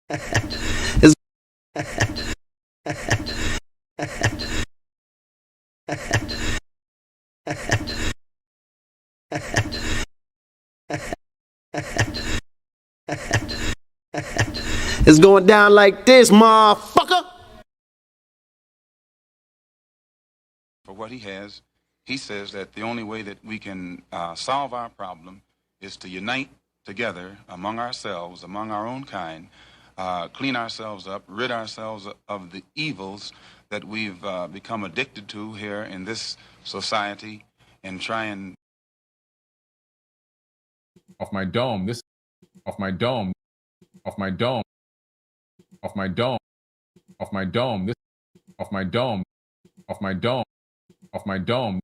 It's It's going down like this, motherfucker. For what he has, he says that the only way that we can solve our problem is to unite together among ourselves, among our own kind, clean ourselves up, rid ourselves of the evils that we've become addicted to here in this society, and try and off my dome, this off my dome, off my dome, off my dome, off my dome, this off my dome, off my dome, off my dome,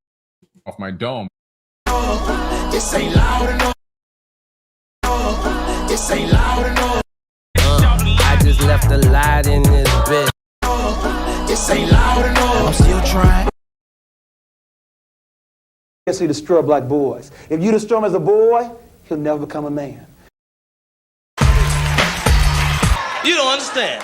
off my dome. This ain't loud enough. This ain't loud enough. I just left a light in this bitch. This ain't loud enough. I'm still trying. Yes, he destroy black boys. If you destroy him as a boy, he'll never become a man. You don't understand.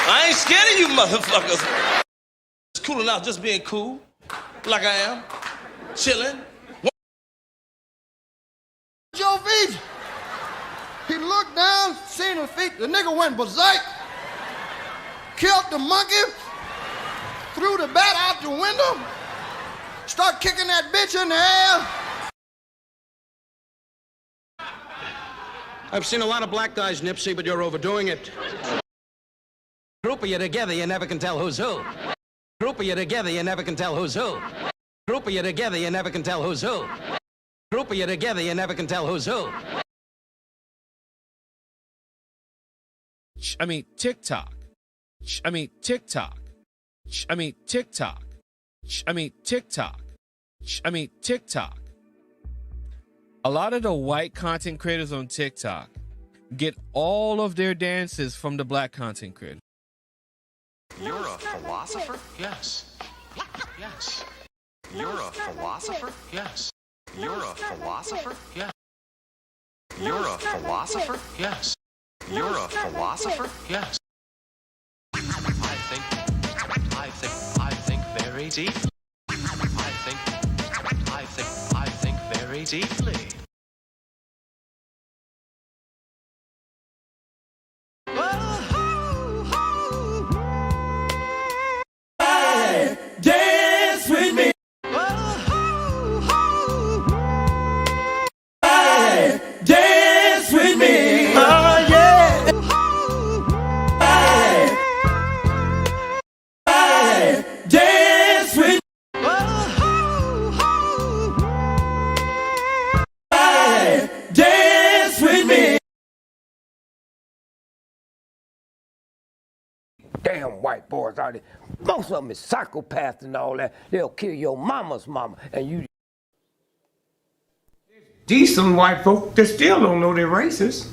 I ain't scared of you motherfuckers. It's cool enough just being cool, like I am, chilling. Your feet. He looked down, seen her feet. The nigga went berserk, killed the monkey, threw the bat out the window, start kicking that bitch in the air. I've seen a lot of black guys, Nipsey, but you're overdoing it. Group of you together, you never can tell who's who. Group of you together, you never can tell who's who. Group of you together, you never can tell who's who. Group of you together, you never can tell who's who. I mean, TikTok. I mean, TikTok. I mean, TikTok. I mean, TikTok. I mean, TikTok. A lot of the white content creators on TikTok get all of their dances from the black content creators. You're a philosopher? Yes. Yes. You're a philosopher? Yes. You're a philosopher? Yes. You're a philosopher? Yes. You're a philosopher? Yes. I think very deeply. I think very deeply. Dance with me. Dance with me. Oh yeah. Dance with me. Dance with me. Damn white boys out there. Most of them is psychopaths and all that. They'll kill your mama's mama and you. Decent white folk that still don't know they're racist.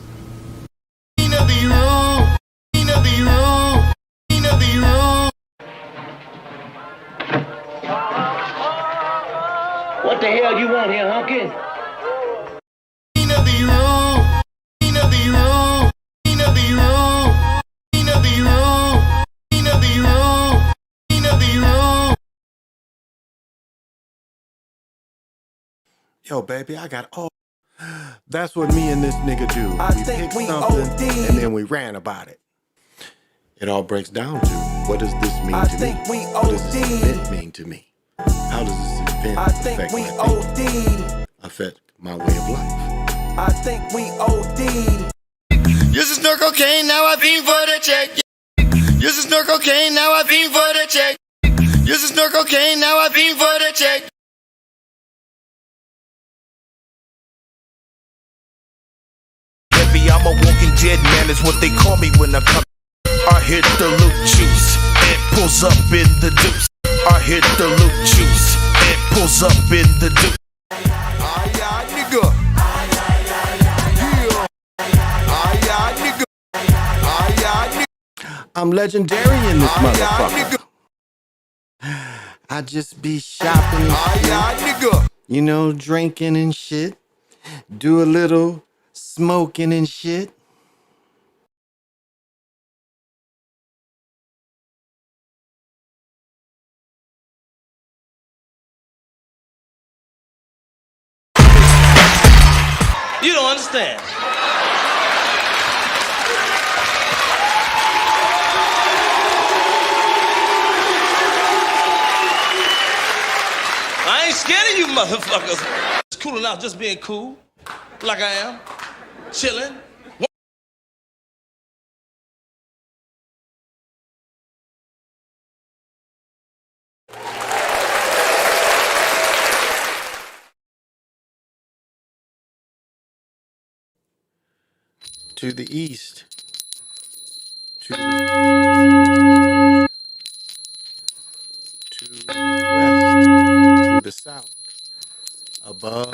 What the hell you want here, hunky? Yo, baby, I got all. That's what me and this nigga do. We picked something and then we ran about it. It all breaks down to, what does this mean to me? What does this event mean to me? How does this event affect my thinking? Affect my way of life? I think we OD'd. Used to snort cocaine, now I fiend for the check. Used to snort cocaine, now I fiend for the check. Used to snort cocaine, now I fiend for the check. I'm a walking dead man, is what they call me when I come. I hit the loot juice, it pulls up in the deuce. I hit the loot juice, it pulls up in the deuce. Aye, nigga. Yeah. Aye, nigga. Aye, nigga. I'm legendary in this motherfucker. I just be shopping and nigga. you know, drinking and shit. Do a little smoking and shit. You don't understand. I ain't scared of you motherfuckers. It's cooling out just being cool, like I am, chilling. To the east. To the west. To the south. Above.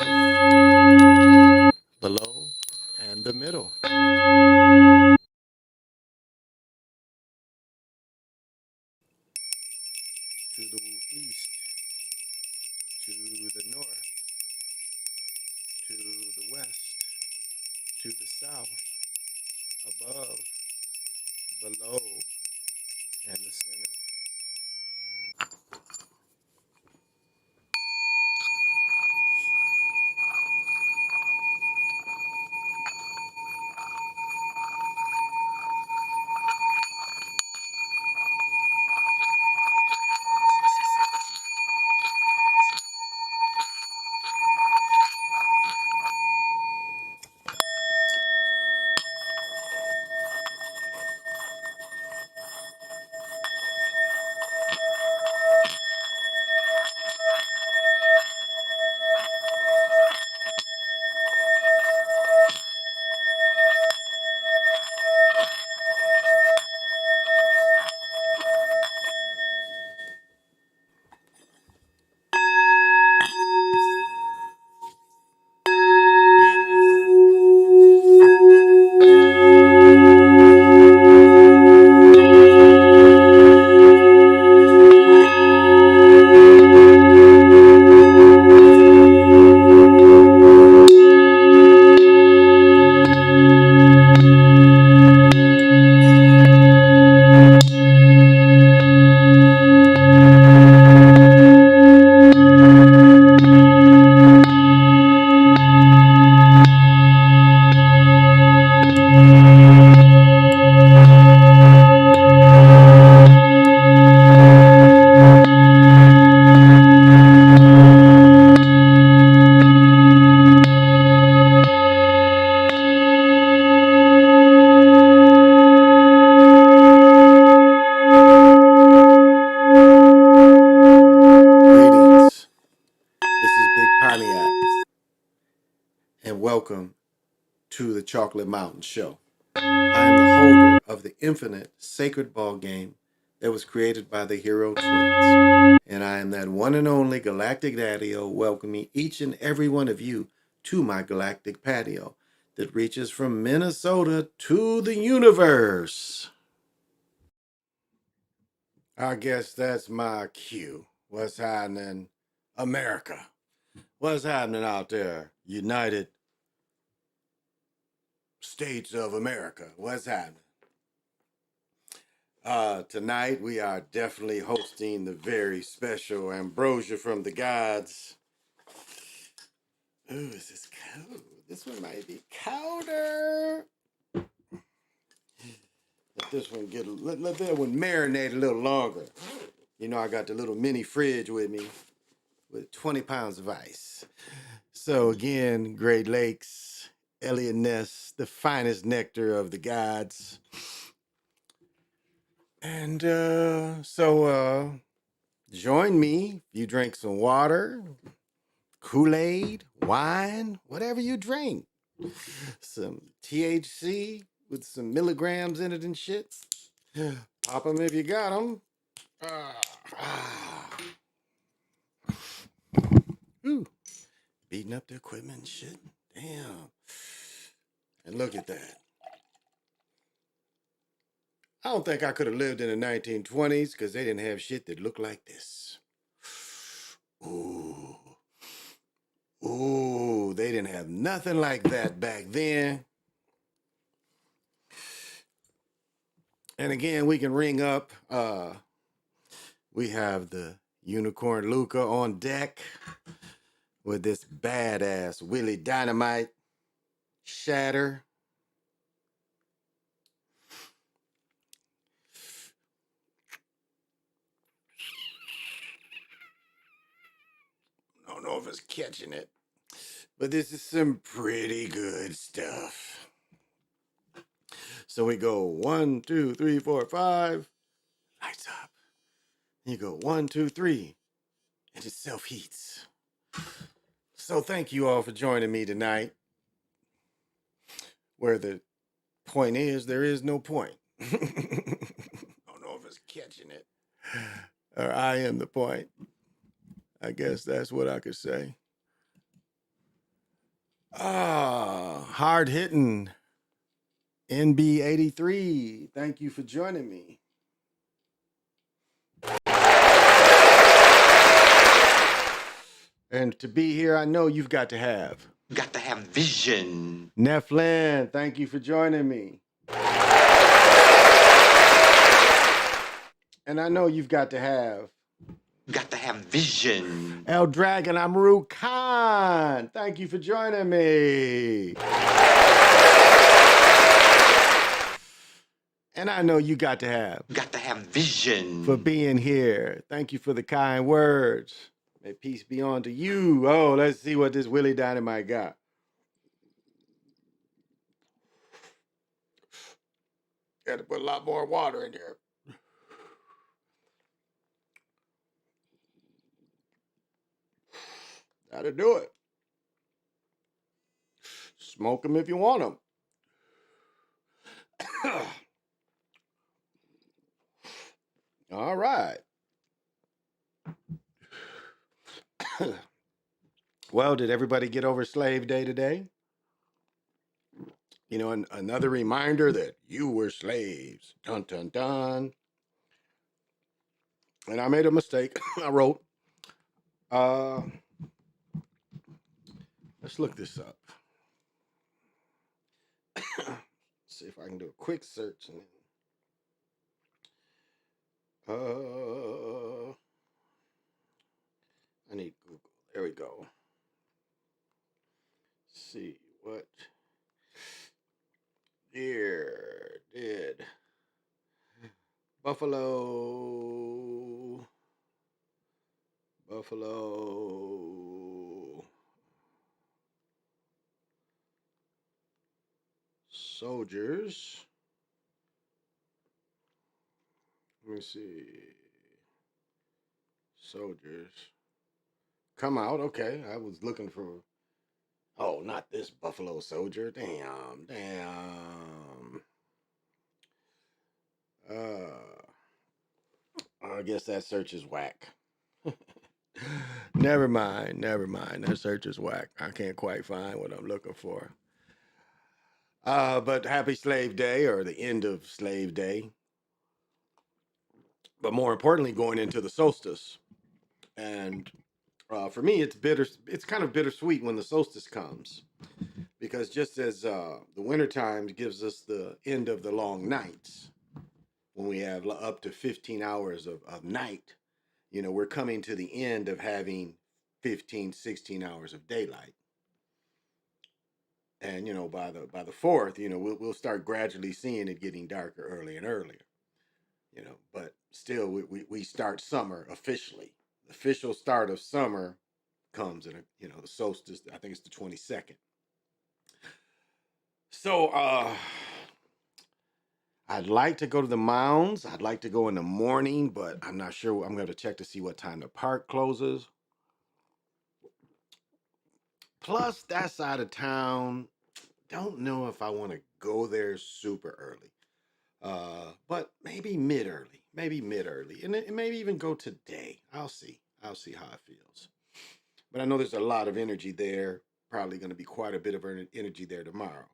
Below. And the middle. To the east. To the north. To the west. To the south. Above. Below. And the center. And welcome to the Chocolate Mountain Show. I am the holder of the infinite sacred ball game that was created by the Hero Twins. And I am that one and only Galactic Daddy-O, welcoming each and every one of you to my galactic patio that reaches from Minnesota to the universe. I guess that's my cue. What's happening, America? What's happening out there, United States of America? What's happening? Tonight we are definitely hosting the very special Ambrosia from the Gods. Ooh, is this cold? This one might be colder. Let this one let that one marinate a little longer. You know, I got the little mini fridge with me with 20 pounds of ice. So again, Great Lakes, Elliott Ness, the finest nectar of the gods. And join me. You drink some water, Kool-Aid, wine, whatever you drink. Some THC with some milligrams in it and shit. Pop them if you got them. Ooh, beating up the equipment and shit. Damn. And look at that. I don't think I could have lived in the 1920s because they didn't have shit that looked like this. Ooh. Ooh, they didn't have nothing like that back then. And again, we can ring up. We have the Unicorn Luca on deck with this badass Willie Dynamite shatter. I don't know if it's catching it, but this is some pretty good stuff. So we go 1, 2, 3, 4, 5. Lights up. You go 1, 2, 3, and it self heats. So thank you all for joining me tonight. Where the point is, there is no point. I don't know if it's catching it, or I am the point. I guess that's what I could say. Hard hitting NB83. Thank you for joining me. And to be here, I know you've got to have. Got to have vision. Neflin, thank you for joining me. And I know you've got to have. Got to have vision. El Dragon Amru Khan, thank you for joining me. And I know you got to have. Got to have vision. For being here. Thank you for the kind words. May peace be unto you. Oh, let's see what this Willie Dynamite got. Got to put a lot more water in there. That'll do it. Smoke them if you want them. All right. Well, did everybody get over Slave Day today? You know, another reminder that you were slaves. Dun, dun, dun. And I made a mistake. I wrote, let's look this up. See if I can do a quick search. I need Google. There we go. See what year did Buffalo soldiers. Let me see. Soldiers. Come out. Okay. I was looking for. Oh, not this Buffalo Soldier. Damn. I guess that search is whack. Never mind. That search is whack. I can't quite find what I'm looking for. But happy Slave Day, or the end of Slave Day. But more importantly, going into the solstice. And for me, it's kind of bittersweet when the solstice comes. Because just as the winter time gives us the end of the long nights, when we have up to 15 hours of night, you know, we're coming to the end of having 15, 16 hours of daylight. And, you know, by the 4th, you know, we'll start gradually seeing it getting darker earlier and earlier, you know, but still we start summer officially. The official start of summer comes in, you know, the solstice, I think it's the 22nd. So, I'd like to go to the mounds. I'd like to go in the morning, but I'm not sure. I'm going to check to see what time the park closes. Plus, that side of town, don't know if I want to go there super early. But maybe mid-early. And maybe even go today. I'll see how it feels. But I know there's a lot of energy there. Probably going to be quite a bit of energy there tomorrow.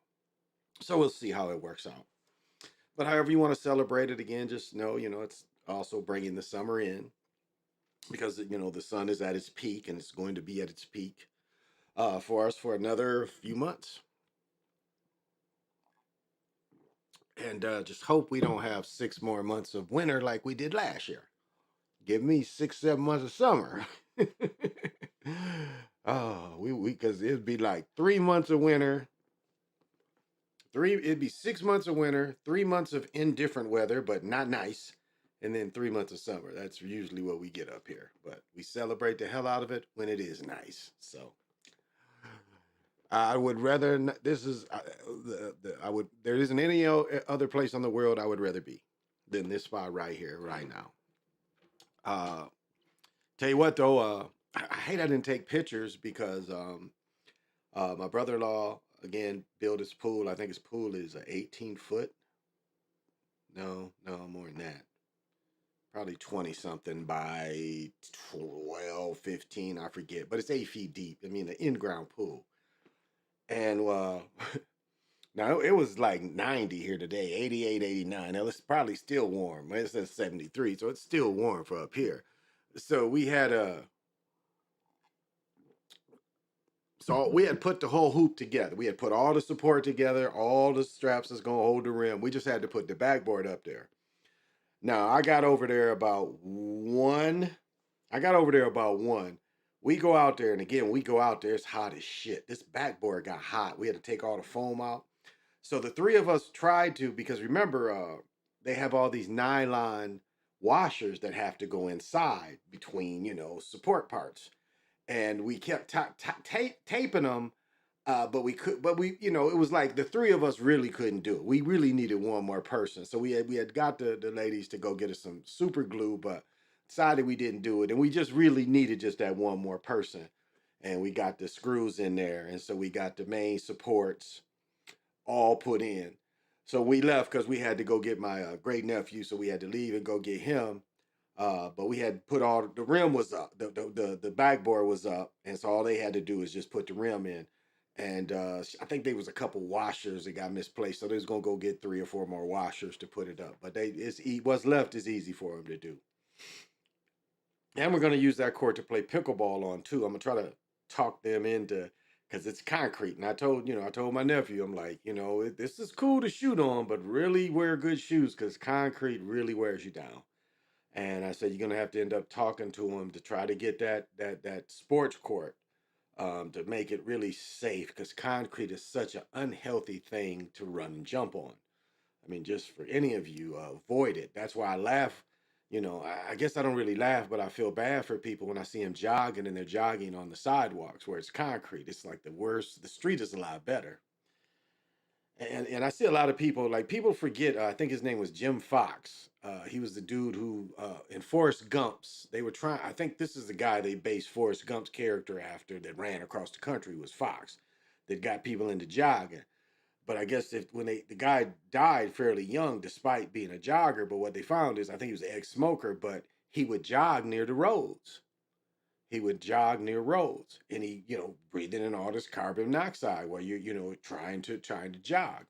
So we'll see how it works out. But however you want to celebrate it, again, just know, you know, it's also bringing the summer in. because the sun is at its peak and it's going to be at its peak for us for another few months. And just hope we don't have 6 more months of winter like we did last year. Give me 6, 7 months of summer. Oh, because it'd be like 3 months of winter. It'd be 6 months of winter, 3 months of indifferent weather, but not nice, and then 3 months of summer. That's usually what we get up here. But we celebrate the hell out of it when it is nice. So I would rather. This is I would. There isn't any other place on the world I would rather be than this spot right here, right now. Tell you what though, I hate I didn't take pictures because my brother-in-law again built his pool. I think his pool is 18 foot. No, more than that. Probably 20 something by 12, 15, I forget. But it's 8 feet deep. I mean, an in-ground pool. And now it was like 90 here today, 88, 89. Now it's probably still warm. It says 73, so it's still warm for up here. So we had put the whole hoop together. We had put all the support together, all the straps that's gonna hold the rim. We just had to put the backboard up there. Now I got over there about 1. We go out there, and again, when we go out there, it's hot as shit. This backboard got hot. We had to take all the foam out. So the three of us tried to, because remember, they have all these nylon washers that have to go inside between, support parts. And we kept taping them, but it was like the three of us really couldn't do it. We really needed one more person. So we had got the ladies to go get us some super glue, but decided we didn't do it. And we just really needed just that one more person. And we got the screws in there. And so we got the main supports all put in. So we left because we had to go get my great nephew. So we had to leave and go get him. But we had put the rim was up, the backboard was up, and so all they had to do is just put the rim in. And I think there was a couple washers that got misplaced, so they was gonna go get 3 or 4 more washers to put it up. But what's left is easy for them to do. And we're gonna use that court to play pickleball on too. I'm gonna try to talk them into, because it's concrete. And I told my nephew, I'm like, this is cool to shoot on, but really wear good shoes because concrete really wears you down. And I said, you're gonna have to end up talking to him to try to get that sports court to make it really safe, because concrete is such an unhealthy thing to run and jump on. I mean, just for any of you, avoid it. That's why I laugh. I guess I don't really laugh, but I feel bad for people when I see them jogging and they're jogging on the sidewalks where it's concrete. It's like the worst. The street is a lot better. And I see a lot of people forget, I think his name was Jim Fox. He was the dude who, in Forrest Gump's, I think this is the guy they based Forrest Gump's character after that ran across the country, was Fox, that got people into jogging. But I guess the guy died fairly young despite being a jogger, but what they found is, I think he was an ex-smoker, but he would jog near the roads. And he, breathing in all this carbon monoxide while you're trying to jog.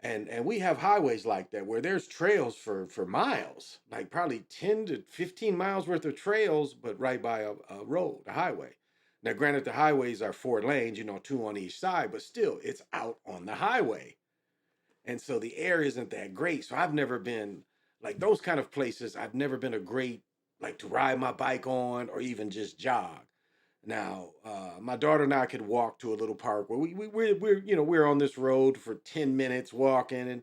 And we have highways like that where there's trails for miles, like probably 10 to 15 miles worth of trails, but right by a road, a highway. Now, granted, the highways are 4 lanes, 2 on each side, but still, it's out on the highway. And so the air isn't that great. So I've never been, like those kind of places, I've never been a great, like to ride my bike on or even just jog. Now, my daughter and I could walk to a little park where we're on this road for 10 minutes walking, and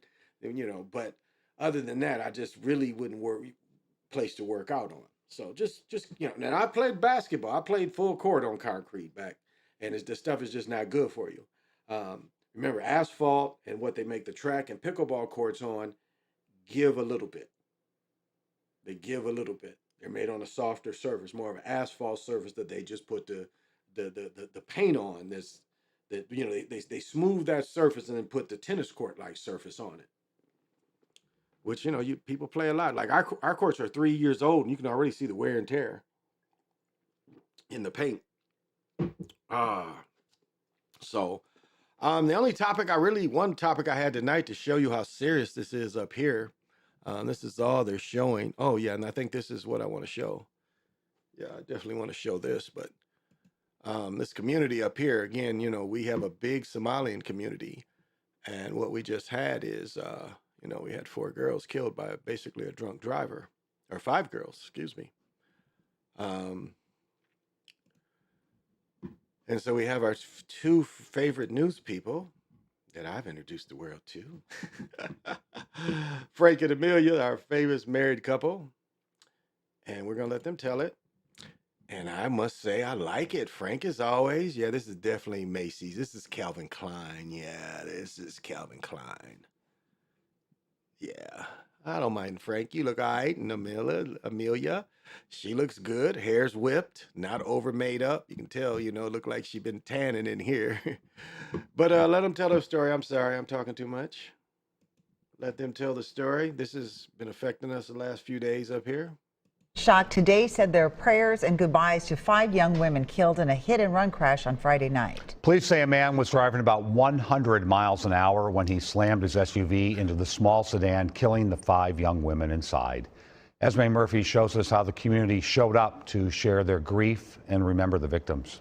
but other than that, I just really wouldn't place to work out on. So just and I played basketball. I played full court on concrete back, and the stuff is just not good for you. Remember, asphalt and what they make the track and pickleball courts on give a little bit. They give a little bit. They're made on a softer surface, more of an asphalt surface that they just put the paint on. They smooth that surface and then put the tennis court like surface on it. Which people play a lot. Like our courts are 3 years old, and you can already see the wear and tear in the paint. So the only one topic I had tonight to show you how serious this is up here. This is all they're showing. Oh yeah, and I think this is what I want to show. Yeah, I definitely want to show this, but this community up here, again, you know, we have a big Somalian community. And what we just had is, you know, we had 4 girls killed by basically a drunk driver, or 5 girls, excuse me. And so we have our 2 favorite news people that I've introduced the world to. Frank and Amelia, our famous married couple. And we're going to let them tell it. And I must say, I like it. Frank, as always. Yeah, this is definitely Macy's. This is Calvin Klein. Yeah, this is Calvin Klein. Yeah, I don't mind Frank. You look all right. And Amelia, she looks good. Hair's whipped, not over made up. You can tell, you know, look like she's been tanning in here. But let them tell their story. I'm sorry, I'm talking too much. Let them tell the story. This has been affecting us the last few days up here. Shock today said their prayers and goodbyes to 5 young women killed in a hit-and-run crash on Friday night. Police say a man was driving about 100 miles an hour when he slammed his SUV into the small sedan, killing the 5 young women inside. Esme Murphy shows us how the community showed up to share their grief and remember the victims.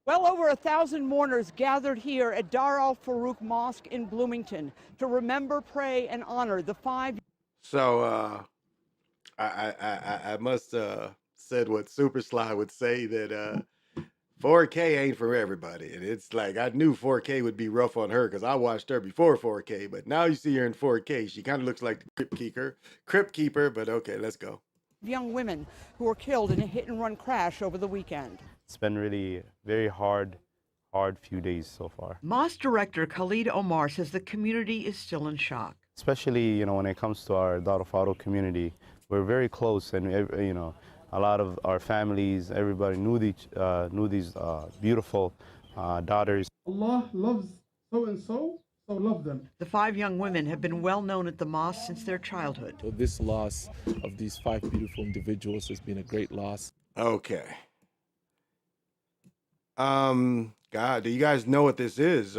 Well over 1,000 mourners gathered here at Dar al Farouk Mosque in Bloomington to remember, pray, and honor the 5. So, I must said what Super Sly would say, that 4K ain't for everybody. And it's like, I knew 4K would be rough on her because I watched her before 4K, but now you see her in 4K. She kind of looks like the Crypt Keeper, but okay, let's go. Young women who were killed in a hit-and-run crash over the weekend. It's been really very hard few days so far. Mosque director Khalid Omar says the community is still in shock. Especially, you know, when it comes to our Dar al Farouk community, we're very close, and you know, a lot of our families, everybody knew these beautiful daughters. Allah loves so and so love them. The 5 young women have been well known at the mosque since their childhood. So this loss of these 5 beautiful individuals has been a great loss. Okay. God, do you guys know what this is?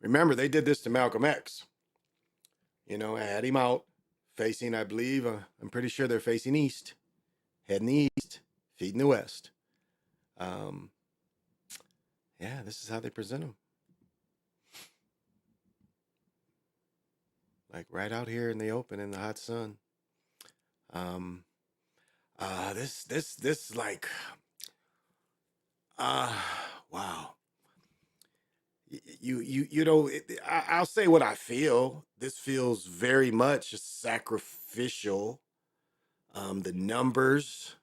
Remember, they did this to Malcolm X. You know, I had him out facing, I believe, I'm pretty sure they're facing east, heading the east, feeding the west. Yeah, this is how they present them. Like right out here in the open, in the hot sun. This like, wow. You know, I'll say what I feel. This feels very much sacrificial. The numbers,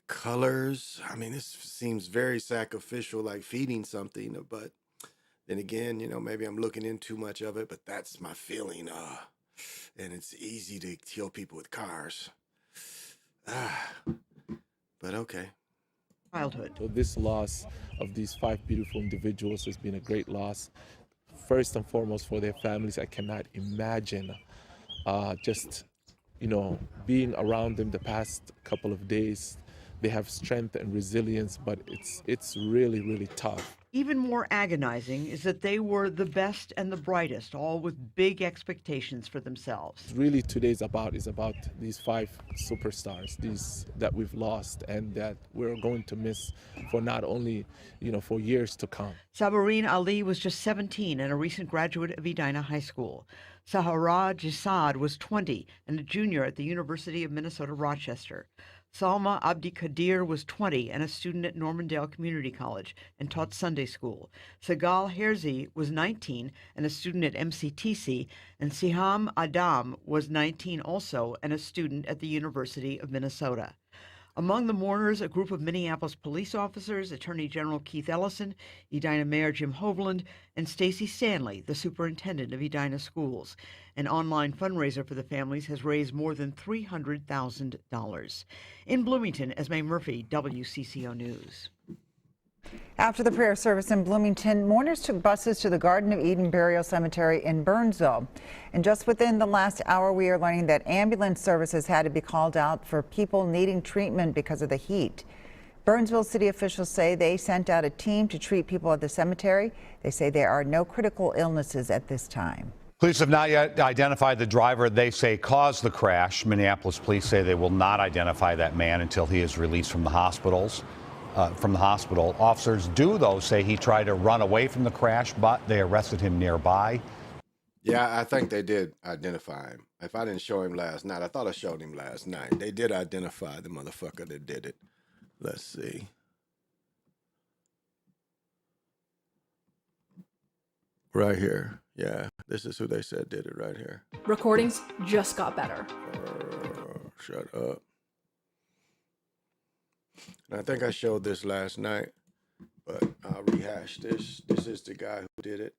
colors. I mean, this seems very sacrificial, like feeding something. But then again, you know, maybe I'm looking in too much of it. But that's my feeling. And it's easy to kill people with cars. But okay. Childhood. So this loss of these 5 beautiful individuals has been a great loss. First and foremost for their families. I cannot imagine just, you know, being around them the past couple of days. They have strength and resilience, but it's really, really tough. Even more agonizing is that they were the best and the brightest, all with big expectations for themselves. Really, today's is about these 5 superstars, these that we've lost and that we're going to miss for not only, you know, for years to come. Sabareen Ali was just 17 and a recent graduate of Edina High School. Sahara Jisad was 20 and a junior at the University of Minnesota Rochester. Salma Abdi Kadir was 20 and a student at Normandale Community College and taught Sunday school. Sagal Herzi was 19 and a student at MCTC, and Siham Adam was 19 also and a student at the University of Minnesota. Among the mourners, a group of Minneapolis police officers, Attorney General Keith Ellison, Edina Mayor Jim Hovland, and Stacey Stanley, the superintendent of Edina Schools. An online fundraiser for the families has raised more than $300,000. In Bloomington, Esme Murphy, WCCO News. After the prayer service in Bloomington, mourners took buses to the Garden of Eden Burial Cemetery in Burnsville. And just within the last hour, we are learning that ambulance services had to be called out for people needing treatment because of the heat. Burnsville city officials say they sent out a team to treat people at the cemetery. They say there are no critical illnesses at this time. Police have not yet identified the driver they say caused the crash. Minneapolis police say they will not identify that man until he is released from the hospital. Officers do, though, say he tried to run away from the crash, but they arrested him nearby. Yeah, I think they did identify him. If I didn't show him last night, I thought I showed him last night. They did identify the motherfucker that did it. Let's see. Right here. Yeah, this is who they said did it right here. Recordings just got better. Shut up. And I think I showed this last night, but I'll rehash this. This is the guy who did it.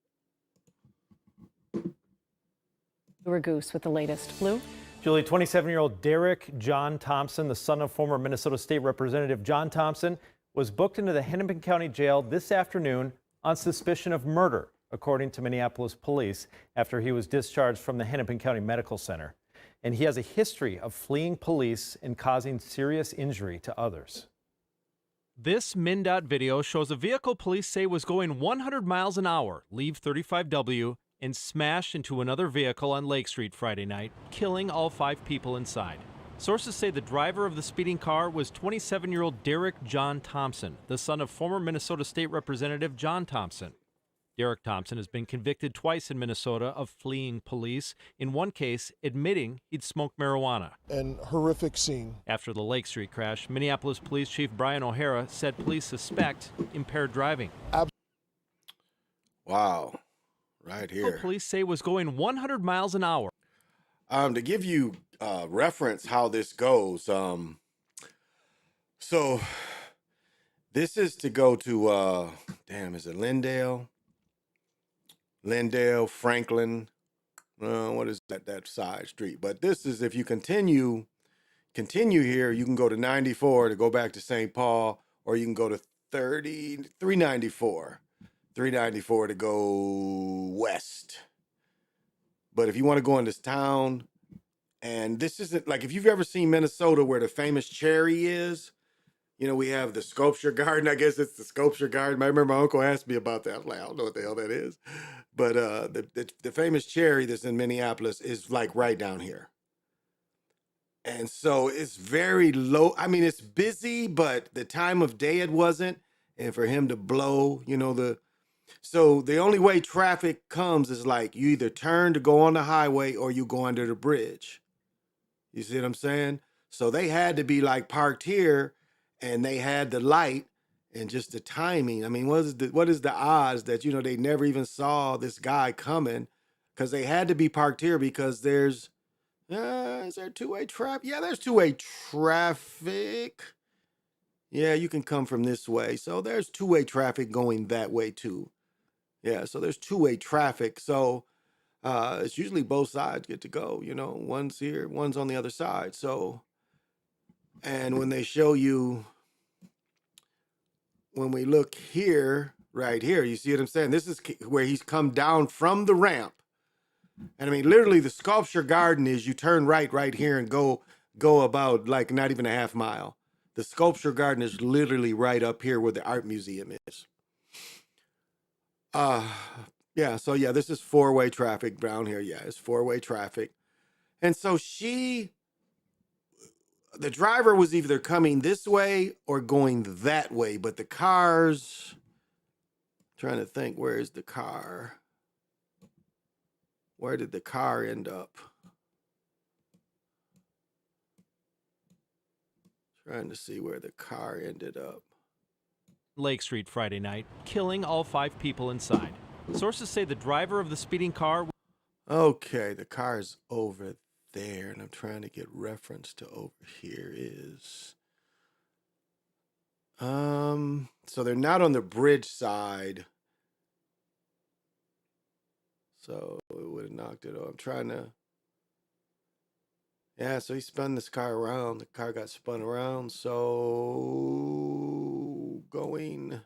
We're Goose with the latest. Blue? Julie, 27-year-old Derek John Thompson, the son of former Minnesota State Representative John Thompson, was booked into the Hennepin County Jail this afternoon on suspicion of murder, according to Minneapolis police, after he was discharged from the Hennepin County Medical Center. And he has a history of fleeing police and causing serious injury to others. This MnDOT video shows a vehicle police say was going 100 miles an hour, leave 35W, and smashed into another vehicle on Lake Street Friday night, killing all 5 people inside. Sources say the driver of the speeding car was 27-year-old Derek John Thompson, the son of former Minnesota State Representative John Thompson. Derek Thompson has been convicted twice in Minnesota of fleeing police, in one case admitting he'd smoked marijuana. An horrific scene. After the Lake Street crash, Minneapolis Police Chief Brian O'Hara said police suspect impaired driving. Wow, right here. Police say was going 100 miles an hour. To give you reference how this goes, so this is to go to, is it Lindale? Lindale, Franklin, what is that side street? But this is, if you continue here, you can go to 94 to go back to St. Paul, or you can go to 394 to go west. But if you want to go in this town, and this isn't like, if you've ever seen Minnesota where the famous cherry is, you know, we have the sculpture garden. I guess it's the sculpture garden. I remember my uncle asked me about that. I'm like, I don't know what the hell that is. But the famous cherry that's in Minneapolis is like right down here. And so it's very low. I mean, it's busy, but the time of day it wasn't. And for him to blow, you know, so the only way traffic comes is like you either turn to go on the highway or you go under the bridge. You see what I'm saying? So they had to be like parked here, and they had the light and just the timing. I mean, what is the odds that, you know, they never even saw this guy coming, because they had to be parked here because there's, is there two-way traffic? Yeah, there's two-way traffic. Yeah, you can come from this way. So there's two-way traffic going that way too. Yeah, so there's two-way traffic. So it's usually both sides get to go, you know, one's here, one's on the other side. So, and when they show you, when we look here, right here, you see what I'm saying? This is where he's come down from the ramp. And I mean, literally the sculpture garden is you turn right here and go about like not even a half mile. The sculpture garden is literally right up here where the art museum is. Yeah, so yeah, this is four-way traffic down here. Yeah, it's four-way traffic. And so the driver was either coming this way or going that way, but the cars, trying to think, where is the car? Where did the car end up? Trying to see where the car ended up. Lake Street Friday night, killing all 5 people inside. Sources say the driver of the speeding car... Okay, the car is over there, and I'm trying to get reference to over here is... So they're not on the bridge side. So it would have knocked it off. I'm trying to... Yeah, so he spun this car around. The car got spun around. So going...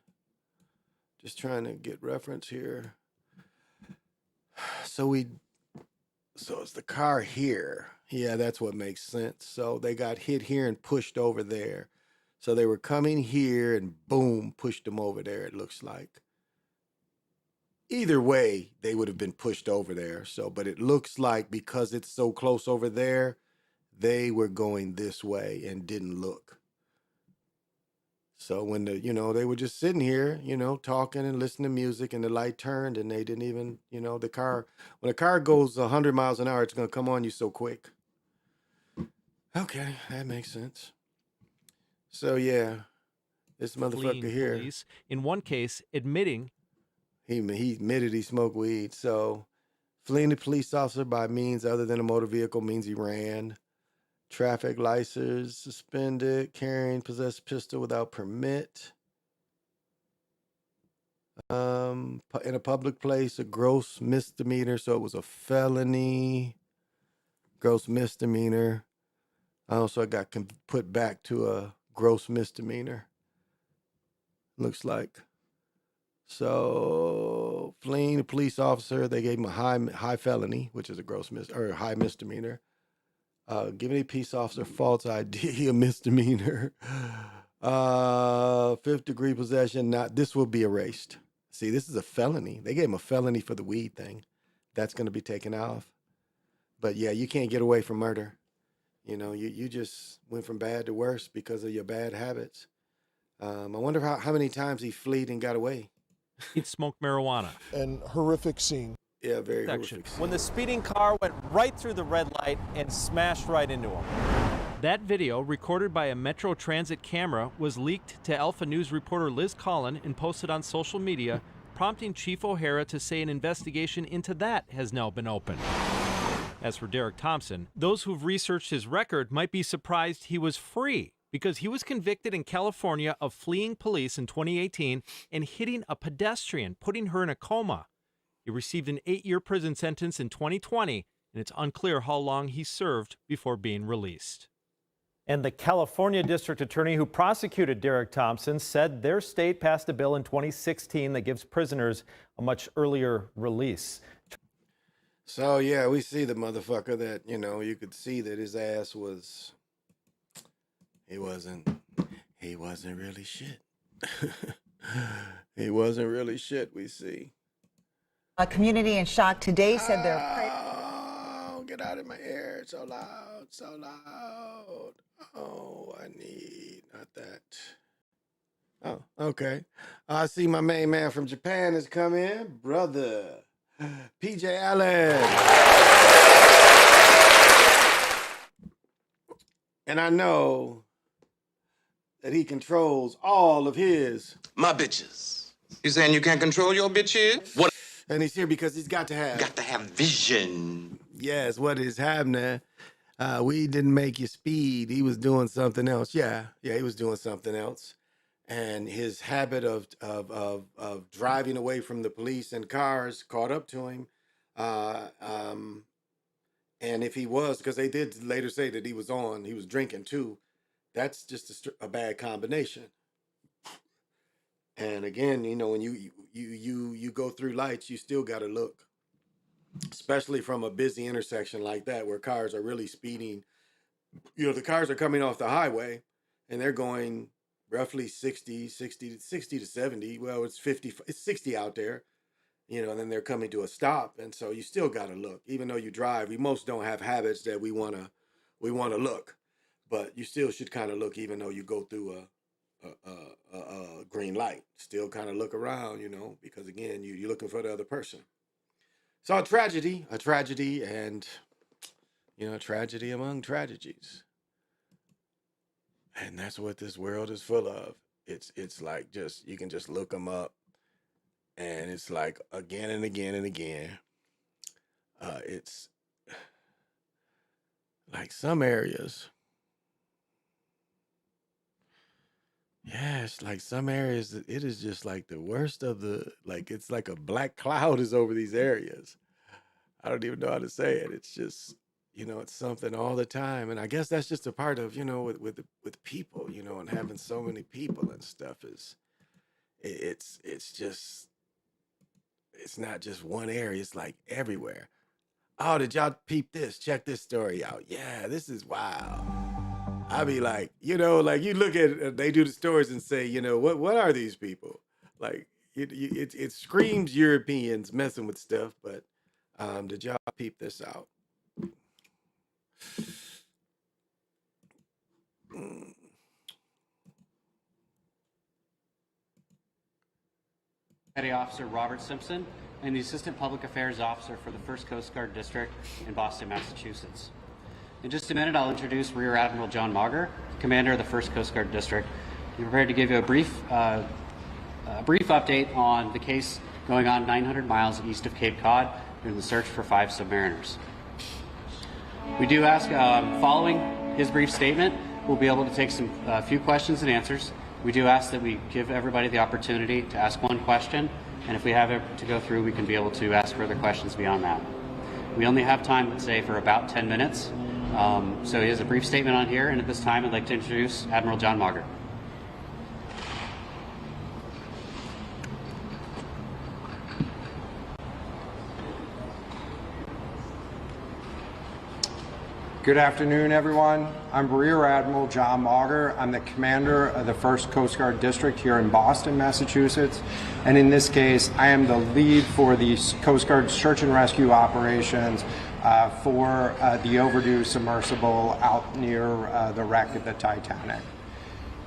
Just trying to get reference here. So it's the car here. Yeah, that's what makes sense. So they got hit here and pushed over there. So they were coming here and boom, pushed them over there, it looks like. either way, they would have been pushed over there. So, but it looks like because it's so close over there, they were going this way and didn't look. So when they were just sitting here, talking and listening to music, and the light turned, and they didn't even, when a car goes 100 miles an hour, it's gonna come on you so quick. Okay, that makes sense. So yeah, this motherfucker here, police, in one case, admitting he admitted he smoked weed. So fleeing the police officer by means other than a motor vehicle means he ran. Traffic license suspended. Carrying possessed pistol without permit. In a public place, a gross misdemeanor. So it was a felony. Gross misdemeanor. So I got put back to a gross misdemeanor. Looks like. So fleeing a police officer, they gave him a high felony, which is a high misdemeanor. Giving a peace officer false ID, a misdemeanor. Fifth degree possession, this will be erased. See, this is a felony. They gave him a felony for the weed thing. That's going to be taken off. But yeah, you can't get away from murder. You just went from bad to worse because of your bad habits. I wonder how many times he fled and got away. he'd smoked marijuana. An horrific scene. Yeah, very Section. horrific. When the speeding car went right through the red light and smashed right into him. That video, recorded by a Metro Transit camera, was leaked to Alpha News reporter Liz Collin and posted on social media, prompting Chief O'Hara to say an investigation into that has now been opened. As for Derek Thompson, those who've researched his record might be surprised he was free, because he was convicted in California of fleeing police in 2018 and hitting a pedestrian, putting her in a coma. He received an 8-year prison sentence in 2020, and it's unclear how long he served before being released. And the California district attorney who prosecuted Derek Thompson said their state passed a bill in 2016 that gives prisoners a much earlier release. So yeah, we see the motherfucker that, you could see that his ass was, he wasn't really shit. He wasn't really shit, we see. A community in shock today said they're Oh, get out of my ear. So loud, so loud. Oh, I need not that. Oh, okay. I see my main man from Japan has come in. Brother PJ Allen. And I know that he controls all of his. My bitches. You saying you can't control your bitches? What? And he's here because he's got to have vision. Yes, what is happening? We didn't make you speed. He was doing something else. Yeah, he was doing something else. And his habit of driving away from the police and cars caught up to him. And if he was, because they did later say that he was drinking too, that's just a bad combination. And again, when you go through lights, you still got to look, especially from a busy intersection like that where cars are really speeding. The cars are coming off the highway and they're going roughly 60 to 70. Well, it's 60 out there, and then they're coming to a stop. And so you still got to look, even though you drive. We most don't have habits that we want to look, but you still should kind of look, even though you go through a green light. Still kind of look around, because again, you're looking for the other person. So a tragedy, and a tragedy among tragedies. And that's what this world is full of. It's like you can just look them up, and it's like again and again and again. It's like some areas. Yeah, it's like some areas, it is just like the worst of it's like a black cloud is over these areas. I don't even know how to say it. It's just, it's something all the time. And I guess that's just a part of, with people, and having so many people and stuff it's not just one area. It's like everywhere. Oh, did y'all peep this? Check this story out. Yeah, this is wild. I be like, you look at, they do the stories and say, what are these people? Like, it screams Europeans messing with stuff, but did y'all peep this out? Petty Officer Robert Simpson, and the Assistant Public Affairs Officer for the 1st Coast Guard District in Boston, Massachusetts. In just a minute, I'll introduce Rear Admiral John Mauger, Commander of the 1st Coast Guard District. I'm prepared to give you a brief update on the case going on 900 miles east of Cape Cod during the search for 5 submariners. We do ask, following his brief statement, we'll be able to take a few questions and answers. We do ask that we give everybody the opportunity to ask one question, and if we have it to go through, we can be able to ask further questions beyond that. We only have time, let's say, for about 10 minutes. So he has a brief statement on here, and at this time, I'd like to introduce Admiral John Mauger. Good afternoon, everyone. I'm Rear Admiral John Mauger. I'm the commander of the 1st Coast Guard District here in Boston, Massachusetts. And in this case, I am the lead for the Coast Guard search and rescue operations for the overdue submersible out near the wreck of the Titanic.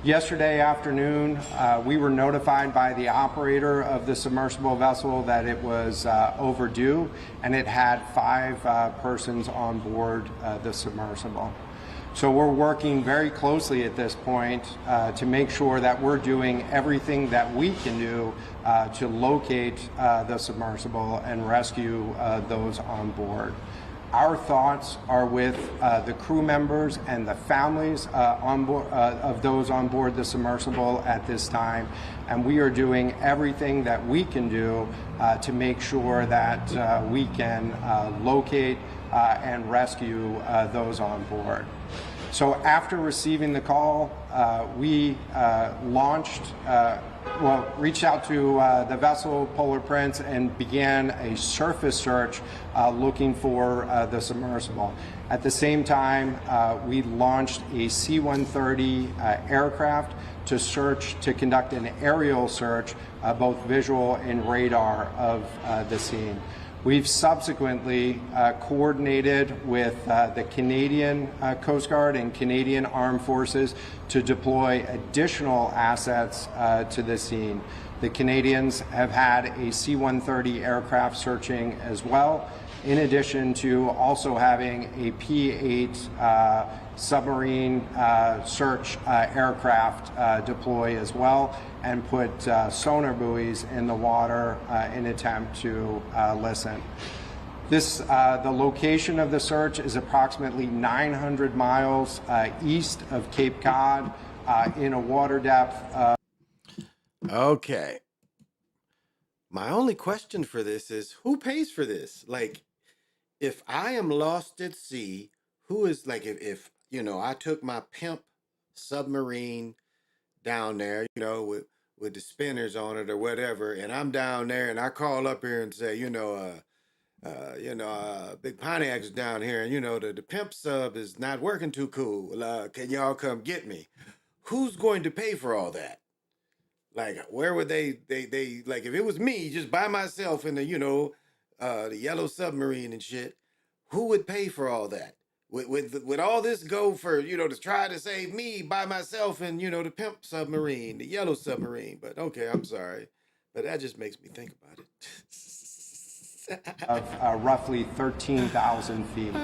Yesterday afternoon, we were notified by the operator of the submersible vessel that it was overdue, and it had 5 persons on board the submersible. So we're working very closely at this point to make sure that we're doing everything that we can do to locate the submersible and rescue those on board. Our thoughts are with the crew members and the families on board, of those on board the submersible at this time, and we are doing everything that we can do to make sure that we can locate and rescue those on board. So after receiving the call, we reached out to the vessel Polar Prince and began a surface search looking for the submersible. At the same time, we launched a C-130 aircraft to conduct an aerial search, both visual and radar, of the scene. We've subsequently coordinated with the Canadian Coast Guard and Canadian Armed Forces to deploy additional assets to the scene. The Canadians have had a C-130 aircraft searching as well, in addition to also having a P-8 submarine search aircraft deploy as well, and put sonar buoys in the water in attempt to listen. The location of the search is approximately 900 miles east of Cape Cod in a water depth of... Okay. My only question for this is, who pays for this? Like, if I am lost at sea, who is, like, if you know, I took my pimp submarine down there, you know, with the spinners on it or whatever, and I'm down there and I call up here and say, Big Pontiac's down here, and the pimp sub is not working too cool. Can y'all come get me? Who's going to pay for all that? Like, where would they like, if it was me just by myself in the yellow submarine and shit, who would pay for all that? Would all this go for, to try to save me by myself and, the pimp submarine, the yellow submarine? But okay, I'm sorry. But that just makes me think about it. of roughly 13,000 feet.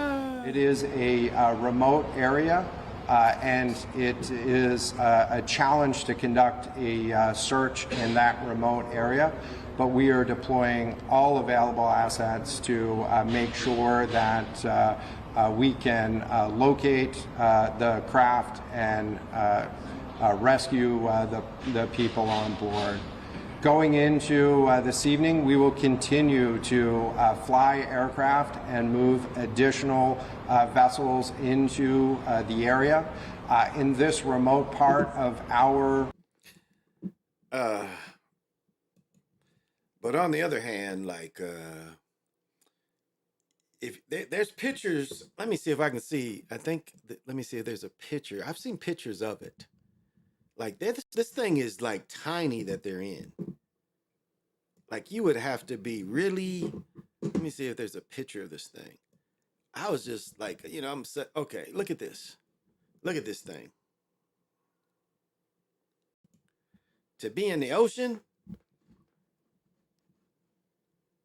It is a remote area, and it is a challenge to conduct a search in that remote area. But we are deploying all available assets to make sure that we can locate the craft and rescue the people on board. Going into this evening, we will continue to fly aircraft and move additional vessels into the area. In this remote part of our... But on the other hand, like, if there's pictures, let me see if I can see. Let me see if there's a picture. I've seen pictures of it. Like, this thing is like tiny that they're in. Like, you would have to be really, let me see if there's a picture of this thing. I was just like, you know, okay, look at this. Look at this thing. To be in the ocean,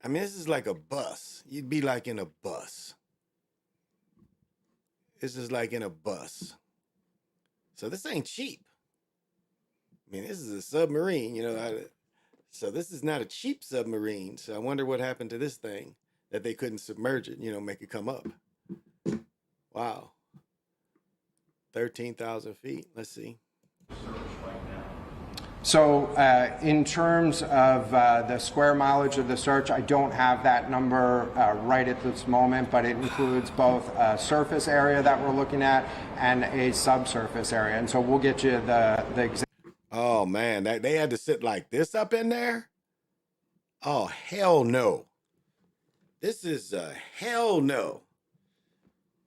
I mean, this is like a bus. You'd be like in a bus. This is like in a bus. So this ain't cheap. I mean, this is a submarine, you know. So this is not a cheap submarine. So I wonder what happened to this thing that they couldn't submerge it, you know, make it come up. Wow. 13,000 feet. Let's see. So in terms of the square mileage of the search, I don't have that number right at this moment, but it includes both a surface area that we're looking at and a subsurface area. And so we'll get you the exact. Oh, man, they had to sit like this up in there? Oh, hell no. This is a hell no.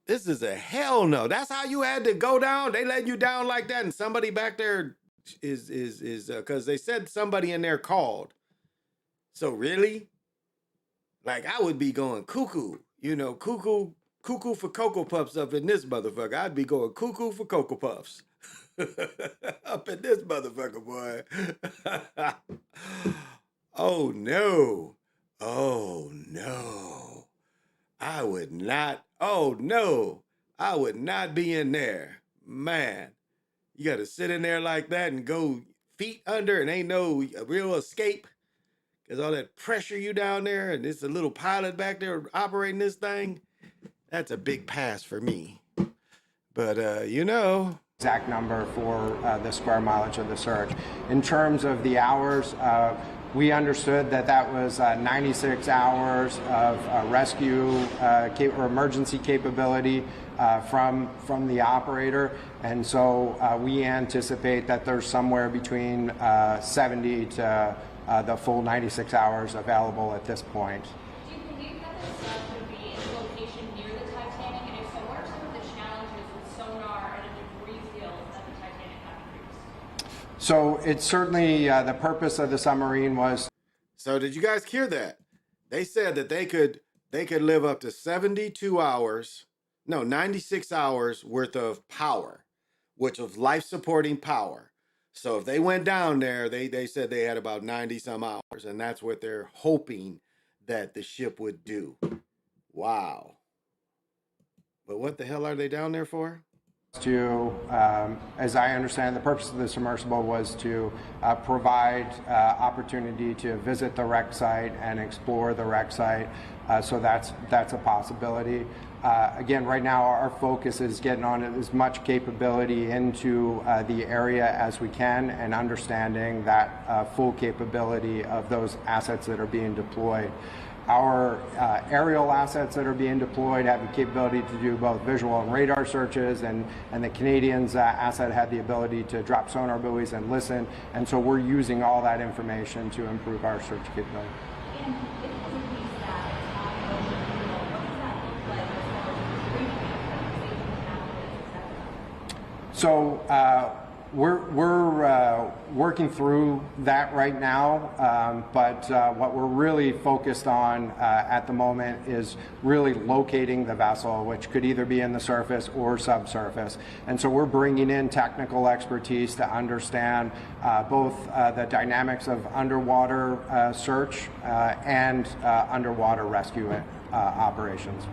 This is a hell no. That's how you had to go down? They let you down like that, and somebody back there is because they said somebody in there called. So really? Like, I would be going cuckoo, you know, cuckoo for Cocoa Puffs up in this motherfucker. I'd be going cuckoo for Cocoa Puffs. Up in this motherfucker, boy. Oh, no. Oh, no. I would not. Oh, no. I would not be in there. Man, you got to sit in there like that and go feet under and ain't no real escape. Because all that pressure you down there and it's a little pilot back there operating this thing. That's a big pass for me. But, you know. Exact number for the square mileage of the search. In terms of the hours, we understood that that was 96 hours of rescue or emergency capability from the operator, and so we anticipate that there's somewhere between 70 to the full 96 hours available at this point. Do you believe that the sub would be in a location near the Titanic, and if so, what are some of the challenges with sonar and a debris field that the Titanic had to face? So it's certainly the purpose of the submarine was. So did you guys hear that? They said that they could live up to 96 hours worth of power, which was life-supporting power. So if they went down there, they said they had about 90 some hours, and that's what they're hoping that the ship would do. Wow. But what the hell are they down there for? To, as I understand, the purpose of the submersible was to provide opportunity to visit the wreck site and explore the wreck site. So that's a possibility. Again, right now our focus is getting on as much capability into the area as we can and understanding that full capability of those assets that are being deployed. Our aerial assets that are being deployed have the capability to do both visual and radar searches, and the Canadians' asset had the ability to drop sonar buoys and listen, and so we're using all that information to improve our search capability. So we're working through that right now, but what we're really focused on at the moment is really locating the vessel, which could either be in the surface or subsurface. And so we're bringing in technical expertise to understand both the dynamics of underwater search and underwater rescue operations.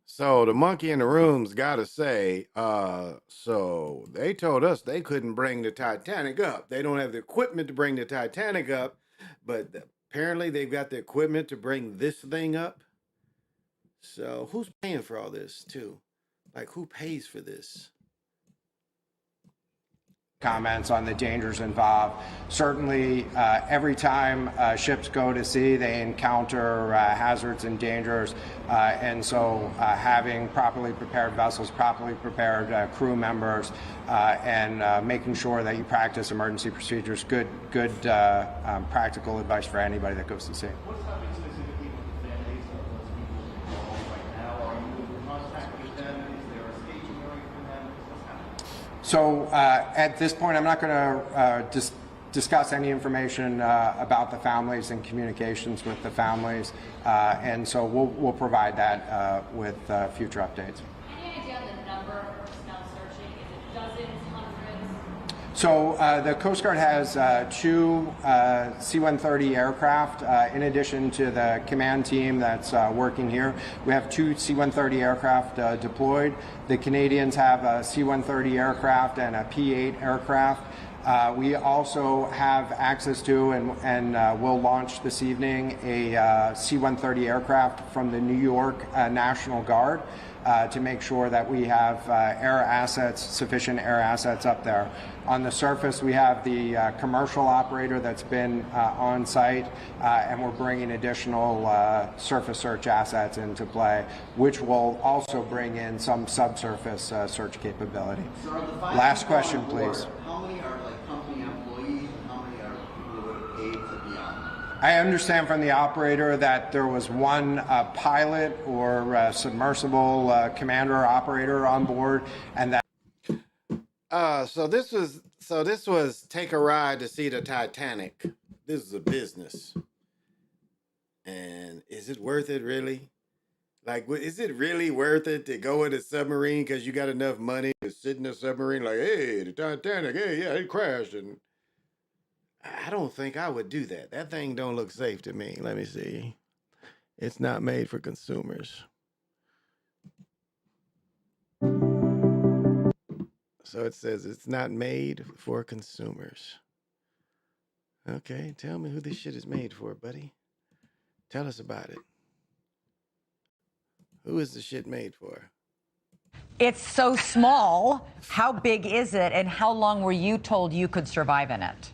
So the monkey in the room's got to say, so they told us they couldn't bring the Titanic up. They don't have the equipment to bring the Titanic up, but apparently they've got the equipment to bring this thing up. So who's paying for all this too? Like, who pays for this? Comments on the dangers involved. Certainly, every time ships go to sea, they encounter hazards and dangers, and so having properly prepared vessels, properly prepared crew members, and making sure that you practice emergency procedures, good practical advice for anybody that goes to sea. What's happening specifically with the families of those people right now? Are you in contact with them? Is there a staging area for them? What's happening? So at this point, I'm not going to discuss any information about the families and communications with the families, and so we'll provide that with future updates. Any idea on the number of personnel searching? Is it dozens, hundreds? So the Coast Guard has 2 C-130 aircraft. In addition to the command team that's working here, we have 2 C-130 aircraft deployed. The Canadians have a C-130 aircraft and a P-8 aircraft. We also have access to and will launch this evening a C-130 aircraft from the New York National Guard to make sure that we have sufficient air assets up there. On the surface, we have the commercial operator that's been on site, and we're bringing additional surface search assets into play, which will also bring in some subsurface search capability. Last question, please. How many are like company employees and how many are people who are paid to be on? I understand from the operator that there was 1 pilot or submersible commander or operator on board, and that. So this was take a ride to see the Titanic. This is a business, and is it worth it really? Like, is it really worth it to go in a submarine because you got enough money to sit in a submarine? Like, hey, the Titanic, hey, yeah, it crashed, and I don't think I would do that. That thing don't look safe to me. Let me see. It's not made for consumers. So it says it's not made for consumers. Okay, tell me who this shit is made for, buddy. Tell us about it. Who is the shit made for? It's so small. How big is it, and how long were you told you could survive in it?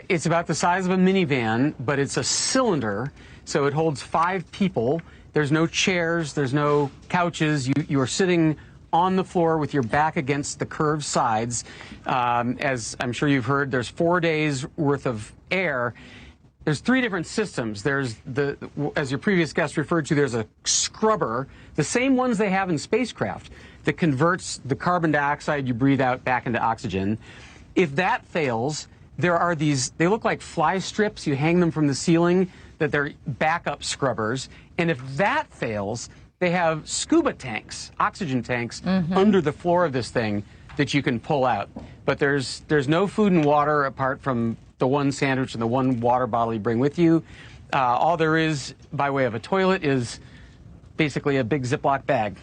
It's about the size of a minivan, but it's a cylinder, so it holds 5 people. There's no chairs, there's no couches. You're sitting on the floor with your back against the curved sides. As I'm sure you've heard, there's 4 days worth of air. There's 3 different systems. There's as your previous guest referred to, there's a scrubber, the same ones they have in spacecraft, that converts the carbon dioxide you breathe out back into oxygen. If that fails, there are these, they look like fly strips, you hang them from the ceiling, that they're backup scrubbers. And if that fails, they have scuba tanks, oxygen tanks, under the floor of this thing that you can pull out. But there's no food and water apart from the 1 sandwich and the 1 water bottle you bring with you. All there is by way of a toilet is basically a big Ziploc bag.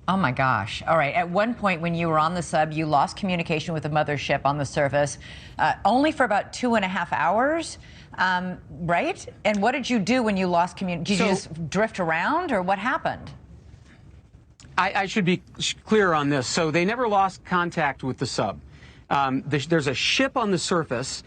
Oh my gosh. All right. At one point when you were on the sub, you lost communication with the mothership on the surface, only for about 2.5 hours, right? And what did you do when you lost communication? Did you just drift around, or what happened? I should be clear on this. So they never lost contact with the sub. There's a ship on the surface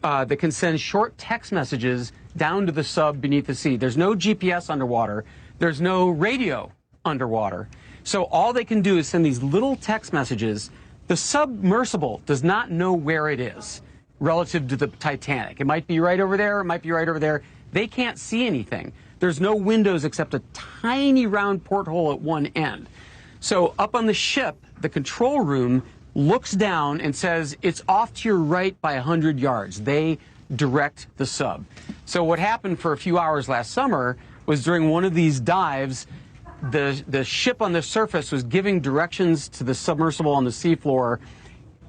that can send short text messages down to the sub beneath the sea. There's no GPS underwater. There's no radio underwater. So all they can do is send these little text messages. The submersible does not know where it is relative to the Titanic. It might be right over there. It might be right over there. They can't see anything. There's no windows except a tiny round porthole at one end. So up on the ship, the control room looks down and says, it's off to your right by 100 yards. They direct the sub. So what happened for a few hours last summer was during one of these dives, the ship on the surface was giving directions to the submersible on the seafloor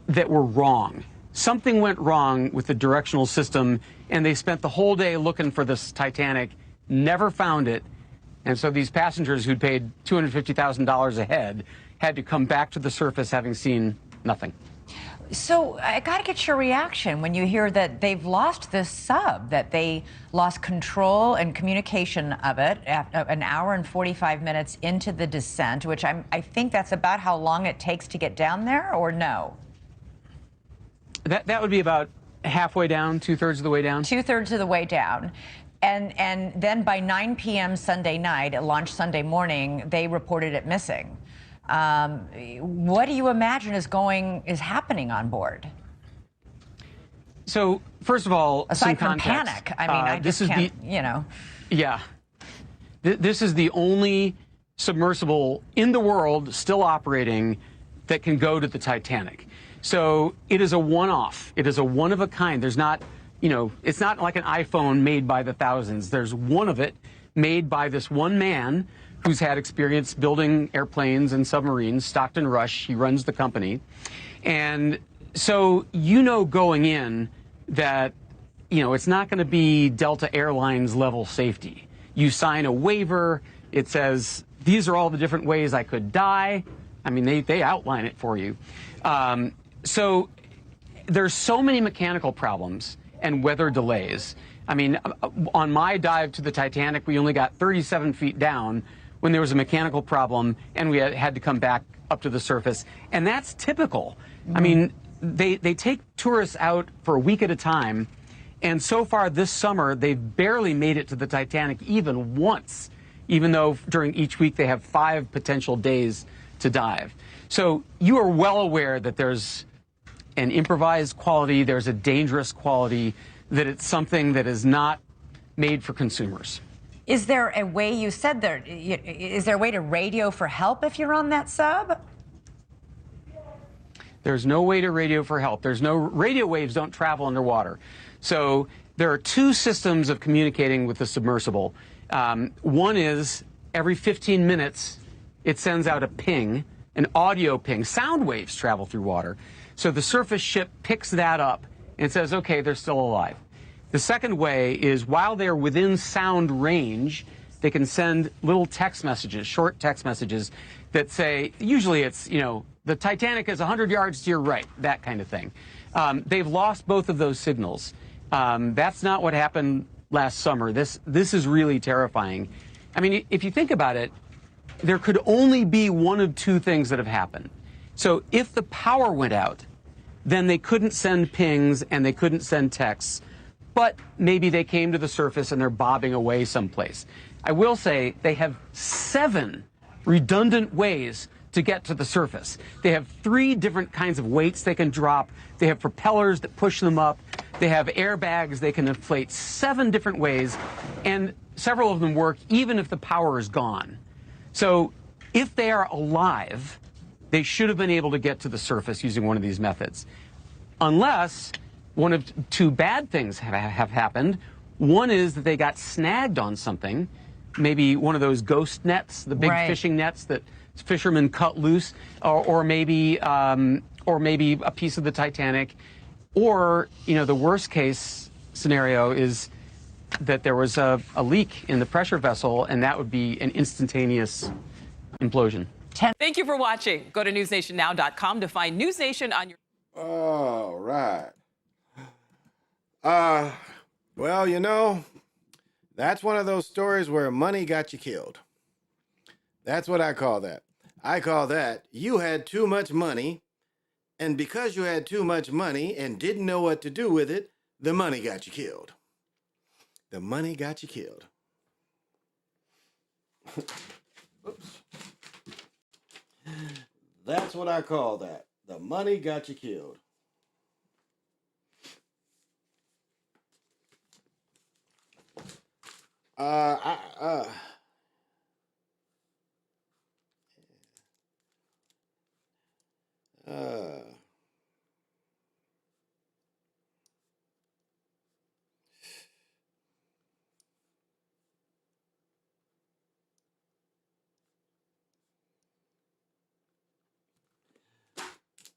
that were wrong. Something went wrong with the directional system, and they spent the whole day looking for this Titanic, never found it. And so these passengers who'd paid $250,000 a head had to come back to the surface having seen nothing. So I got to get your reaction when you hear that they've lost this sub, that they lost control and communication of it after an hour and 45 minutes into the descent, which I think that's about how long it takes to get down there, or no? That would be about halfway down, 2/3 of the way down. 2/3 of the way down. And then by 9 p.m. Sunday night, at launch Sunday morning, they reported it missing. What do you imagine is happening on board? So, first of all, aside some from context. panic, I mean, I just can't, you know. Yeah. This is the only submersible in the world still operating that can go to the Titanic. So it is a one-off. It is a one of a kind. There's not, it's not like an iPhone made by the thousands. There's one of it made by this one man who's had experience building airplanes and submarines, Stockton Rush. He runs the company. And so going in that, it's not going to be Delta Airlines level safety. You sign a waiver. It says, these are all the different ways I could die. I mean, they outline it for you. So there's so many mechanical problems and weather delays. I mean, on my dive to the Titanic, we only got 37 feet down when there was a mechanical problem and we had to come back up to the surface. And that's typical. I mean, they take tourists out for a week at a time. And so far this summer, they've barely made it to the Titanic even once, even though during each week they have 5 potential days to dive. So you are well aware that there's an improvised quality, there's a dangerous quality, that it's something that is not made for consumers. Is there a way, you said there, is there a way to radio for help if you're on that sub? There's no way to radio for help. There's no, radio waves don't travel underwater. So there are 2 systems of communicating with the submersible. One is every 15 minutes, it sends out a ping, an audio ping. Sound waves travel through water. So the surface ship picks that up and says, okay, they're still alive. The second way is while they're within sound range, they can send little text messages, short text messages that say, usually it's, the Titanic is 100 yards to your right, that kind of thing. They've lost both of those signals. That's not what happened last summer. This is really terrifying. I mean, if you think about it, there could only be one of 2 things that have happened. So if the power went out, then they couldn't send pings and they couldn't send texts, but maybe they came to the surface and they're bobbing away someplace. I will say they have 7 redundant ways to get to the surface. They have 3 different kinds of weights they can drop. They have propellers that push them up. They have airbags they can inflate. 7 different ways, and several of them work even if the power is gone. So if they are alive, they should have been able to get to the surface using one of these methods. Unless one of 2 bad things have happened. One is that they got snagged on something, maybe one of those ghost nets, the big fishing nets that fishermen cut loose, or maybe a piece of the Titanic, or the worst case scenario is that there was a leak in the pressure vessel, and that would be an instantaneous implosion. Thank you for watching. Go to newsnationnow.com to find News Nation on your... All right. Well, that's one of those stories where money got you killed. That's what I call that. I call that you had too much money, and because you had too much money and didn't know what to do with it, the money got you killed. The money got you killed. Oops. That's what I call that. The money got you killed.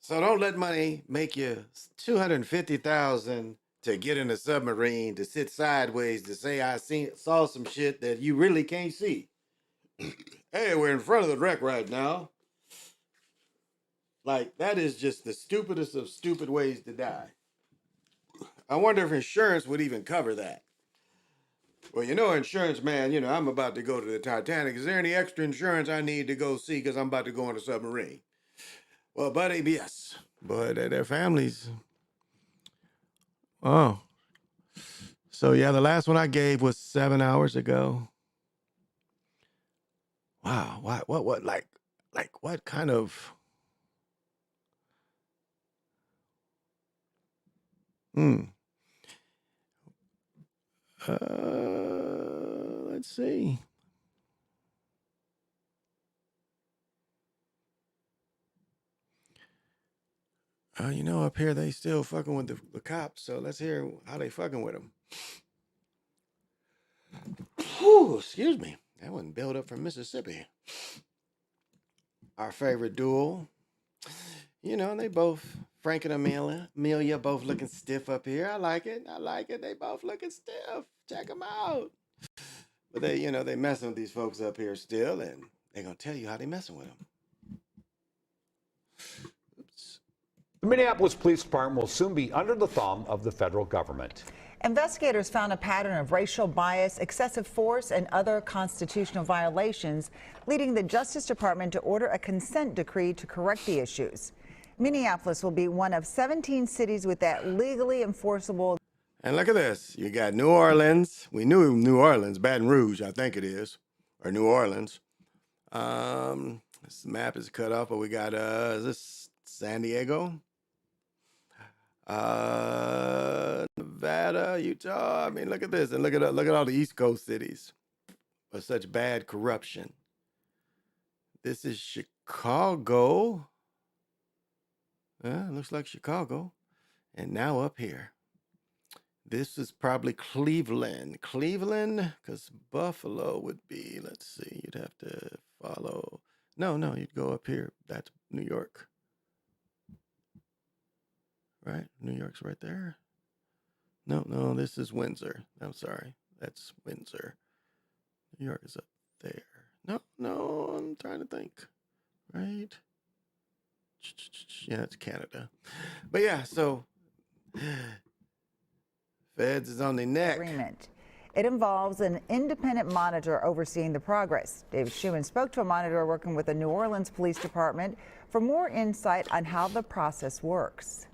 So don't let money make you $250,000 to get in a submarine, to sit sideways, to say saw some shit that you really can't see. Hey, we're in front of the wreck right now. Like, that is just the stupidest of stupid ways to die. I wonder if insurance would even cover that. Well, insurance man, I'm about to go to the Titanic. Is there any extra insurance I need to go see because I'm about to go on a submarine? Well, buddy, yes. But their families. Oh. So, yeah, the last one I gave was 7 hours ago. Wow. What, like, what kind of... Let's see. You know, up here they still fucking with the cops, so let's hear how they fucking with them. Whew, excuse me. That wasn't built up from Mississippi. Our favorite duel. You know, they both, Frank and Amelia both looking stiff up here. I like it. I like it. They both looking stiff. Check them out. But they, you know, they messing with these folks up here still, and they're going to tell you how they messing with them. The Minneapolis Police Department will soon be under the thumb of the federal government. Investigators found a pattern of racial bias, excessive force, and other constitutional violations, leading the Justice Department to order a consent decree to correct the issues. Minneapolis will be one of 17 cities with that legally enforceable. And look at this. You got New Orleans. We knew New Orleans, Baton Rouge, I think it is, or New Orleans. This map is cut off, but we got, is this San Diego? Nevada, Utah. I mean, look at this, and look at all the East Coast cities with such bad corruption. This is Chicago. Looks like Chicago. And now up here, this is probably Cleveland. Cleveland, because Buffalo would be. Let's see. You'd have to follow. No, you'd go up here. That's New York. Right? New York's right there. No, this is Windsor. I'm sorry. That's Windsor. New York is up there. No, I'm trying to think. Right? Yeah, it's Canada. But yeah, so Feds is on the neck. Agreement. It involves an independent monitor overseeing the progress. David Schumann spoke to a monitor working with the New Orleans Police Department for more insight on how the process works.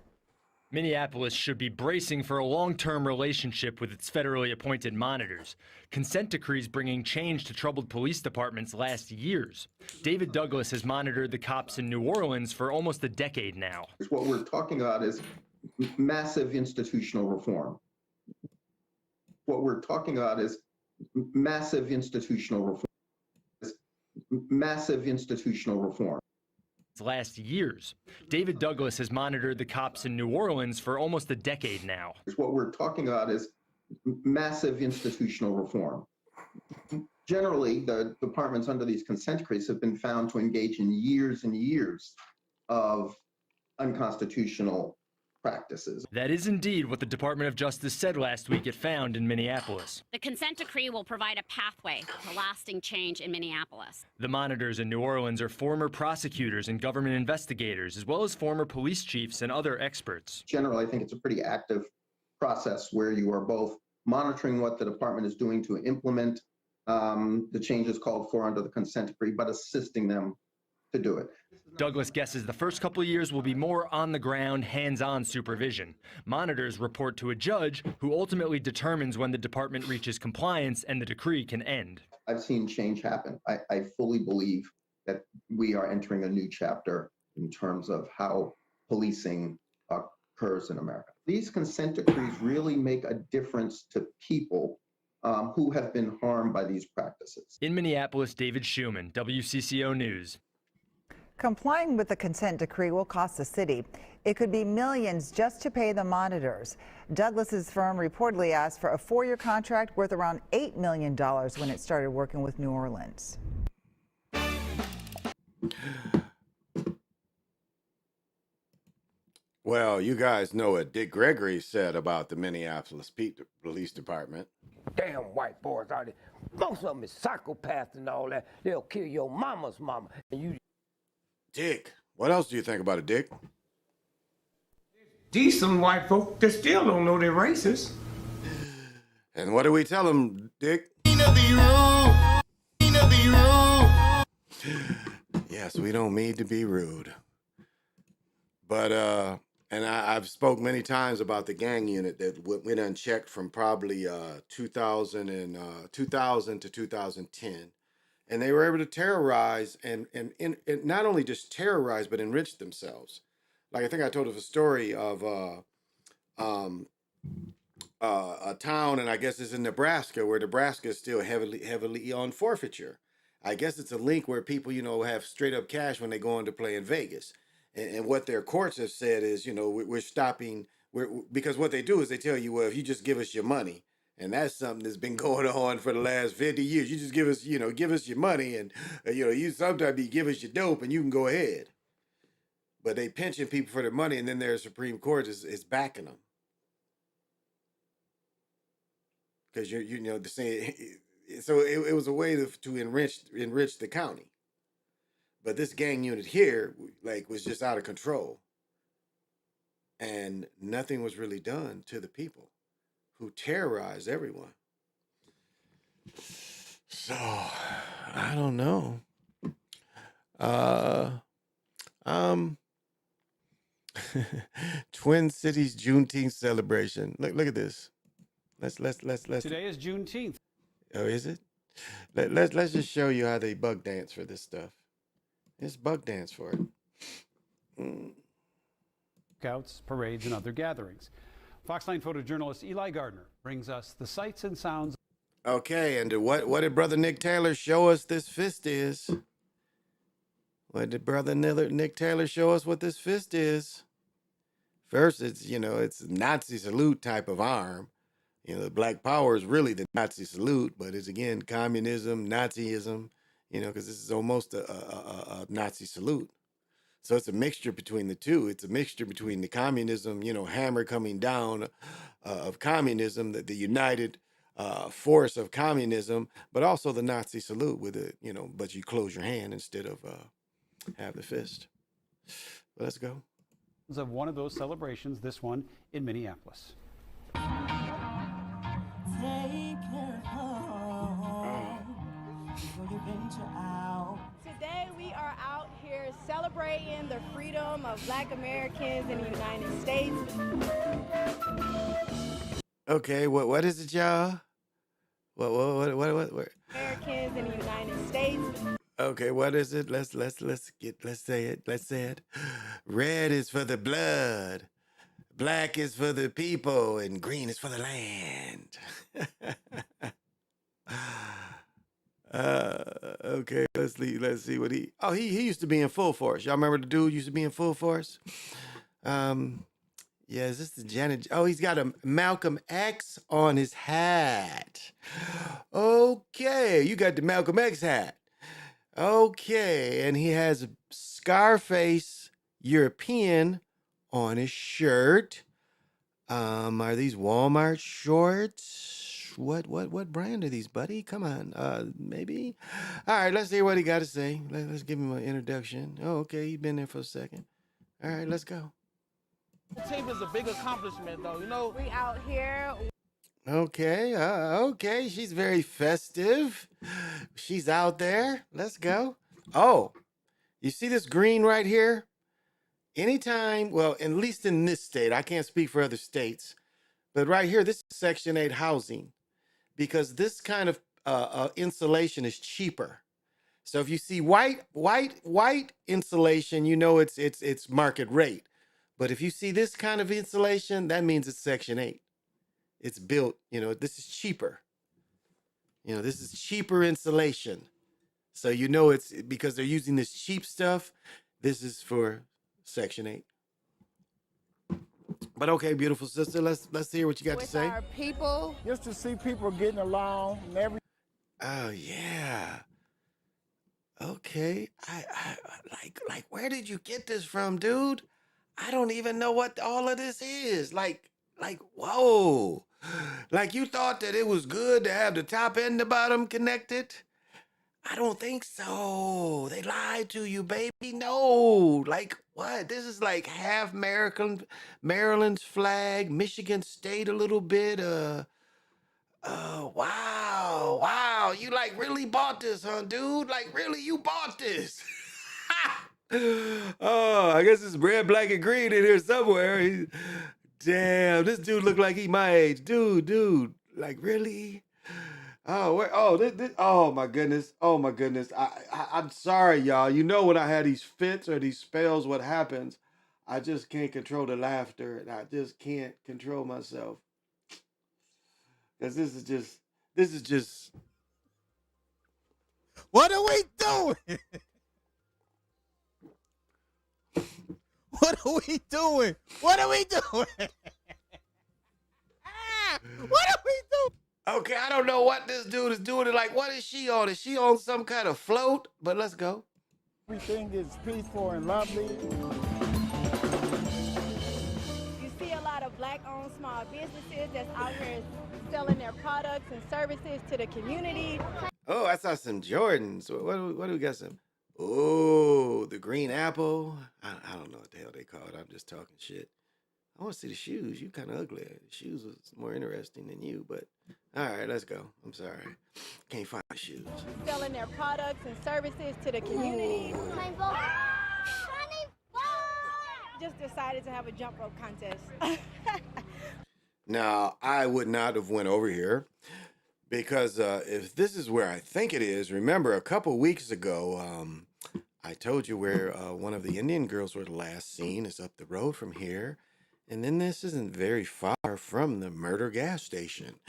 Minneapolis should be bracing for a long-term relationship with its federally appointed monitors. Consent decrees bringing change to troubled police departments last years. David Douglas has monitored the cops in New Orleans for almost a decade now. What we're talking about is massive institutional reform. What we're talking about is massive institutional reform. Massive institutional reform. Last years. David Douglas has monitored the cops in New Orleans for almost a decade now. What we're talking about is massive institutional reform. Generally, the departments under these consent decrees have been found to engage in years and years of unconstitutional practices. That is indeed what the Department of Justice said last week it found in Minneapolis. The consent decree will provide a pathway to lasting change in Minneapolis. The monitors in New Orleans are former prosecutors and government investigators, as well as former police chiefs and other experts. Generally, I think it's a pretty active process where you are both monitoring what the department is doing to implement the changes called for under the consent decree, but assisting them to do it. Douglas guesses the first couple of years will be more on-the-ground, hands-on supervision. Monitors report to a judge who ultimately determines when the department reaches compliance and the decree can end. I've seen change happen. I fully believe that we are entering a new chapter in terms of how policing occurs in America. These consent decrees really make a difference to people who have been harmed by these practices. In Minneapolis, David Schumann, WCCO News. Complying with the consent decree will cost the city. It could be millions just to pay the monitors. Douglas's firm reportedly asked for a 4-year contract worth around $8 million when it started working with New Orleans. Well, you guys know what Dick Gregory said about the Minneapolis Police Department. Damn white boys out there. Most of them is psychopaths and all that. They'll kill your mama's mama. And you. Dick, what else do you think about it, Dick? Decent white folk that still don't know they're racist. And what do we tell them, Dick? Yes, we don't mean to be rude. But, and I've spoke many times about the gang unit that went unchecked from probably 2000 to 2010. And they were able to terrorize and not only just terrorize, but enrich themselves. Like I think I told a story of a town, and I guess it's in Nebraska, where Nebraska is still heavily on forfeiture. I guess it's a link where people, have straight up cash when they go on to play in Vegas. And what their courts have said is, we're stopping. Because what they do is they tell you, well, if you just give us your money, and that's something that's been going on for the last 50 years. You just give us, give us your money, and you sometimes you give us your dope, and you can go ahead. But they pension people for their money, and then their Supreme Court is backing them because the same. So it was a way to enrich the county. But this gang unit here, was just out of control, and nothing was really done to the people who terrorized everyone. So I don't know. Twin Cities Juneteenth celebration. Look at this. Let's. Today is Juneteenth. Oh, is it? Let's just show you how they bug dance for this stuff. It's bug dance for it. Scouts, parades, and other gatherings. Fox 9 photojournalist Eli Gardner brings us the sights and sounds. Okay, and what did Brother Nick Taylor show us this fist is? What did Brother Nick Taylor show us what this fist is? First, it's a Nazi salute type of arm. The Black Power is really the Nazi salute, but it's again communism, Nazism, because this is almost a Nazi salute. So it's a mixture between the two. It's a mixture between the communism, hammer coming down of communism, the united force of communism, but also the Nazi salute with it, but you close your hand instead of have the fist. But let's go. Of one of those celebrations, this one in Minneapolis. Today we are out here celebrating the freedom of Black Americans in the United States. Okay, what is it, y'all? What? Americans in the United States. Okay, what is it? Let's say it. Let's say it. Red is for the blood, black is for the people, and green is for the land. Okay, let's see what he used to be in Full Force. Y'all remember the dude used to be in Full Force? Yeah, is this the Janet? Oh, he's got a Malcolm X on his hat. Okay, you got the Malcolm X hat. Okay, and he has a Scarface European on his shirt. Are these Walmart shorts? What brand are these, buddy? Come on, maybe. All right, let's hear what he got to say. Let's give him an introduction. Oh, okay, he's been there for a second. All right, let's go. The team is a big accomplishment, though. We out here. Okay, okay, she's very festive. She's out there. Let's go. Oh, you see this green right here? Anytime, well, at least in this state, I can't speak for other states, but right here, this is Section 8 housing, because this kind of insulation is cheaper. So if you see white insulation, it's market rate. But if you see this kind of insulation, that means it's Section 8. It's built, this is cheaper. This is cheaper insulation. So it's because they're using this cheap stuff. This is for Section 8. But okay, beautiful sister, let's hear what you got to say. Our people, Just to see people getting along and everything. Oh yeah. Okay. I like where did you get this from, dude? I don't even know what all of this is. Like whoa. Like you thought that it was good to have the top and the bottom connected? I don't think so. They lied to you, baby. No. Like what? This is like half Maryland's flag, Michigan State a little bit. Wow. You really bought this, huh, dude? Like really, you bought this. Oh, I guess it's red, black, and green in here somewhere. Damn, this dude look like he my age. Dude. Like really? Oh, this, oh my goodness. I'm sorry, y'all. When I had these fits or these spells, what happens? I just can't control the laughter, and I just can't control myself. Because this is just. What are we doing? What are we doing? What are we doing? What are we doing? Okay, I don't know what this dude is doing. Like, what is she on? Is she on some kind of float? But let's go. Everything is peaceful and lovely. You see a lot of black-owned small businesses that's out here selling their products and services to the community. Oh, I saw some Jordans. What do we got? Some? Oh, the green apple. I don't know what the hell they call it. I'm just talking shit. I want to see the shoes. You kind of ugly. The shoes was more interesting than you, but all right, let's go. I'm sorry. Can't find the shoes. Selling their products and services to the community. Just decided to have a jump rope contest. Now, I would not have went over here because if this is where I think it is, remember a couple weeks ago, I told you where one of the Indian girls were last seen is up the road from here. And then this isn't very far from the murder gas station.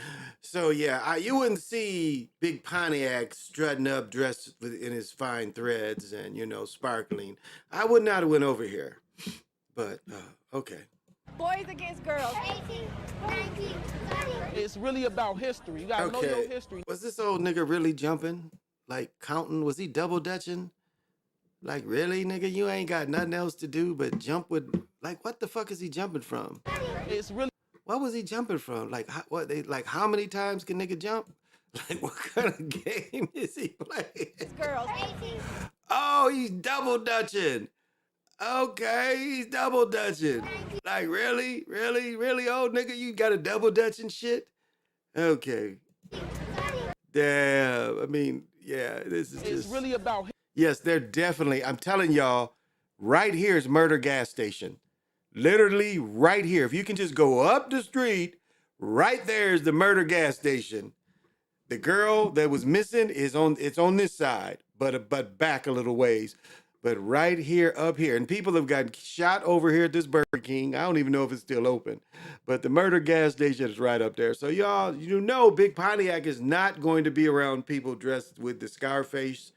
So yeah, you wouldn't see Big Pontiac strutting up dressed in his fine threads and, you know, sparkling. I would not have went over here, but okay. Boys against girls. 18, 19, 20. It's really about history. You gotta know your history. Was this old nigga really jumping? Like counting? Was he double dutching? Like really, nigga? You ain't got nothing else to do but jump with, like, what the fuck is he jumping from? It's really. What was he jumping from? Like, how many times can nigga jump? Like, what kind of game is he playing? Girls. 18. Oh, he's double dutching. Okay, he's double dutching. Like, really? Really? Really, old nigga? You got a double dutching shit? Okay. Damn. I mean, yeah, this is It's really about. Yes, they're definitely, I'm telling y'all, right here is murder gas station. Literally right here. If you can just go up the street, right there is the murder gas station. The girl that was missing is it's on this side, but back a little ways. But right here, up here, and people have gotten shot over here at this Burger King. I don't even know if it's still open, but the murder gas station is right up there. So y'all, you know, Big Pontiac is not going to be around people dressed with the Scarface,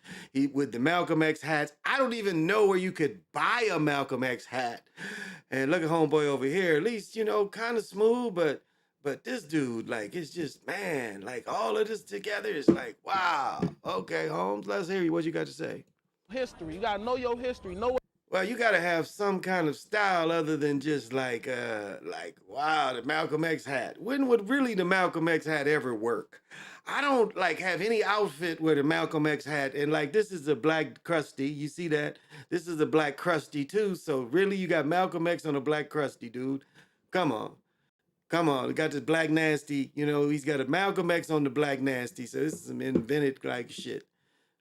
with the Malcolm X hats. I don't even know where you could buy a Malcolm X hat. And look at homeboy over here, at least, you know, kind of smooth, but this dude, like, it's just, man, like all of this together is like, wow. Okay, Holmes, let's hear you. What you got to say? History. You gotta know your history. Well, you gotta have some kind of style other than just like wow, the Malcolm X hat. When would really the Malcolm X hat ever work? I don't like have any outfit with a Malcolm X hat, and like this is a black crusty. You see that? This is a black crusty too. So really, you got Malcolm X on a black crusty, dude. Come on. We got this black nasty. You know, he's got a Malcolm X on the black nasty. So this is some invented like shit.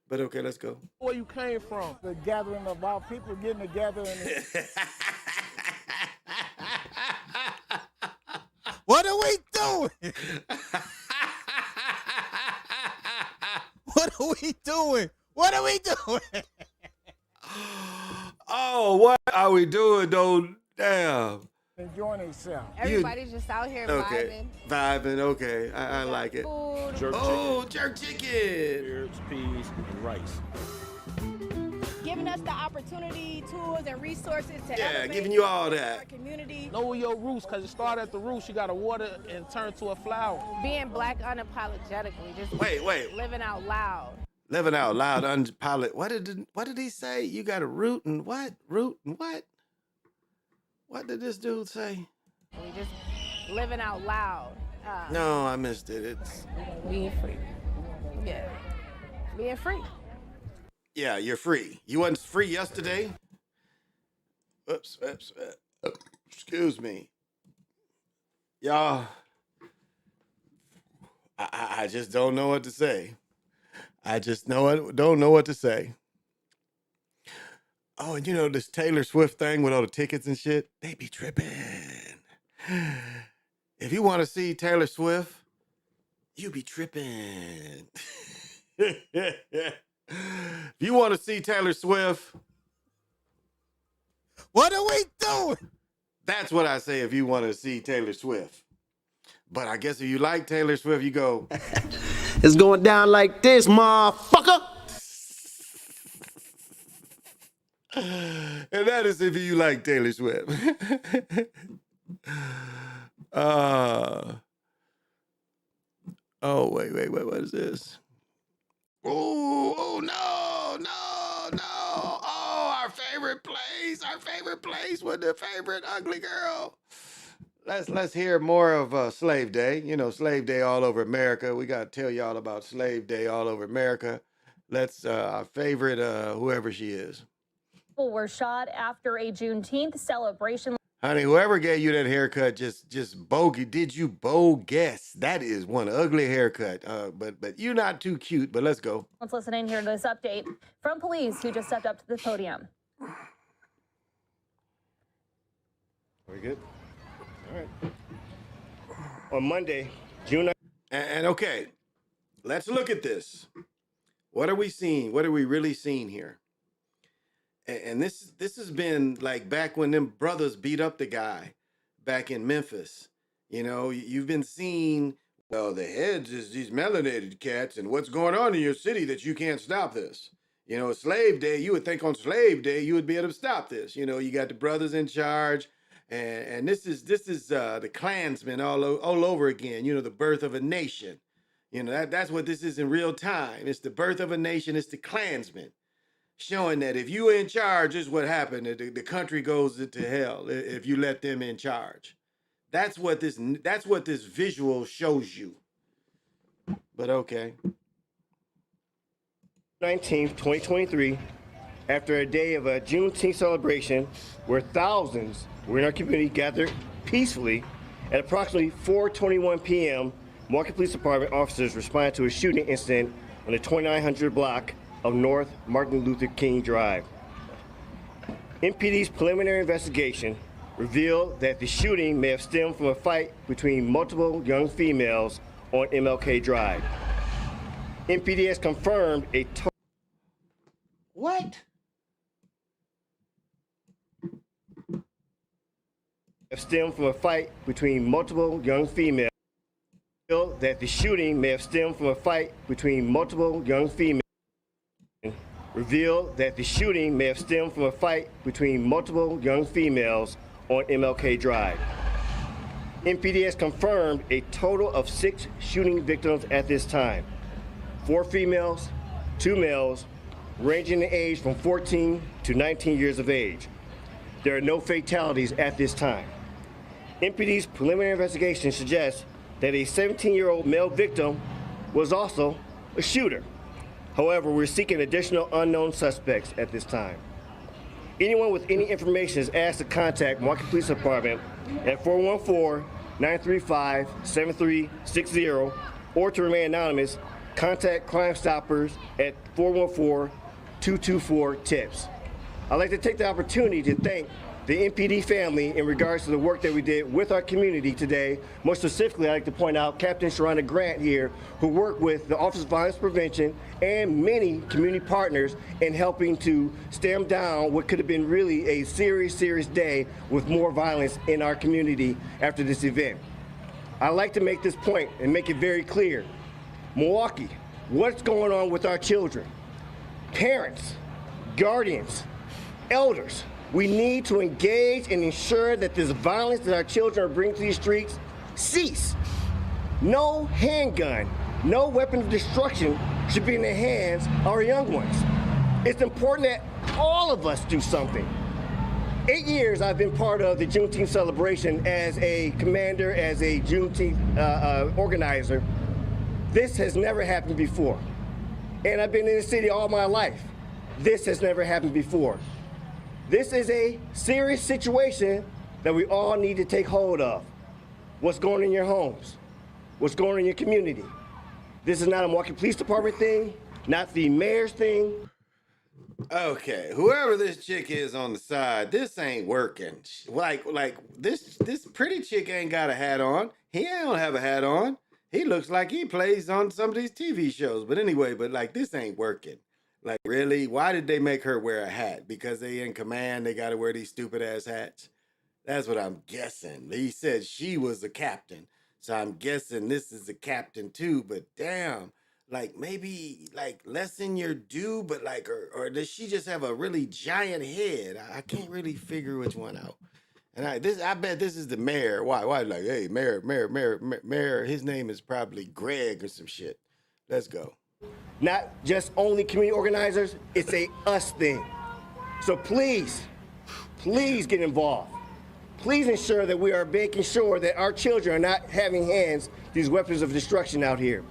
But okay, let's go. Where you came from? The gathering of our people getting together. What are we doing? What are we doing? What are we doing? Oh, what are we doing, though? Damn. Enjoying themselves. Everybody's just out here Vibing, okay. I like it. Food. Jerk chicken. Carrots, peas, and rice. Giving us the opportunity, tools, and resources to Yeah, giving you all our that. community. Know your roots, because it started at the roots. You got to water and turn to a flower. Being black unapologetically, just Wait. living out loud. Living out loud, unpilot. What did he say? You got to root and what? Root and what? What did this dude say? We just living out loud. No, I missed it. It's being free. Yeah, being free. Yeah, you're free. You wasn't free yesterday? Oops. Excuse me. Y'all, I just don't know what to say. Don't know what to say. Oh, and you know this Taylor Swift thing with all the tickets and shit? They be tripping. If you want to see Taylor Swift, you be tripping. If you want to see Taylor Swift, what are we doing? That's what I say if you want to see Taylor Swift. But I guess if you like Taylor Swift, you go, it's going down like this, motherfucker. And that is if you like Taylor Swift. Oh, wait, what is this? Oh, no. Oh, our favorite place with the favorite ugly girl. Let's hear more of Slave Day. You know, Slave Day all over America. We got to tell y'all about Slave Day all over America. Let's, our favorite, whoever she is. People were shot after a Juneteenth celebration. Honey, whoever gave you that haircut just bogey. Did you bogus? That is one ugly haircut. But you're not too cute, but let's go. Let's listen in here to this update from police who just stepped up to the podium. Very good. All right. On Monday, June 9th. And okay, let's look at this. What are we seeing? What are we really seeing here? And this has been like back when them brothers beat up the guy back in Memphis. You know, you've been seeing, well, the heads is these melanated cats, and what's going on in your city that you can't stop this. You know, Slave Day, you would think on Slave Day you would be able to stop this. You know, you got the brothers in charge, and this is the Klansmen all over again. You know, the birth of a nation. You know, that's what this is in real time. It's the birth of a nation. It's the Klansmen. Showing that if you in charge, is what happened. The country goes into hell if you let them in charge. That's what this visual shows you. But okay. 19th, 2023, after a day of a Juneteenth celebration where thousands were in our community gathered peacefully, at approximately 4:21 p.m., Market Police Department officers responded to a shooting incident on the 2900 block of North Martin Luther King Drive. MPD's preliminary investigation revealed that the shooting may have stemmed from a fight between multiple young females on MLK Drive. MPD has confirmed a What? Stemmed from a fight between multiple young females. That the shooting may have stemmed from a fight between multiple young females. Revealed that the shooting may have stemmed from a fight between multiple young females on MLK Drive. MPD has confirmed a total of 6 shooting victims at this time. 4 females, 2 males, ranging in age from 14 to 19 years of age. There are no fatalities at this time. MPD's preliminary investigation suggests that a 17-year-old male victim was also a shooter. However, we're seeking additional unknown suspects at this time. Anyone with any information is asked to contact Market Police Department at 414-935-7360, or to remain anonymous, contact Crime Stoppers at 414-224-TIPS. I'd like to take the opportunity to thank the MPD family in regards to the work that we did with our community today. More specifically, I'd like to point out Captain Sharonda Grant here, who worked with the Office of Violence Prevention and many community partners in helping to stem down what could have been really a serious day with more violence in our community after this event. I'd like to make this point and make it very clear. Milwaukee, what's going on with our children? Parents, guardians, elders, we need to engage and ensure that this violence that our children are bringing to these streets cease. No handgun, no weapon of destruction should be in the hands of our young ones. It's important that all of us do something. 8 years I've been part of the Juneteenth celebration as a commander, as a Juneteenth organizer. This has never happened before. And I've been in the city all my life. This has never happened before. This is a serious situation that we all need to take hold of. What's going on in your homes? What's going on in your community? This is not a Market Police Department thing, not the mayor's thing. Okay, whoever this chick is on the side, this ain't working. Like this pretty chick ain't got a hat on. He don't have a hat on. He looks like he plays on some of these TV shows. But anyway, like this ain't working. Like, really? Why did they make her wear a hat? Because they in command, they got to wear these stupid ass hats? That's what I'm guessing. He said she was the captain. So I'm guessing this is the captain too, but damn. like maybe like less than your due, but like, or does she just have a really giant head? I can't really figure which one out. And I bet this is the mayor. Why? Like, hey, mayor. His name is probably Greg or some shit. Let's go. Not just only community organizers, it's a us thing. So please get involved. Please ensure that we are making sure that our children are not having hands these weapons of destruction out here,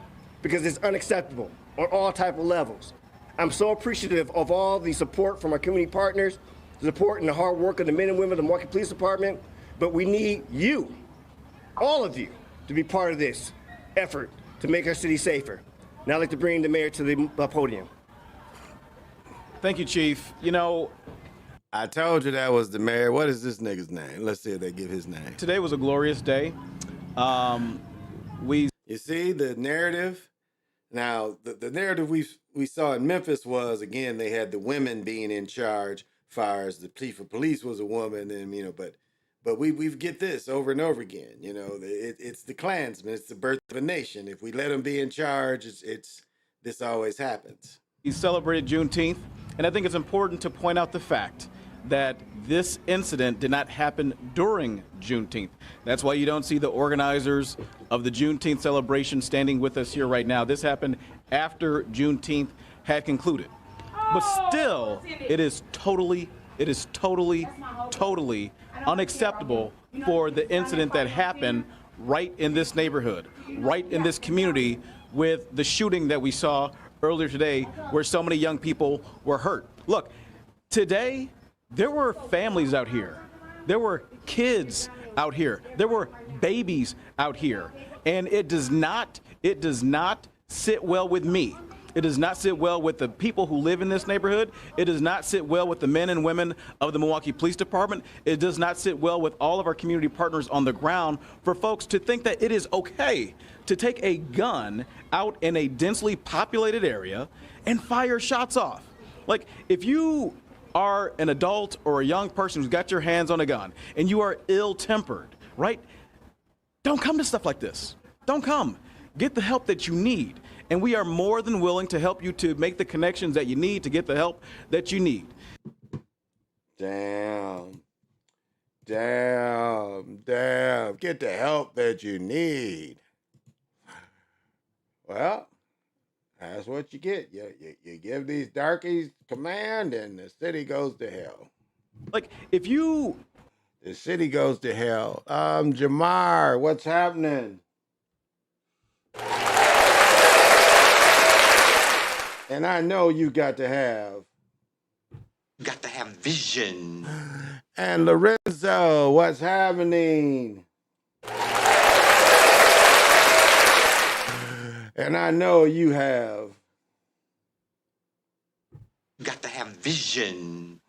because it's unacceptable on all type of levels. I'm so appreciative of all the support from our community partners, the support and the hard work of the men and women of the Milwaukee Police Department, but we need you, all of you, to be part of this effort to make our city safer. Now I'd like to bring the mayor to the podium. Thank you, Chief. You know, I told you that was the mayor. What is this nigga's name? Let's see if they give his name. Today was a glorious day. You see the narrative? Now, the narrative we saw in Memphis was, again, they had the women being in charge, far as the chief of police was a woman, and, you know, but we get this over and over again. You know, it's the Klansmen, it's the birth of a nation. If we let them be in charge, this always happens. We celebrated Juneteenth, and I think it's important to point out the fact that this incident did not happen during Juneteenth. That's why you don't see the organizers of the Juneteenth celebration standing with us here right now. This happened after Juneteenth had concluded. But still, it is totally unacceptable for the incident that happened right in this neighborhood, right in this community, with the shooting that we saw earlier today where so many young people were hurt. Look, today, there were families out here. There were kids out here. There were babies out here. And it does not sit well with me. It does not sit well with the people who live in this neighborhood. It does not sit well with the men and women of the Milwaukee Police Department. It does not sit well with all of our community partners on the ground for folks to think that it is okay to take a gun out in a densely populated area and fire shots off. Like, if you are an adult or a young person who's got your hands on a gun and you are ill-tempered, right? Don't come to stuff like this. Don't come. Get the help that you need. And we are more than willing to help you to make the connections that you need to get the help that you need. Damn. Get the help that you need. Well, that's what you get. You give these darkies command and the city goes to hell. Like, if you... The city goes to hell. Jamar, what's happening? And I know you got to have vision. And Lorenzo, what's happening? And I know you have got to have vision.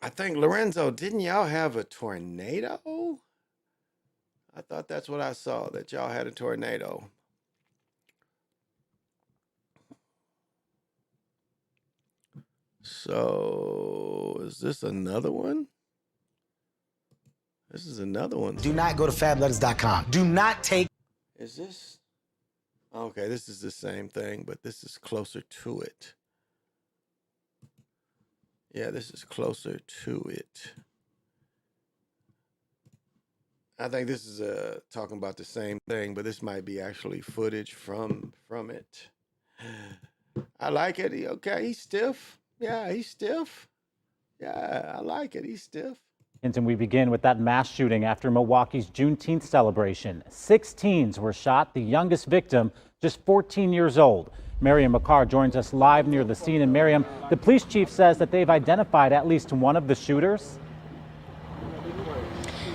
I think, Lorenzo, didn't y'all have a tornado? I thought that's what I saw, that y'all had a tornado. So, is this another one? This is another one. Do not go to fabletters.com. Do not take... Is this? Okay, this is the same thing, but this is closer to it. Yeah, this is closer to it. I think this is talking about the same thing, but this might be actually footage from it. I like it. Okay, he's stiff. Yeah, he's stiff. Yeah, I like it. He's stiff. And we begin with that mass shooting after Milwaukee's Juneteenth celebration. 6 teens were shot, the youngest victim just 14 years old. Miriam McCarr joins us live near the scene. And Miriam, the police chief says that they've identified at least one of the shooters.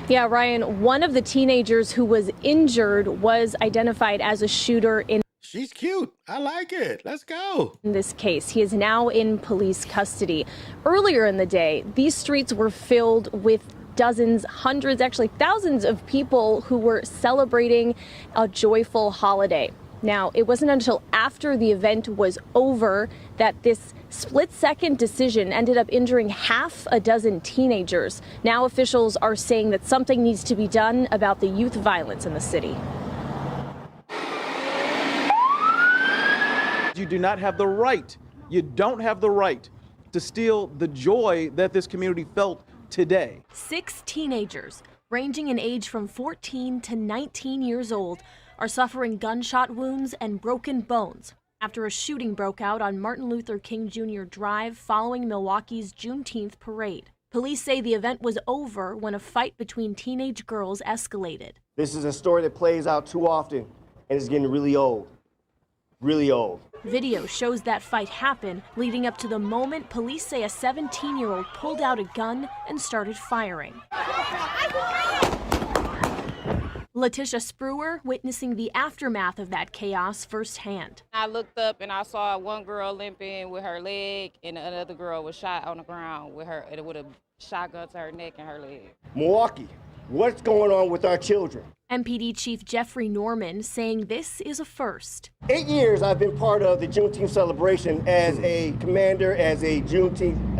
Yeah, Ryan, one of the teenagers who was injured was identified as a shooter in... She's cute. I like it. Let's go. In this case, he is now in police custody. Earlier in the day, these streets were filled with dozens, hundreds, actually thousands of people who were celebrating a joyful holiday. Now, it wasn't until after the event was over that this split-second decision ended up injuring half a dozen teenagers. Now officials are saying that something needs to be done about the youth violence in the city. do not have the right, you don't have the right to steal the joy that this community felt today. 6 teenagers, ranging in age from 14 to 19 years old, are suffering gunshot wounds and broken bones after a shooting broke out on Martin Luther King Jr. Drive following Milwaukee's Juneteenth parade. Police say the event was over when a fight between teenage girls escalated. This is a story that plays out too often, and it's getting really old. Really old. Video shows that fight happen, leading up to the moment police say a 17-year-old pulled out a gun and started firing. Letitia Spruer witnessing the aftermath of that chaos firsthand. I looked up and I saw one girl limping with her leg, and another girl was shot on the ground with a shotgun to her neck and her leg. Milwaukee, what's going on with our children? MPD Chief Jeffrey Norman saying this is a first. 8 years I've been part of the Juneteenth celebration as a commander, as a Juneteenth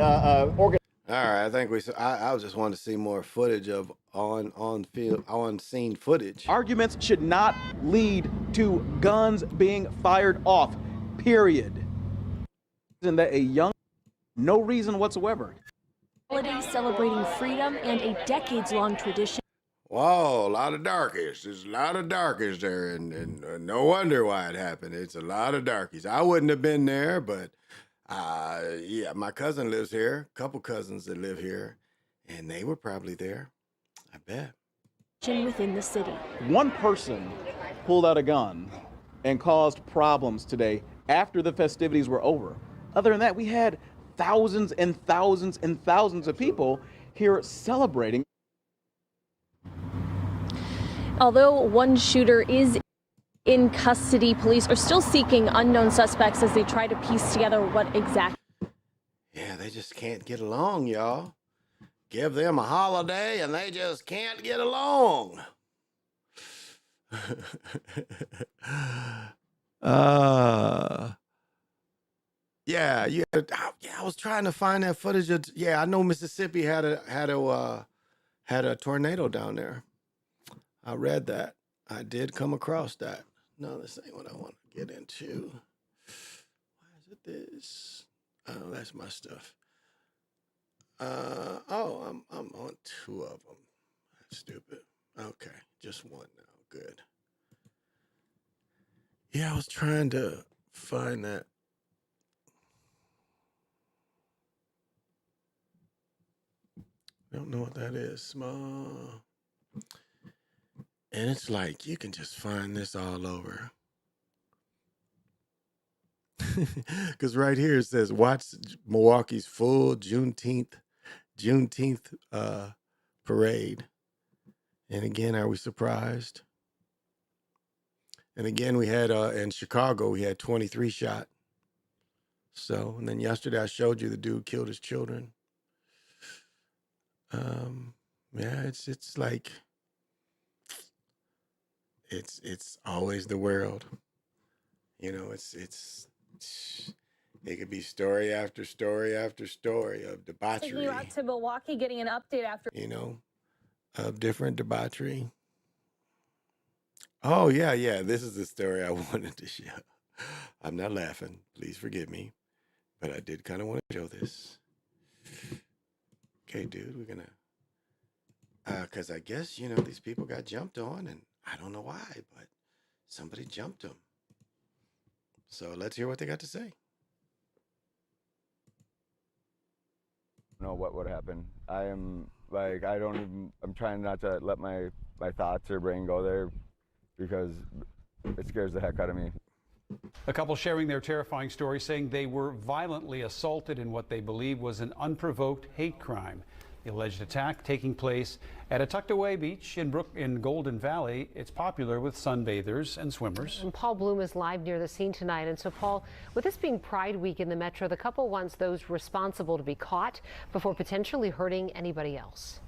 organizer. All right, I think I just wanted to see more footage of on scene footage. Arguments should not lead to guns being fired off, period. And that no reason whatsoever. Holiday celebrating freedom and a decades-long tradition. Whoa, a lot of darkies. There's a lot of darkies there, and no wonder why it happened. It's a lot of darkies. I wouldn't have been there, but yeah, my cousin lives here, a couple cousins that live here, and they were probably there, I bet. Within the city. One person pulled out a gun and caused problems today after the festivities were over. Other than that, we had thousands and thousands and thousands of people here celebrating. Although one shooter is in custody, police are still seeking unknown suspects as they try to piece together what exactly. Yeah, they just can't get along, y'all. Give them a holiday and they just can't get along. Yeah, I was trying to find that footage. I know Mississippi had a tornado down there. I read that. I did come across that. No, this ain't what I want to get into. Why is it this? Oh, that's my stuff. I'm on 2 of them. That's stupid. Okay, just one now. Good. Yeah, I was trying to find that. Don't know what that is. Small. And it's like, you can just find this all over. Because right here it says, watch Milwaukee's full Juneteenth parade. And again, are we surprised? And again, we had, in Chicago, we had 23 shot. So, and then yesterday I showed you the dude killed his children. Yeah, it's like, it's always the world. You know, it could be story after story after story of debauchery. Taking you out to Milwaukee, getting an update after. You know, of different debauchery. Oh, yeah. This is the story I wanted to show. I'm not laughing. Please forgive me. But I did kind of want to show this. Okay, dude, we're going to... Because I guess, you know, these people got jumped on, and I don't know why, but somebody jumped them. So let's hear what they got to say. Know what would happen. I'm trying not to let my thoughts or brain go there because it scares the heck out of me. A couple sharing their terrifying story, saying they were violently assaulted in what they believe was an unprovoked hate crime. The alleged attack taking place at a tucked-away beach in Golden Valley. It's popular with sunbathers and swimmers. And Paul Bloom is live near the scene tonight. And so, Paul, with this being Pride Week in the Metro, the couple wants those responsible to be caught before potentially hurting anybody else.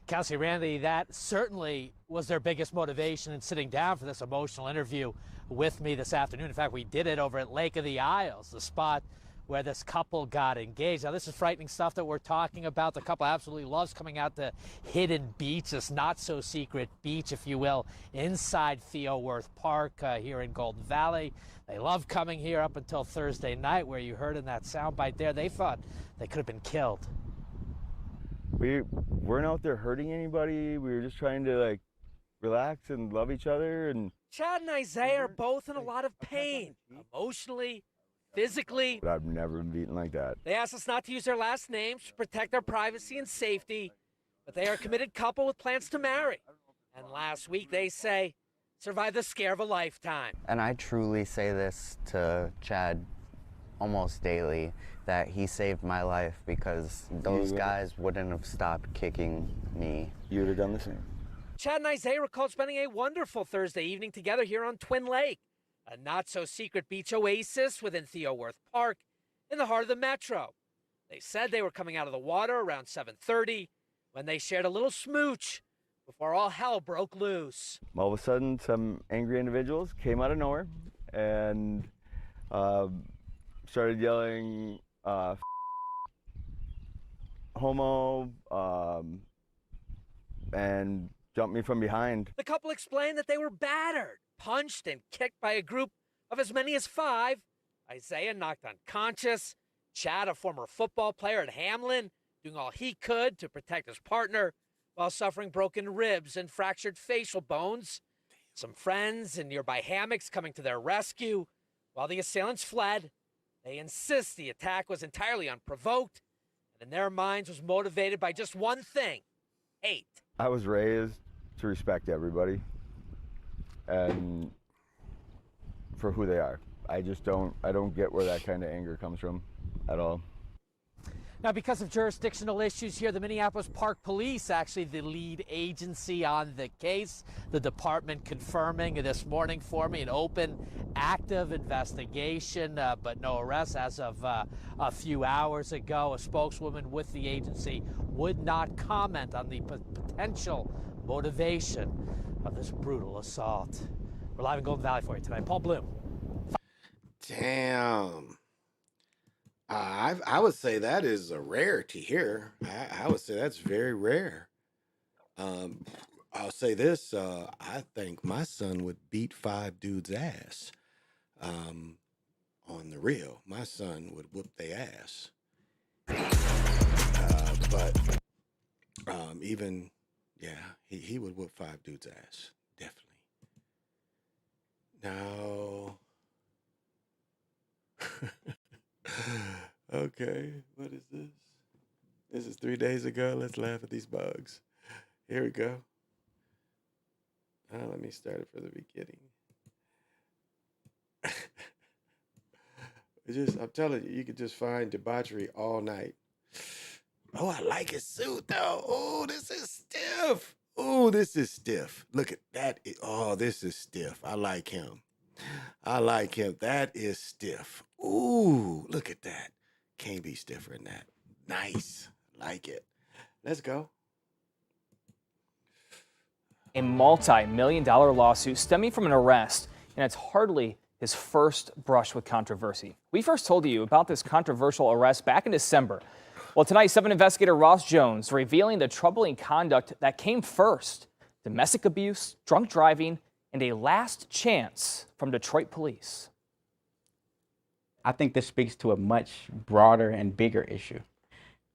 Kelsey, Randy, that certainly was their biggest motivation in sitting down for this emotional interview with me this afternoon. In fact, we did it over at Lake of the Isles, the spot where this couple got engaged. Now, this is frightening stuff that we're talking about. The couple absolutely loves coming out to Hidden Beach, this not-so-secret beach, if you will, inside Theo Worth Park here in Golden Valley. They love coming here up until Thursday night, where you heard in that soundbite there, they thought they could have been killed. We weren't out there hurting anybody. We were just trying to like relax and love each other. And Chad and Isaiah are both in a lot of pain, emotionally, physically. But I've never been beaten like that. They asked us not to use their last names to protect their privacy and safety, but they are a committed couple with plans to marry. And last week, they say, survived the scare of a lifetime. And I truly say this to Chad almost daily, that he saved my life, because those guys wouldn't have stopped kicking me. You would have done the same. Chad and Isaiah recalled spending a wonderful Thursday evening together here on Twin Lake, a not-so-secret beach oasis within Theo Worth Park in the heart of the metro. They said they were coming out of the water around 7:30 when they shared a little smooch before all hell broke loose. All of a sudden, some angry individuals came out of nowhere and started yelling, homo, and jumped me from behind. The couple explained that they were battered, punched, and kicked by a group of as many as 5. Isaiah knocked unconscious. Chad, a former football player at Hamlin, doing all he could to protect his partner while suffering broken ribs and fractured facial bones. Some friends in nearby hammocks coming to their rescue. While the assailants fled, they insist the attack was entirely unprovoked and in their minds was motivated by just one thing: hate. I was raised to respect everybody and for who they are. I don't get where that kind of anger comes from at all. Now, because of jurisdictional issues here, the Minneapolis Park Police, actually the lead agency on the case, the department confirming this morning for me an open, active investigation, but no arrests as of a few hours ago. A spokeswoman with the agency would not comment on the potential motivation of this brutal assault. We're live in Golden Valley for you tonight. Paul Bloom. Damn. I would say that is a rarity here. I would say that's very rare. I'll say this. I think my son would beat 5 dudes' ass. On the real, my son would whoop their ass. But even, yeah, he would whoop 5 dudes' ass. Definitely. Now... Okay, what is this? This is 3 days ago. Let's laugh at these bugs. Here we go. Let me start it from the beginning. I'm telling you, you could just find debauchery all night. Oh, I like his suit though. Oh, this is stiff. Oh, this is stiff. Look at that. Oh, this is stiff. I like him. I like him. That is stiff. Ooh, look at that. Can't be stiffer than that. Nice. Like it. Let's go. A multi-million-dollar lawsuit stemming from an arrest, and it's hardly his first brush with controversy. We first told you about this controversial arrest back in December. Well, tonight, 7 investigator Ross Jones revealing the troubling conduct that came first: domestic abuse, drunk driving, and a last chance from Detroit police. I think this speaks to a much broader and bigger issue.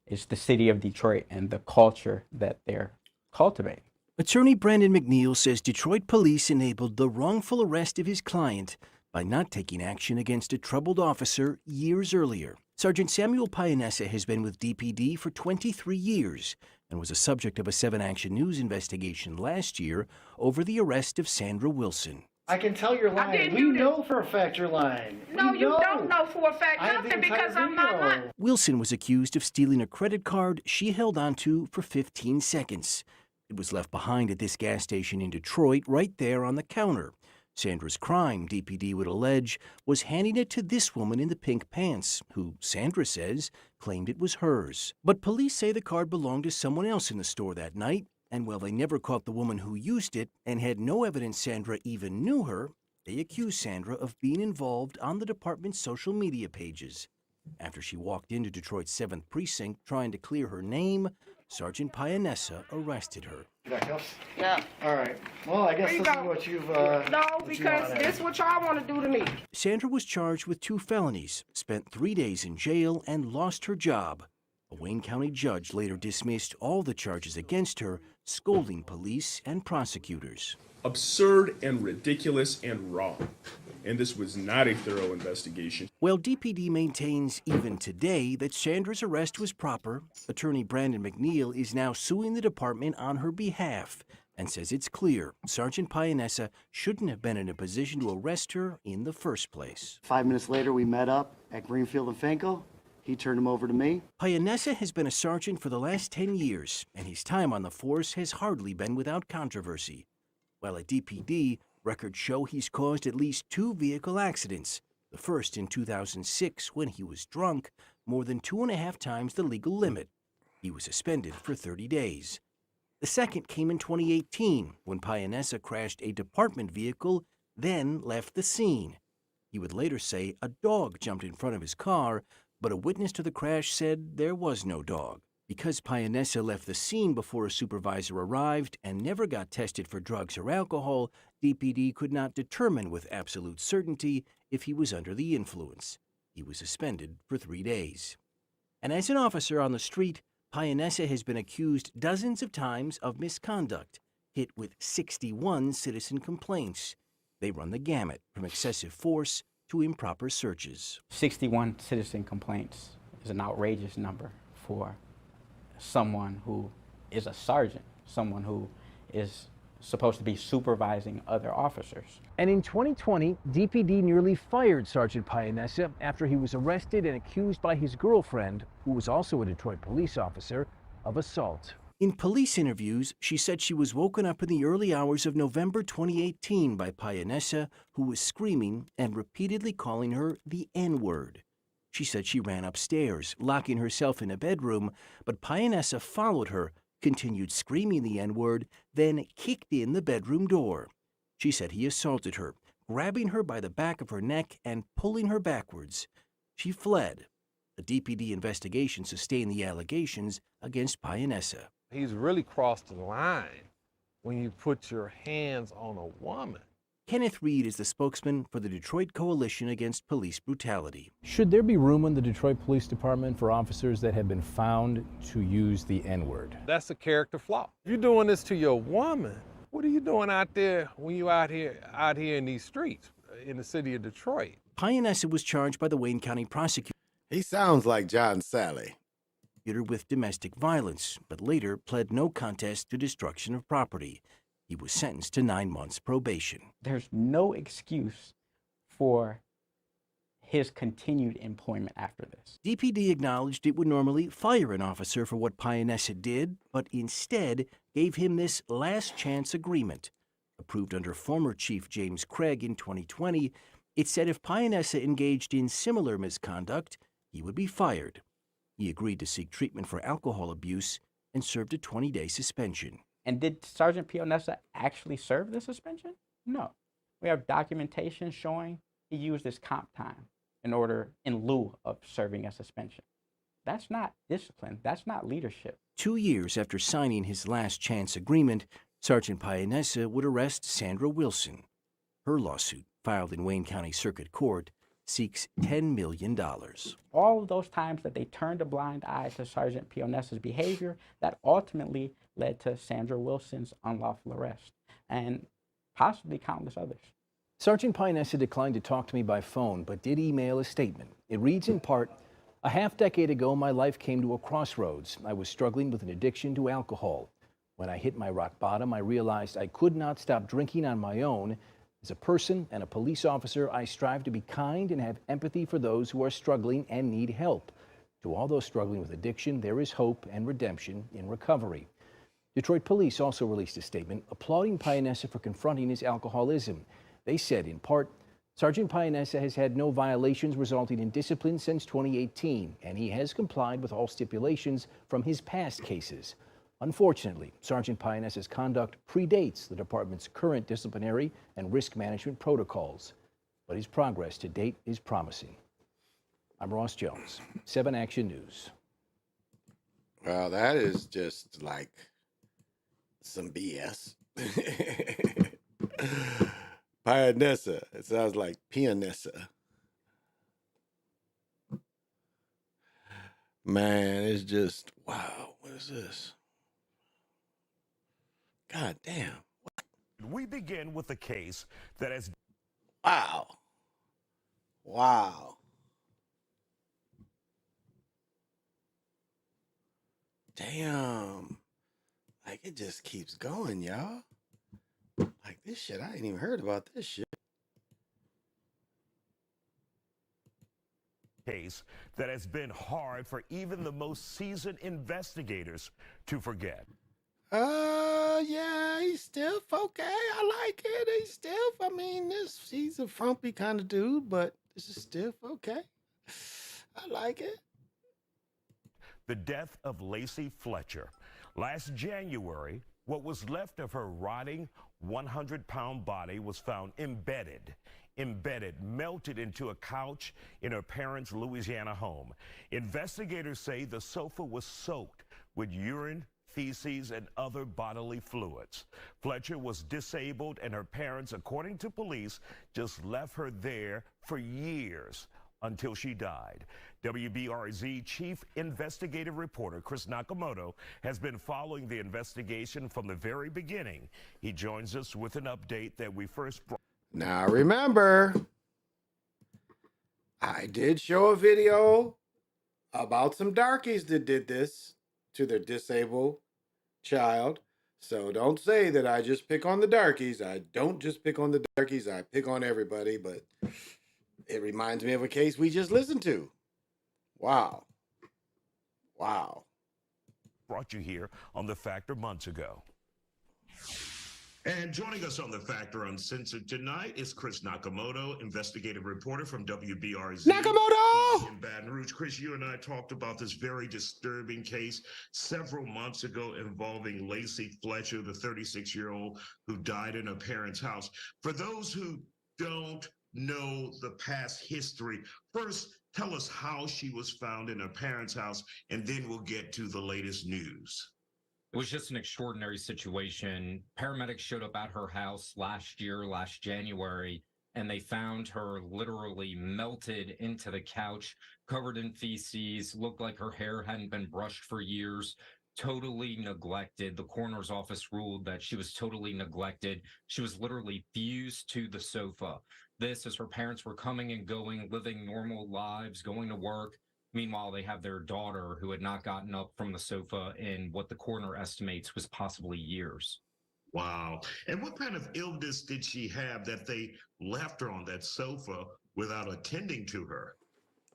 It's the city of Detroit and the culture that they're cultivating. Attorney Brandon McNeil says Detroit police enabled the wrongful arrest of his client by not taking action against a troubled officer years earlier. Sergeant Samuel Pianessa has been with DPD for 23 years and was a subject of a 7 Action News investigation last year over the arrest of Sandra Wilson. I can tell you're lying. We know for a fact you're lying. No, you don't know for a fact nothing because I'm not lying. Wilson was accused of stealing a credit card she held onto for 15 seconds. It was left behind at this gas station in Detroit, right there on the counter. Sandra's crime, DPD would allege, was handing it to this woman in the pink pants, who, Sandra says, claimed it was hers. But police say the card belonged to someone else in the store that night, and while they never caught the woman who used it and had no evidence Sandra even knew her, they accused Sandra of being involved on the department's social media pages. After she walked into Detroit's 7th Precinct trying to clear her name, Sergeant Pianessa arrested her. You got cuffs? Yeah. All right. Well, I guess Where you this is go? what you've. No, what you because wanted. this is what y'all want to do to me. Sandra was charged with 2 felonies, spent 3 days in jail, and lost her job. A Wayne County judge later dismissed all the charges against her, scolding police and prosecutors. Absurd and ridiculous and wrong. And this was not a thorough investigation. While DPD maintains even today that Sandra's arrest was proper, attorney Brandon McNeil is now suing the department on her behalf and says it's clear Sergeant Pianessa shouldn't have been in a position to arrest her in the first place. 5 minutes later, we met up at Greenfield and Finkel. He turned him over to me. Pianessa has been a sergeant for the last 10 years, and his time on the force has hardly been without controversy. While at DPD, records show he's caused at least 2 vehicle accidents, the first in 2006 when he was drunk, more than 2.5 times the legal limit. He was suspended for 30 days. The second came in 2018 when Pianessa crashed a department vehicle, then left the scene. He would later say a dog jumped in front of his car, but a witness to the crash said there was no dog. Because Pianessa left the scene before a supervisor arrived and never got tested for drugs or alcohol, DPD could not determine with absolute certainty if he was under the influence. He was suspended for 3 days. And as an officer on the street, Pianessa has been accused dozens of times of misconduct, hit with 61 citizen complaints. They run the gamut from excessive force to improper searches. 61 citizen complaints is an outrageous number for someone who is a sergeant, someone who is supposed to be supervising other officers. And in 2020, DPD nearly fired Sergeant Pianessa after he was arrested and accused by his girlfriend, who was also a Detroit police officer, of assault. In police interviews, she said she was woken up in the early hours of November 2018 by Pianessa, who was screaming and repeatedly calling her the N-word. She said she ran upstairs, locking herself in a bedroom, but Pianessa followed her, continued screaming the N-word, then kicked in the bedroom door. She said he assaulted her, grabbing her by the back of her neck and pulling her backwards. She fled. A DPD investigation sustained the allegations against Pianessa. He's really crossed the line when you put your hands on a woman. Kenneth Reed is the spokesman for the Detroit Coalition Against Police Brutality. Should there be room in the Detroit Police Department for officers that have been found to use the N-word? That's a character flaw. If you're doing this to your woman, what are you doing out there when you out here in these streets in the city of Detroit? Pianessa was charged by the Wayne County prosecutor. He sounds like John Sally. With domestic violence, but later pled no contest to destruction of property. He was sentenced to 9 months probation. There's no excuse for his continued employment after this. DPD acknowledged it would normally fire an officer for what Pianessa did, but instead gave him this last chance agreement. Approved under former Chief James Craig in 2020, it said if Pianessa engaged in similar misconduct, he would be fired. He agreed to seek treatment for alcohol abuse and served a 20-day suspension. And did Sergeant Pianessa actually serve the suspension? No. We have documentation showing he used his comp time in lieu of serving a suspension. That's not discipline. That's not leadership. 2 years after signing his last chance agreement, Sergeant Pianessa would arrest Sandra Wilson. Her lawsuit, filed in Wayne County Circuit Court, seeks $10 million. All of those times that they turned a blind eye to Sergeant Pianessa's behavior, that ultimately led to Sandra Wilson's unlawful arrest, and possibly countless others. Sergeant Pianessa declined to talk to me by phone, but did email a statement. It reads in part, "A half-decade ago, my life came to a crossroads. I was struggling with an addiction to alcohol. When I hit my rock bottom, I realized I could not stop drinking on my own. As a person and a police officer, I strive to be kind and have empathy for those who are struggling and need help. To all those struggling with addiction, there is hope and redemption in recovery." Detroit police also released a statement applauding Pianessa for confronting his alcoholism. They said, in part, Sergeant Pianessa has had no violations resulting in discipline since 2018, and he has complied with all stipulations from his past cases. Unfortunately, Sergeant Pianessa's conduct predates the department's current disciplinary and risk management protocols, but his progress to date is promising. I'm Ross Jones, 7 Action News. Well, that is just like some BS. Pianessa. It sounds like pianessa. Man, it's just, wow. What is this? God damn. We begin with a case that has. Wow. Wow. Damn. Like, it just keeps going, y'all. Like, this shit, I ain't even heard about this shit. Case that has been hard for even the most seasoned investigators to forget. Yeah, he's still okay. I like it. He's a frumpy kind of dude, but this is still okay. I like it. The death of Lacey Fletcher. Last January, what was left of her rotting 100-pound body was found embedded, melted into a couch in her parents' Louisiana home. Investigators say the sofa was soaked with urine, feces, and other bodily fluids. Fletcher was disabled, and her parents, according to police, just left her there for years until she died. WBRZ Chief Investigative Reporter Chris Nakamoto has been following the investigation from the very beginning. He joins us with an update that we first brought. Now remember, I did show a video about some darkies that did this to their disabled child. So don't say that I just pick on the darkies. I don't just pick on the darkies. I pick on everybody, but it reminds me of a case we just listened to. Wow. Wow. Brought you here on The Factor months ago. And joining us on The Factor Uncensored tonight is Chris Nakamoto, investigative reporter from WBRZ. Nakamoto! In Baton Rouge. Chris, you and I talked about this very disturbing case several months ago involving Lacey Fletcher, the 36-year-old who died in her parents' house. For those who don't know the past history, first, tell us how she was found in her parents' house, and then we'll get to the latest news. It was just an extraordinary situation. Paramedics showed up at her house last January, and they found her literally melted into the couch, covered in feces, looked like her hair hadn't been brushed for years, totally neglected. The coroner's office ruled that she was totally neglected. She was literally fused to the sofa. This as her parents were coming and going, living normal lives, going to work. Meanwhile, they have their daughter who had not gotten up from the sofa in what the coroner estimates was possibly years. Wow. And what kind of illness did she have that they left her on that sofa without attending to her?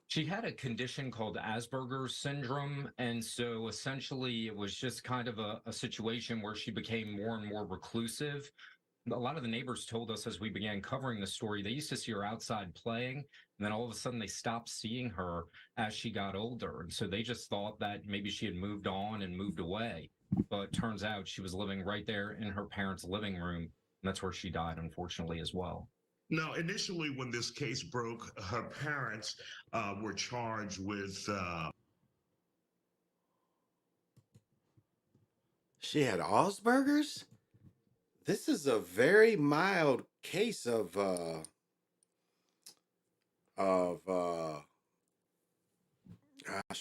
She had a condition called Asperger's syndrome. And so essentially it was just kind of a situation where she became more and more reclusive. A lot of the neighbors told us as we began covering the story, they used to see her outside playing, and then all of a sudden they stopped seeing her as she got older. And so they just thought that maybe she had moved on and moved away. But turns out she was living right there in her parents' living room, and that's where she died, unfortunately, as well. Now, initially, when this case broke, her parents were charged with... She had Asperger's? This is a very mild case of gosh,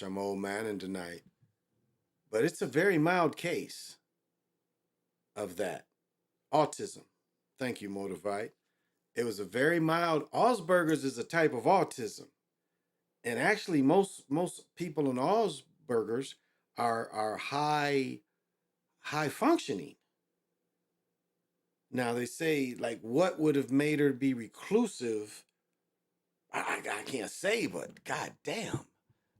I'm old man tonight. But it's a very mild case of that. Autism. Thank you, Motivite. It was a very mild. Asperger's is a type of autism. And actually most people in Asperger's are high functioning. Now they say, like, what would have made her be reclusive? I can't say, but god damn.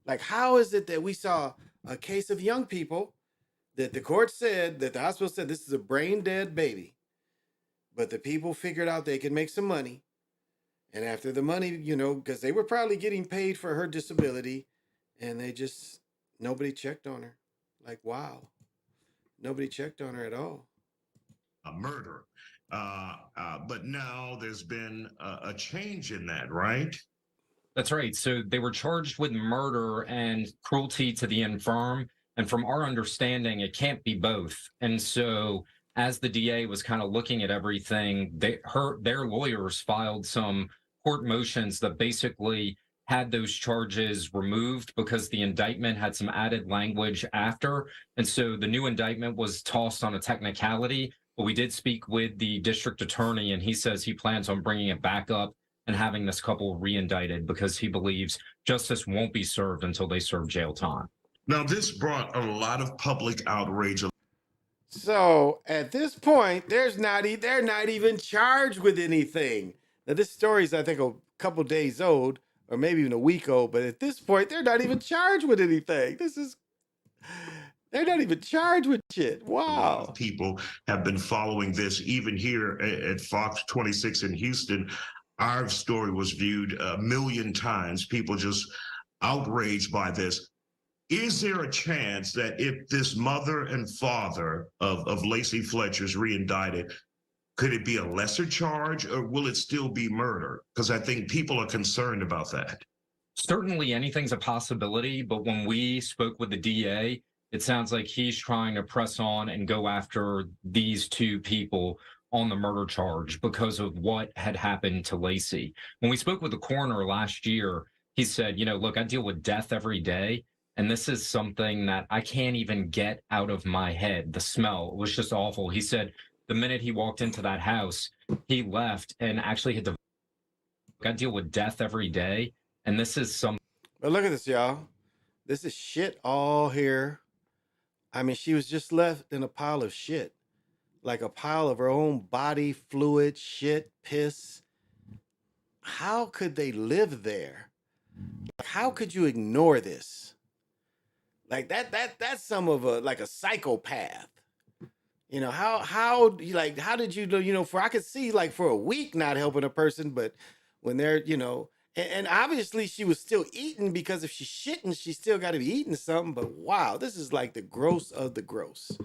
Like, how is it that we saw a case of young people that the court said, that the hospital said this is a brain dead baby, but the people figured out they could make some money. And after the money, because they were probably getting paid for her disability, and nobody checked on her. Like, wow. Nobody checked on her at all. A murder. But now there's been a change in that, right? That's right. So they were charged with murder and cruelty to the infirm. And from our understanding, it can't be both. And so as the DA was kind of looking at everything, their lawyers filed some court motions that basically had those charges removed because the indictment had some added language after. And so the new indictment was tossed on a technicality. But we did speak with the district attorney, and he says he plans on bringing it back up and having this couple re-indicted because he believes justice won't be served until they serve jail time. Now, this brought a lot of public outrage. So at this point, they're not even charged with anything. Now this story is, I think, a couple days old, or maybe even a week old. But at this point, they're not even charged with anything. They're not even charged with shit. Wow. A lot of people have been following this, even here at Fox 26 in Houston. Our story was viewed 1 million times. People just outraged by this. Is there a chance that if this mother and father of Lacey Fletcher's re-indicted, could it be a lesser charge, or will it still be murder? Because I think people are concerned about that. Certainly anything's a possibility, but when we spoke with the DA, it sounds like he's trying to press on and go after these two people on the murder charge because of what had happened to Lacey. When we spoke with the coroner last year, he said, look, I deal with death every day. And this is something that I can't even get out of my head. The smell was just awful. He said the minute he walked into that house, he left and actually had to. I deal with death every day. And this is something. But look at this, y'all. This is shit all here. I mean, she was just left in a pile of shit. Like a pile of her own body fluid, shit, piss. How could they live there? How could you ignore this? Like that's some of a psychopath. How did you I could see like for a week not helping a person, but when they're, and obviously she was still eating, because if she's shitting, she still got to be eating something. But wow, this is like the gross of the gross.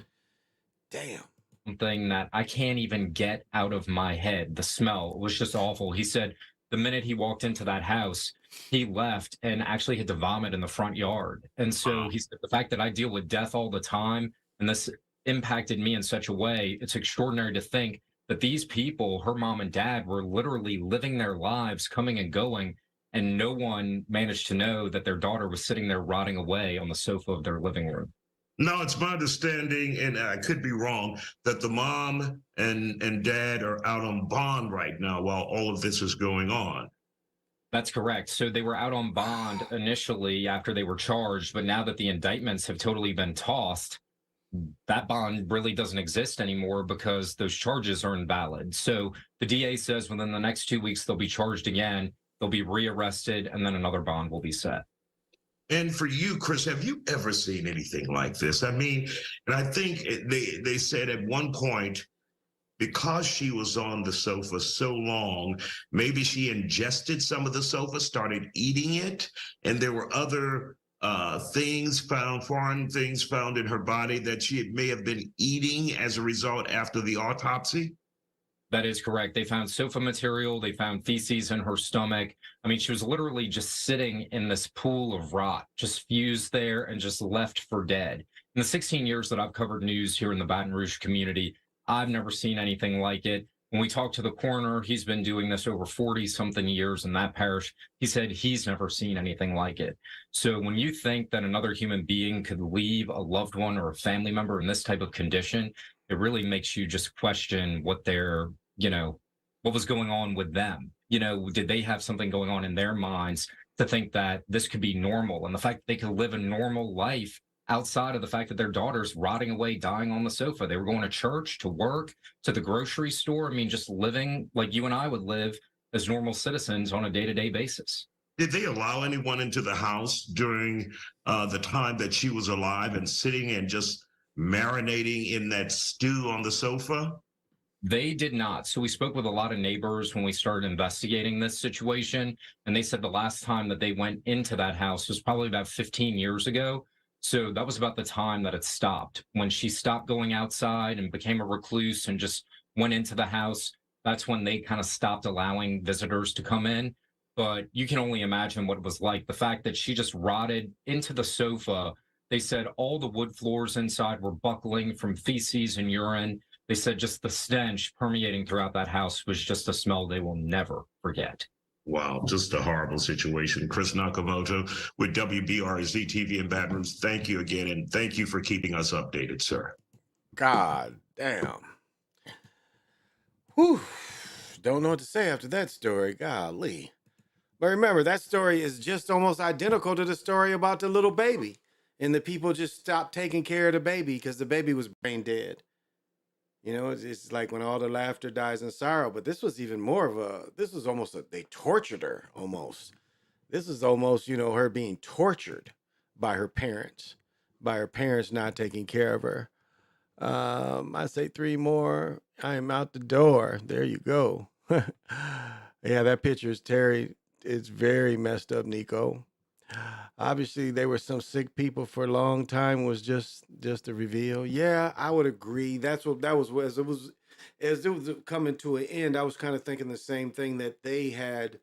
Damn. Something that I can't even get out of my head. The smell was just awful. He said the minute he walked into that house, he left and actually had to vomit in the front yard. And so he said the fact that I deal with death all the time, and this impacted me in such a way, it's extraordinary to think that these people, her mom and dad, were literally living their lives, coming and going, and no one managed to know that their daughter was sitting there rotting away on the sofa of their living room. No, it's my understanding, and I could be wrong, that the mom and dad are out on bond right now while all of this is going on. That's correct. So they were out on bond initially after they were charged, but now that the indictments have totally been tossed, that bond really doesn't exist anymore because those charges are invalid. So the DA says within the next 2 weeks, they'll be charged again, they'll be rearrested, and then another bond will be set. And for you, Chris, have you ever seen anything like this? I mean, and I think they said at one point, because she was on the sofa so long, maybe she ingested some of the sofa, started eating it, and there were other foreign things found in her body that she may have been eating as a result after the autopsy? That is correct. They found sofa material. They found feces in her stomach. I mean, she was literally just sitting in this pool of rot, just fused there and just left for dead. In the 16 years that I've covered news here in the Baton Rouge community, I've never seen anything like it. When we talked to the coroner, he's been doing this over 40-something years in that parish. He said he's never seen anything like it. So when you think that another human being could leave a loved one or a family member in this type of condition, it really makes you just question what their, what was going on with them. Did they have something going on in their minds to think that this could be normal? And the fact that they could live a normal life outside of the fact that their daughter's rotting away, dying on the sofa. They were going to church, to work, to the grocery store. I mean, just living like you and I would live as normal citizens on a day-to-day basis. Did they allow anyone into the house during the time that she was alive and sitting and just marinating in that stew on the sofa? They did not. So we spoke with a lot of neighbors when we started investigating this situation, and they said the last time that they went into that house was probably about 15 years ago. So that was about the time that it stopped. When she stopped going outside and became a recluse and just went into the house, that's when they kind of stopped allowing visitors to come in. but you can only imagine what it was like. The fact that she just rotted into the sofa. They said all the wood floors inside were buckling from feces and urine. They said just the stench permeating throughout that house was just a smell they will never forget. Wow, just a horrible situation. Chris Nakamoto with WBRZ TV in Baton Rouge. Thank you again, and thank you for keeping us updated, sir. God damn. Whew. Don't know what to say after that story. Golly. But remember, that story is just almost identical to the story about the little baby. And the people just stopped taking care of the baby because the baby was brain dead. You know, it's like when all the laughter dies in sorrow. But this was even more of this was almost they tortured her almost. This is almost, you know, her being tortured by her parents not taking care of her. I say 3 more. I am out the door. There you go. Yeah, that picture is Terry. It's very messed up, Nico. Obviously, there were some sick people for a long time. Was just a reveal. Yeah, I would agree. That's what that was. As it was coming to an end, I was kind of thinking the same thing, that they had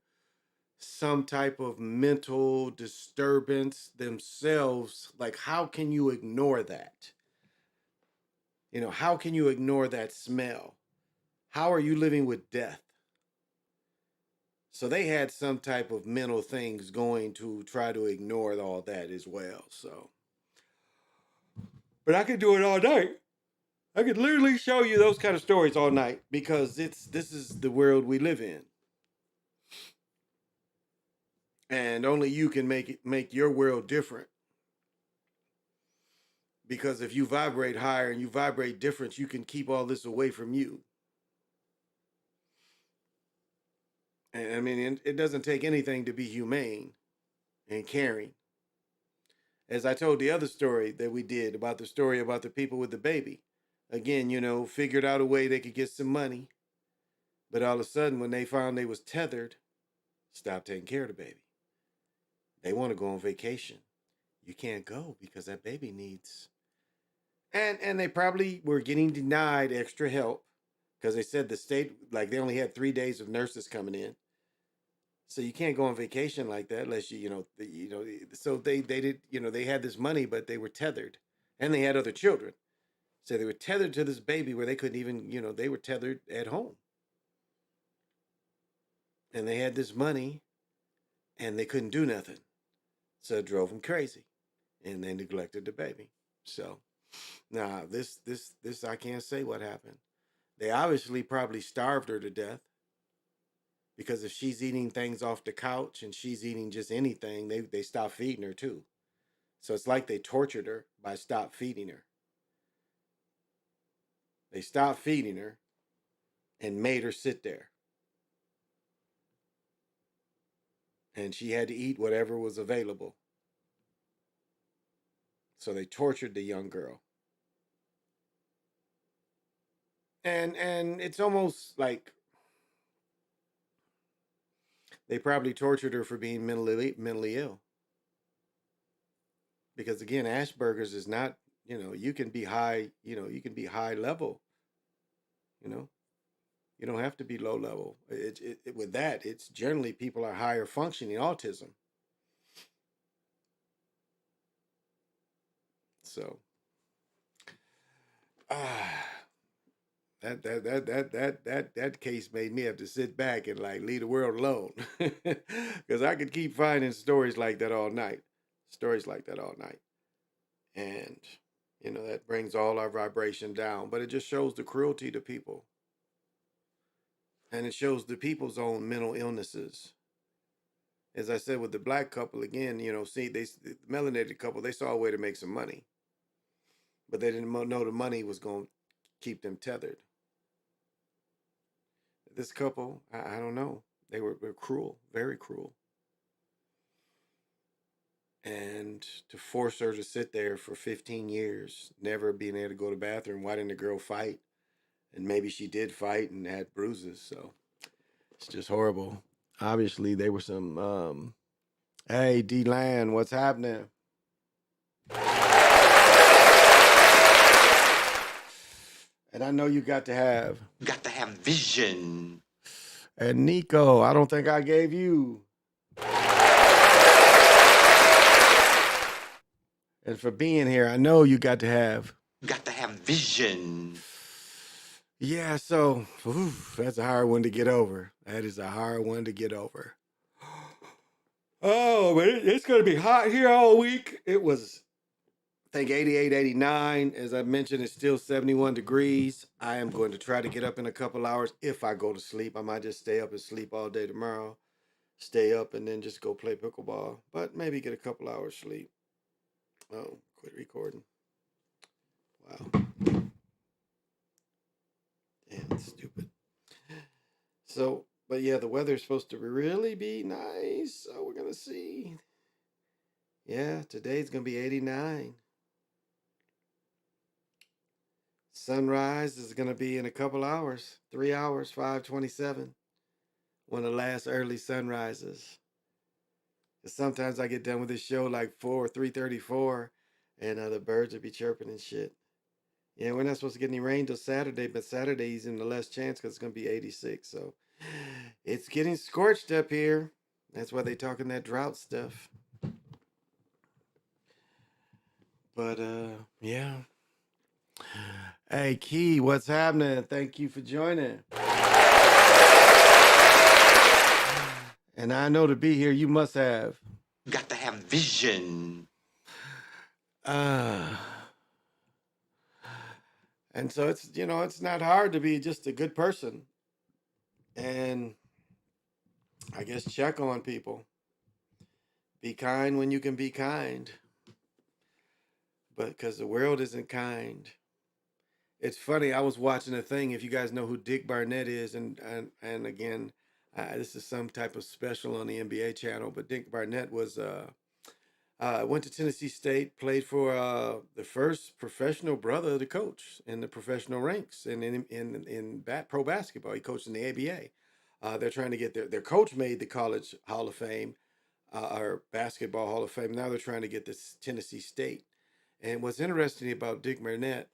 some type of mental disturbance themselves. Like, how can you ignore that? You know, how can you ignore that smell? How are you living with death? So they had some type of mental things going to try to ignore all that as well. So, but I could do it all night. I could literally show you those kind of stories all night, because this is the world we live in. And only you can make your world different. Because if you vibrate higher and you vibrate different, you can keep all this away from you. And I mean, it doesn't take anything to be humane and caring. As I told the other story that we did about the people with the baby. Again, you know, figured out a way they could get some money. But all of a sudden, when they found they was tethered, stopped taking care of the baby. They want to go on vacation. You can't go because that baby needs. And they probably were getting denied extra help because they said the state, like, they only had 3 days of nurses coming in. So you can't go on vacation like that unless so they did, they had this money, but they were tethered, and they had other children. So they were tethered to this baby where they couldn't even, they were tethered at home. And they had this money and they couldn't do nothing. So it drove them crazy, and they neglected the baby. So this I can't say what happened. They obviously probably starved her to death. Because if she's eating things off the couch and she's eating just anything, they stop feeding her too. So it's like they tortured her by stop feeding her. They stopped feeding her and made her sit there. And she had to eat whatever was available. So they tortured the young girl. And it's almost like they probably tortured her for being mentally ill. Because again, Asperger's is not, you can be high, you can be high level, you don't have to be low level. With that, it's generally people are higher functioning autism. So, that case made me have to sit back and like leave the world alone, because I could keep finding stories like that all night. And that brings all our vibration down, but it just shows the cruelty to people, and it shows the people's own mental illnesses. As I said with the black couple again, the melanated couple, they saw a way to make some money, but they didn't know the money was going to keep them tethered. This couple, I don't know. They were cruel, very cruel. And to force her to sit there for 15 years, never being able to go to the bathroom, why didn't the girl fight? And maybe she did fight and had bruises, so it's just horrible. Obviously, there were some, hey, D-Land, what's happening? And I know you got to have vision. And Nico, I don't think I gave you and for being here. I know you got to have vision. Yeah, so that's a hard one to get over. That is a hard one to get over. Oh, but it's going to be hot here all week. It was, I think, 88, 89. As I mentioned, it's still 71 degrees. I am going to try to get up in a couple hours if I go to sleep. I might just stay up and sleep all day tomorrow. Stay up and then just go play pickleball. But maybe get a couple hours sleep. Oh, quit recording. Wow. Yeah, it's stupid. So, but yeah, the weather's supposed to really be nice. So we're going to see. Yeah, today's going to be 89. Sunrise is going to be in a couple hours. 3 hours, 5:27. One of the last early sunrises. Sometimes I get done with this show like 3:34, and the birds will be chirping and shit. Yeah, we're not supposed to get any rain till Saturday, but Saturday's in the less chance because it's going to be 86. So it's getting scorched up here. That's why they talking that drought stuff. But yeah. Hey Key, what's happening? Thank you for joining. And I know to be here, you must have Got to have vision. And so it's, it's not hard to be just a good person. And I guess check on people. Be kind when you can be kind. But because the world isn't kind. It's funny, I was watching a thing, if you guys know who Dick Barnett is, and again, this is some type of special on the NBA channel, but Dick Barnett was went to Tennessee State, played for the first professional brother to coach in the professional ranks and in pro basketball. He coached in the ABA. They're trying to get their coach made the College Hall of Fame or Basketball Hall of Fame. Now they're trying to get this Tennessee State. And what's interesting about Dick Barnett,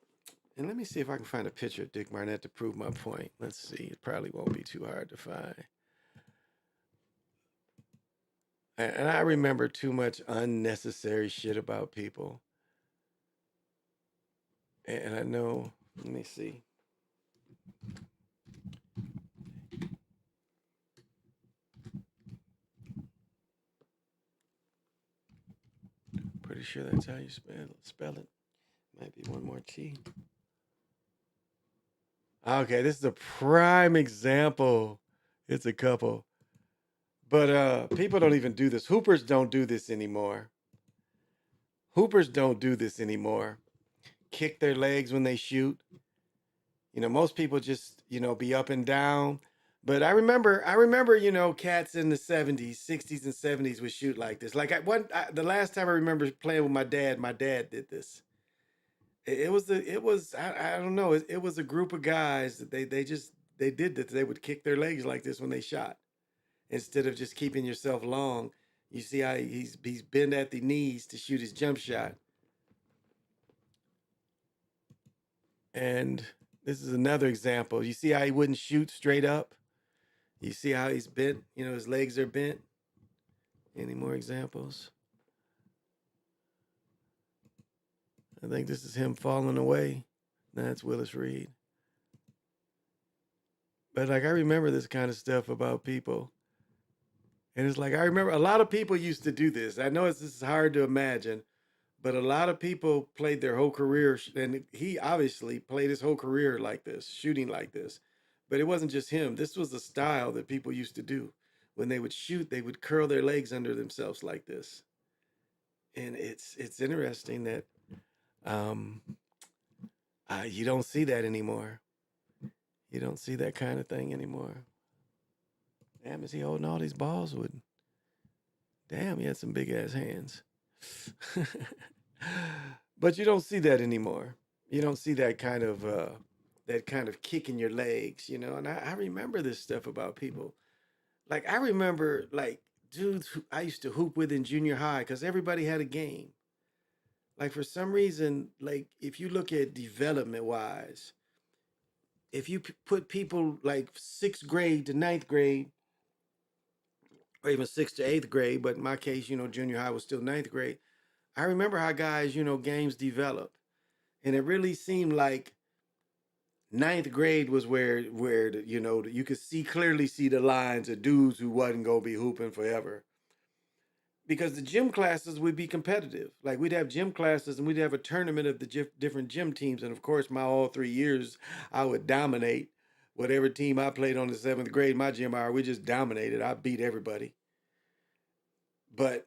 and let me see if I can find a picture of Dick Barnett to prove my point. Let's see. It probably won't be too hard to find. And I remember too much unnecessary shit about people. And I know, let me see. Pretty sure that's how you spell it. Might be one more T. Okay, this is a prime example. It's a couple. But people don't even do this. Hoopers don't do this anymore. Hoopers don't do this anymore. Kick their legs when they shoot. Most people just, be up and down. But I remember, cats in the 70s, 60s, and 70s would shoot like this. Like the last time I remember playing with my dad did this. It was I don't know. It was a group of guys that they did this. They would kick their legs like this when they shot. Instead of just keeping yourself long, you see how he's bent at the knees to shoot his jump shot. And this is another example. You see how he wouldn't shoot straight up? You see how he's bent? His legs are bent. Any more examples? I think this is him falling away. That's Willis Reed. But I remember this kind of stuff about people. And it's I remember a lot of people used to do this. I know this is hard to imagine, but a lot of people played their whole career, and he obviously played his whole career like this, shooting like this. But it wasn't just him. This was the style that people used to do. When they would shoot, they would curl their legs under themselves like this. And it's interesting that you don't see that anymore. You don't see that kind of thing anymore. Damn, is he holding all these balls with? Damn, he had some big ass hands. But you don't see that anymore. You don't see that kind of kicking your legs, And I remember this stuff about people. I remember dudes who I used to hoop with in junior high because everybody had a game. For some reason, if you look at development wise, if you put people 6th grade to 9th grade, or even 6th to 8th grade, but in my case, junior high was still 9th grade. I remember how guys, games develop. And it really seemed like ninth grade was where you could clearly see the lines of dudes who wasn't going to be hooping forever. Because the gym classes would be competitive. Like we'd have gym classes and we'd have a tournament of the different gym teams. And of course, my all 3 years, I would dominate whatever team I played on the 7th grade. My gym hour, we just dominated. I beat everybody. But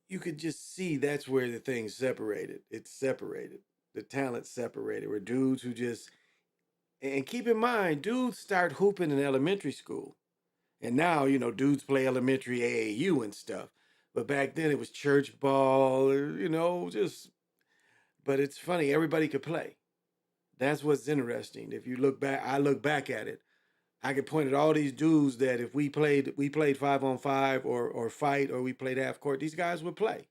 you could just see that's where the thing separated. It's separated. The talent separated. Where dudes who just, and keep in mind, dudes start hooping in elementary school. And now, dudes play elementary AAU and stuff. But back then it was church ball, but it's funny, everybody could play. That's what's interesting. If you look back, I look back at it. I could point at all these dudes that if we played 5-on-5 or fight or we played half court, these guys would play.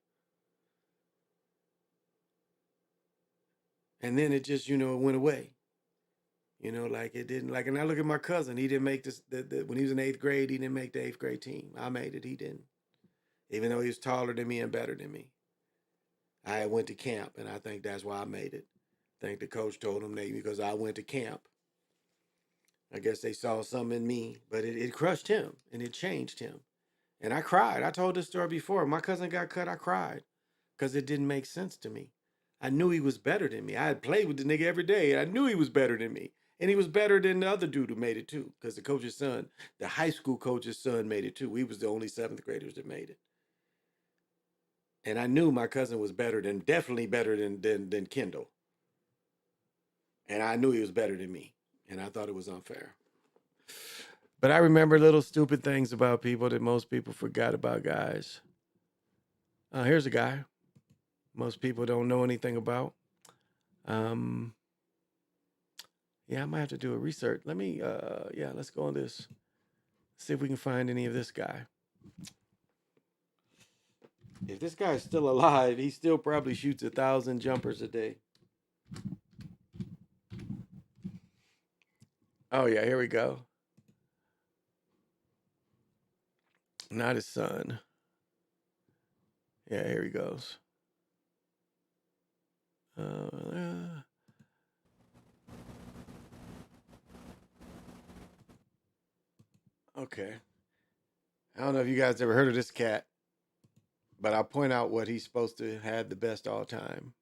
And then it just, it went away. Like it didn't, and I look at my cousin, he didn't make this, when he was in 8th grade, he didn't make the 8th grade team. I made it, he didn't. Even though he was taller than me and better than me. I went to camp, and I think that's why I made it. I think the coach told him because I went to camp. I guess they saw something in me, but it crushed him, and it changed him. And I cried. I told this story before. My cousin got cut, I cried, because it didn't make sense to me. I knew he was better than me. I had played with the nigga every day, and I knew he was better than me. And he was better than the other dude who made it too, because the coach's son, the high school coach's son made it too. We was the only 7th graders that made it. And I knew my cousin was definitely better than Kendall. And I knew he was better than me. And I thought it was unfair. But I remember little stupid things about people that most people forgot about guys. Here's a guy most people don't know anything about. Yeah, I might have to do a research. Let's go on this. See if we can find any of this guy. If this guy is still alive, he still probably shoots 1,000 jumpers a day. Oh yeah, here we go. Not his son. Yeah, here he goes. Okay. I don't know if you guys ever heard of this cat, but I'll point out what he's supposed to have the best all time.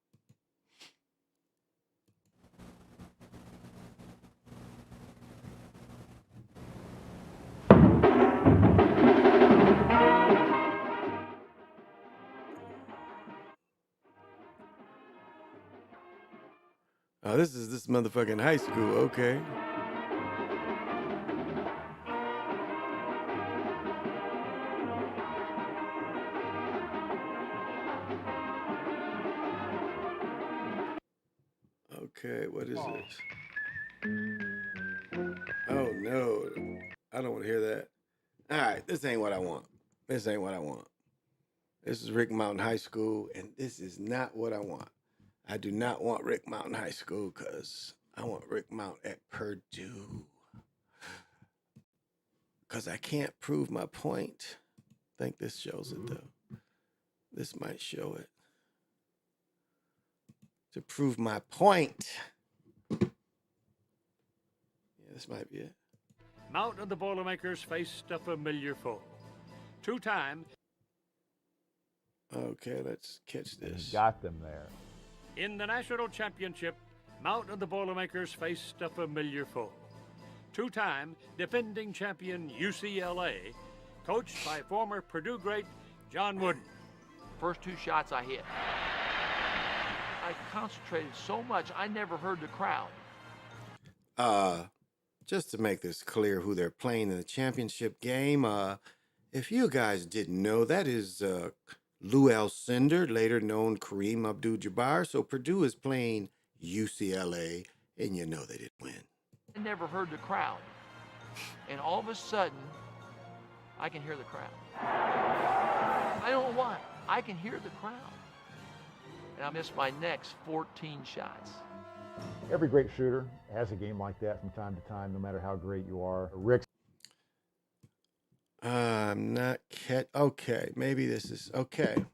Oh, this is this motherfucking high school. Okay. Okay, what is this? Oh no, I don't want to hear that. All right, this ain't what I want. This ain't what I want. This is Rick Mountain High School, and this is not what I want. I do not want Rick Mountain High School because I want Rick Mountain at Purdue. Because I can't prove my point. I think this shows it, though. This might show it. To prove my point. Yeah, this might be it. Mount and the Boilermakers faced a familiar foe. Two-time. Okay, let's catch this. Got them there. In the national championship, Mount and the Boilermakers faced a familiar foe. Two-time defending champion UCLA, coached by former Purdue great John Wooden. First 2 shots I hit. I concentrated so much, I never heard the crowd. Just to make this clear who they're playing in the championship game, if you guys didn't know, that is Lou Alcindor, later known Kareem Abdul-Jabbar. So Purdue is playing UCLA, and you know they didn't win. I never heard the crowd. And all of a sudden, I can hear the crowd. I don't know why. I can hear the crowd. And I missed my next 14 shots. Every great shooter has a game like that from time to time, no matter how great you are. Rick's. I'm not okay, maybe this is okay.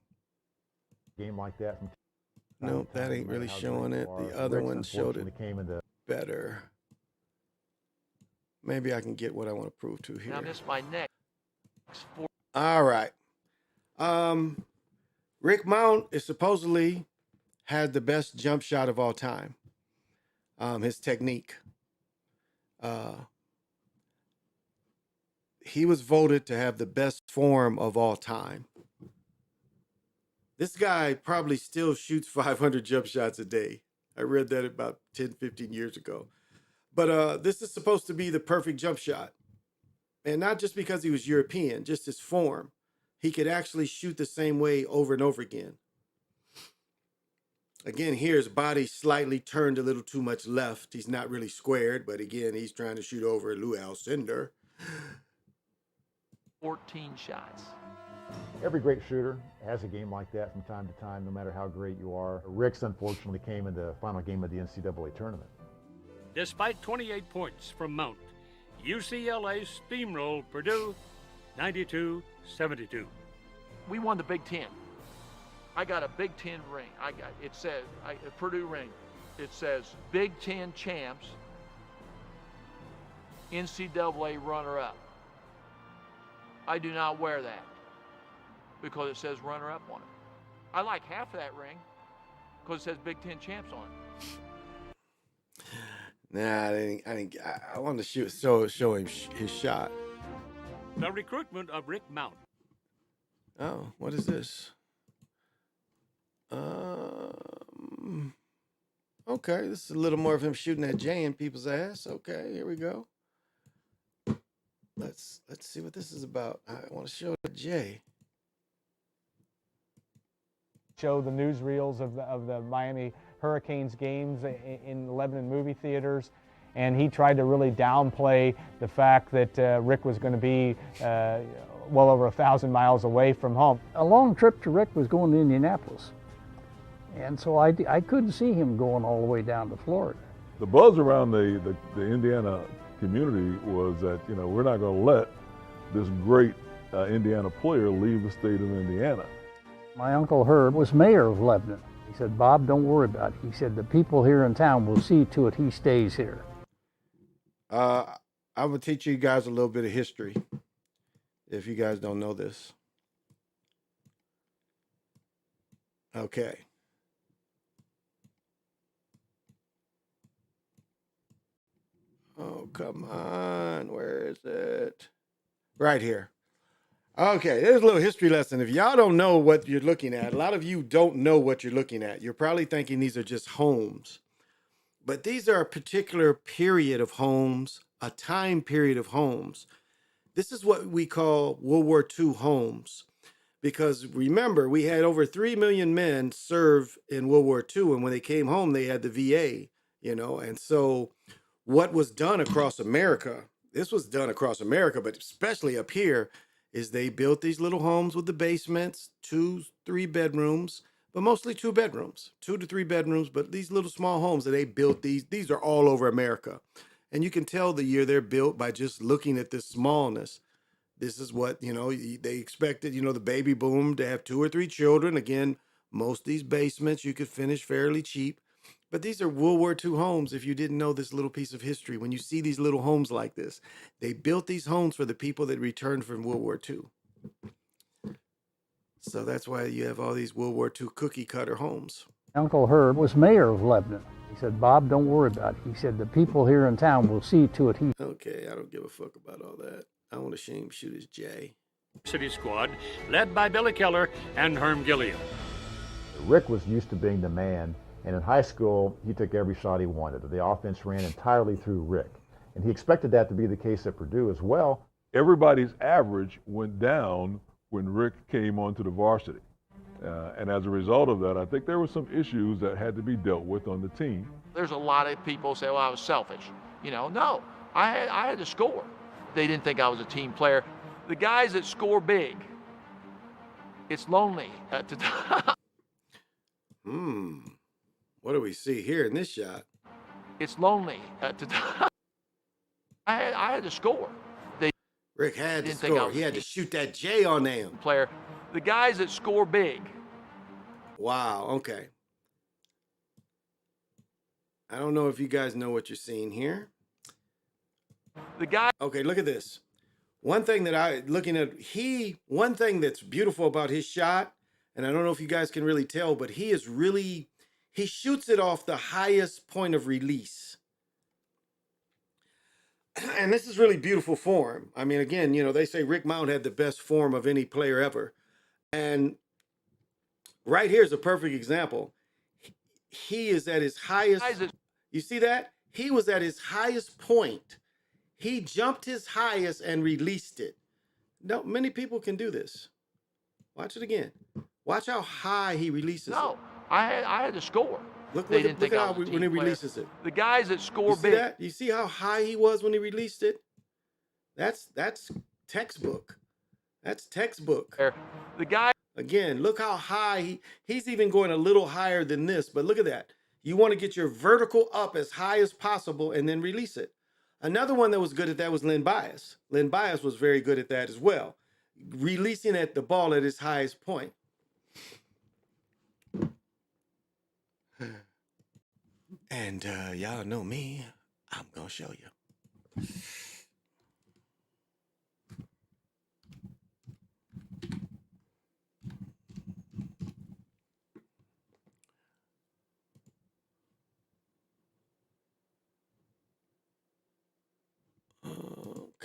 Game like that. Nope, that ain't really showing it. The other one showed it better. Maybe I can get what I want to prove to here. Now miss my next four. All right. Rick Mount is supposedly had the best jump shot of all time. His technique. He was voted to have the best form of all time. This guy probably still shoots 500 jump shots a day. I read that about 10, 15 years ago. But this is supposed to be the perfect jump shot. And not just because he was European, just his form. He could actually shoot the same way over and over again. Again, here his body slightly turned a little too much left. He's not really squared, but again, he's trying to shoot over Lou Alcindor. 14 shots. Every great shooter has a game like that from time to time, no matter how great you are. Rick's unfortunately came in the final game of the NCAA tournament. Despite 28 points from Mount, UCLA steamrolled Purdue 92-72. We won the Big Ten. I got a Big Ten ring. It says a Purdue ring. It says Big Ten champs, NCAA runner-up. I do not wear that because it says runner-up on it. I like half of that ring because it says Big Ten champs on it. Nah, I wanted to show him his shot. The recruitment of Rick Mount. Oh, what is this? Okay, this is a little more of him shooting that J in people's ass. Okay, here we go. Let's see what this is about. I want to show the J. Show the newsreels of the Miami Hurricanes games in Lebanon movie theaters, and he tried to really downplay the fact that Rick was going to be well over 1,000 miles away from home. A long trip to Rick was going to Indianapolis, and so I couldn't see him going all the way down to Florida. The buzz around the Indiana community was that, you know, we're not going to let this great Indiana player leave the state of Indiana. My Uncle Herb was mayor of Lebanon. He said, "Bob, don't worry about it." He said, "The people here in town will see to it he stays here." I'm going to teach you guys a little bit of history, if you guys don't know this. Okay. Oh, come on. Where is it? Right here. Okay, there's a little history lesson. If y'all don't know what you're looking at, a lot of you don't know what you're looking at. You're probably thinking these are just homes. But these are a particular period of homes, a time period of homes. This is what we call World War II homes. Because remember, we had over 3 million men serve in World War II. And when they came home, they had the VA, you know. And so what was done across America, this was done across America, but especially up here, is they built these little homes with the basements, 2-3 bedrooms, but mostly 2 bedrooms, 2 to 3 bedrooms. But these little small homes that they built, these are all over America. And you can tell the year they're built by just looking at this smallness. This is what, you know, they expected, you know, the baby boom to have 2 or 3 children. Again, most of these basements you could finish fairly cheap. But these are World War II homes, if you didn't know this little piece of history. When you see these little homes like this, they built these homes for the people that returned from World War II. So that's why you have all these World War II cookie cutter homes. Uncle Herb was mayor of Lebanon. He said, "Bob, don't worry about it." He said, "The people here in town will see to it he..." Okay, I don't give a fuck about all that. I want to see him shoot his J. City squad led by Billy Keller and Herm Gilliam. Rick was used to being the man, and in high school, he took every shot he wanted. The offense ran entirely through Rick, and he expected that to be the case at Purdue as well. Everybody's average went down when Rick came onto the varsity. And as a result of that, I think there were some issues that had to be dealt with on the team. There's a lot of people say, well, I was selfish. You know, no, I had to score. They didn't think I was a team player. The guys that score big, it's lonely What do we see here in this shot? It's lonely I had to score. Rick had to score. He had to shoot that J on them. Player. The guys that score big, Wow, okay. I don't know if you guys know what you're seeing here. The guy. Okay, look at this. One thing that's beautiful about his shot, and I don't know if you guys can really tell, but he shoots it off the highest point of release. And this is really beautiful form. I mean, again, they say Rick Mount had the best form of any player ever. And right here is a perfect example. He is at his highest. You see that? He was at his highest point. He jumped his highest and released it. No, many people can do this. Watch it again. Watch how high he releases it. I had to score. Look They at didn't think I was a when team he player. releases it. The guys that score You see big. that? You see how high he was when he released it? That's textbook. That's textbook. The guy. Again, look how high he's even going a little higher than this, but look at that. You want to get your vertical up as high as possible and then release it. Another one that was good at that was Len Bias. Len Bias was very good at that as well, releasing at the ball at its highest point. And y'all know me, I'm going to show you.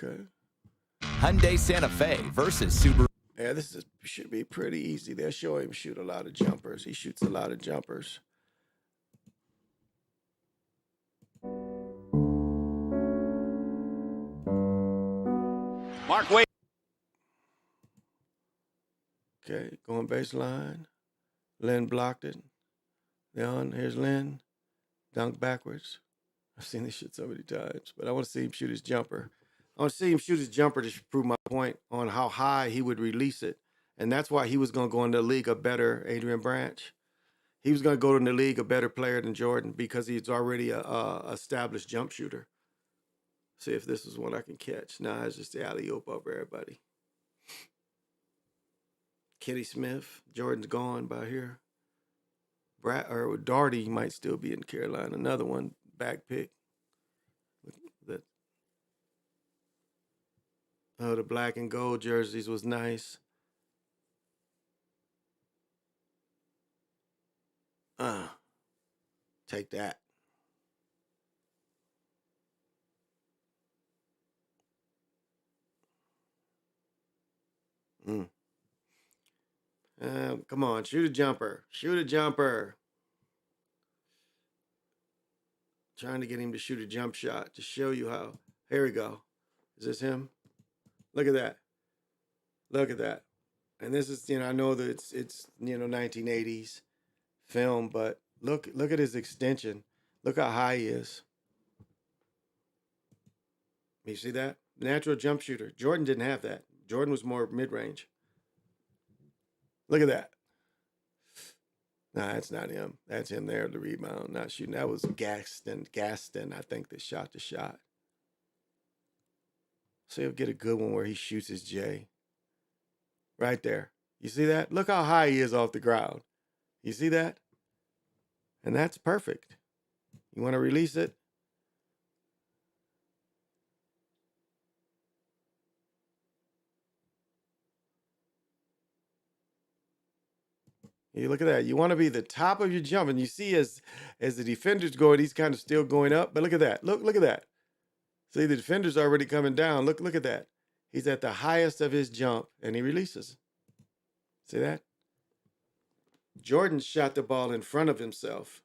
Okay. Hyundai Santa Fe versus Subaru. Yeah, should be pretty easy. They'll show him shoot a lot of jumpers. He shoots a lot of jumpers. Mark Wade. Okay, going baseline. Len blocked it. Here's Len. Dunk backwards. I've seen this shit so many times, but I want to see him shoot his jumper. I want to see him shoot his jumper to prove my point on how high he would release it. And that's why he was going to go in the league a better Adrian Branch. He was going to go in the league a better player than Jordan because he's already a established jump shooter. See if this is one I can catch. Nah, it's just the alley-oop over everybody. Kenny Smith. Jordan's gone by here. Darty might still be in Carolina. Another one, back pick. The black and gold jerseys was nice. Take that. Come on, shoot a jumper. Shoot a jumper. Trying to get him to shoot a jump shot to show you how. Here we go. Is this him? Look at that. Look at that. And this is, I know that it's 1980s film, but look at his extension. Look how high he is. You see that? Natural jump shooter. Jordan didn't have that. Jordan was more mid-range. Look at that. Nah, that's not him. That's him there, the rebound, not shooting. That was Gaston, I think, that shot the shot. So he'll get a good one where he shoots his J. Right there. You see that? Look how high he is off the ground. You see that? And that's perfect. You want to release it? You look at that. You want to be the top of your jump. And you see as the defender's going, he's kind of still going up. But look at that. Look at that. See, the defender's already coming down. Look at that. He's at the highest of his jump, and he releases. See that? Jordan shot the ball in front of himself.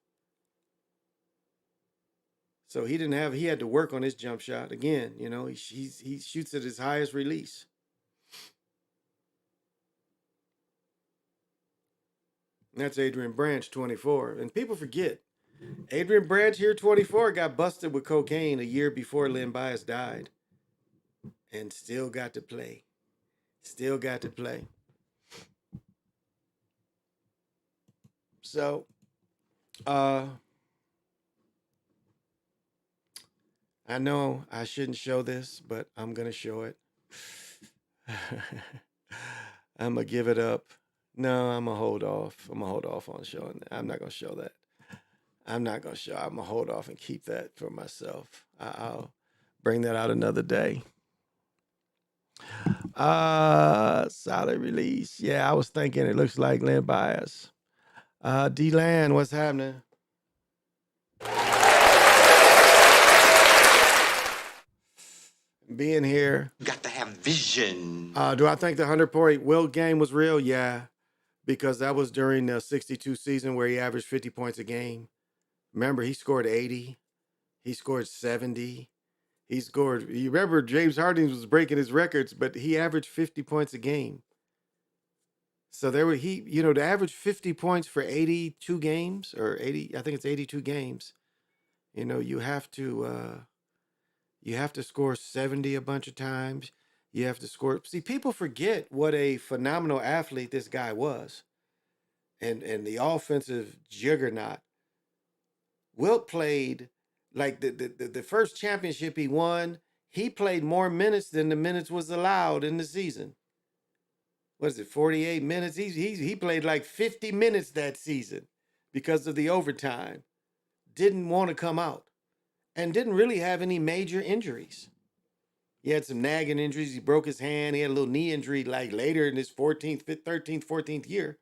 So he had to work on his jump shot. Again, he shoots at his highest release. That's Adrian Branch, 24. And people forget, Adrian Branch here, 24, got busted with cocaine a year before Len Bias died. And still got to play. Still got to play. So, I know I shouldn't show this, but I'm going to show it. I'm going to give it up. No, I'm gonna hold off. I'm gonna hold off on showing that. I'm not gonna show that. I'm not gonna show. I'm gonna hold off and keep that for myself. I'll bring that out another day. Solid release. Yeah, I was thinking it looks like Lynn Bias. D-Land, what's happening? Being here. You got to have vision. Do I think the 100-point Wilt game was real? Yeah, because that was during the 62 season where he averaged 50 points a game. Remember, he scored 80. He scored 70. You remember James Harden was breaking his records, but he averaged 50 points a game. So to average 50 points for 82 games or 80, I think it's 82 games. You have to score 70 a bunch of times. You have to score. See, people forget what a phenomenal athlete this guy was, and the offensive juggernaut. Wilt played like the first championship he won. He played more minutes than the minutes was allowed in the season. What is it, 48 minutes? He played like 50 minutes that season because of the overtime. Didn't want to come out and didn't really have any major injuries. He had some nagging injuries. He broke his hand. He had a little knee injury like later in his 14th, 13th, 14th year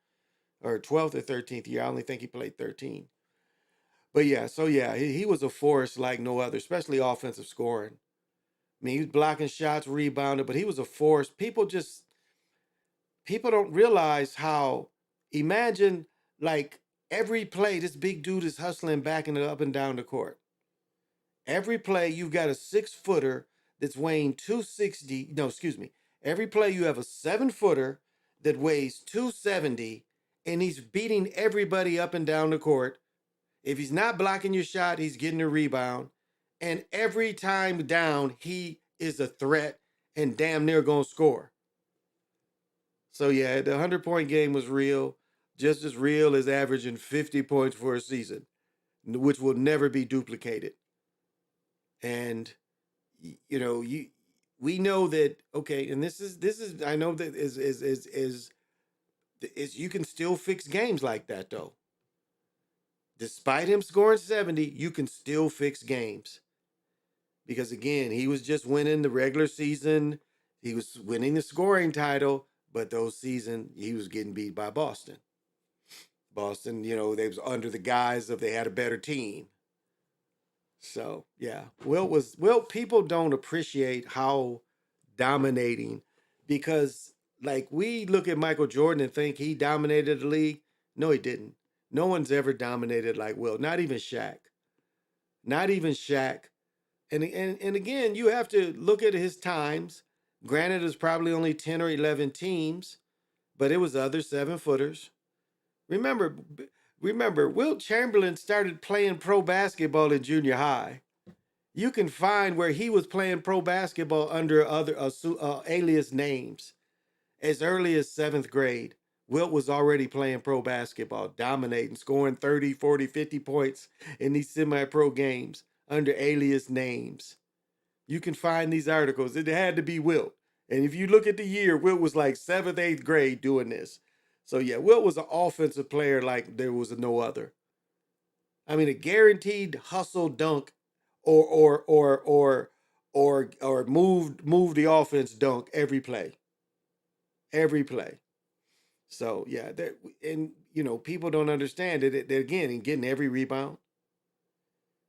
or 12th or 13th year. I only think he played 13. But yeah, he was a force like no other, especially offensive scoring. I mean, he was blocking shots, rebounded, but he was a force. People don't realize how, imagine like every play, this big dude is hustling back and up and down the court. Every play, you've got a 6-footer that's weighing 260. No, excuse me. Every play, you have a 7-footer that weighs 270, and he's beating everybody up and down the court. If he's not blocking your shot, he's getting a rebound. And every time down, he is a threat and damn near going to score. So, yeah, the 100-point game was real, just as real as averaging 50 points for a season, which will never be duplicated. And, we know that, okay, and this is I know that is you can still fix games like that, though. Despite him scoring 70, you can still fix games. Because, again, he was just winning the regular season. He was winning the scoring title. But those seasons, he was getting beat by Boston. Boston, they was under the guise of they had a better team. So, yeah. Wilt, people don't appreciate how dominating. Because, like, we look at Michael Jordan and think he dominated the league. No, he didn't. No one's ever dominated like Wilt. Not even Shaq. Not even Shaq. And again, you have to look at his times. Granted, it was probably only 10 or 11 teams, but it was other 7-footers. Remember, Wilt Chamberlain started playing pro basketball in junior high. You can find where he was playing pro basketball under other alias names. As early as 7th grade, Wilt was already playing pro basketball, dominating, scoring 30, 40, 50 points in these semi-pro games under alias names. You can find these articles. It had to be Wilt. And if you look at the year, Wilt was like 7th, 8th grade doing this. So yeah, Wilt was an offensive player like there was no other. I mean, a guaranteed hustle dunk or move the offense dunk every play. Every play. So yeah, people don't understand it. Again, in getting every rebound.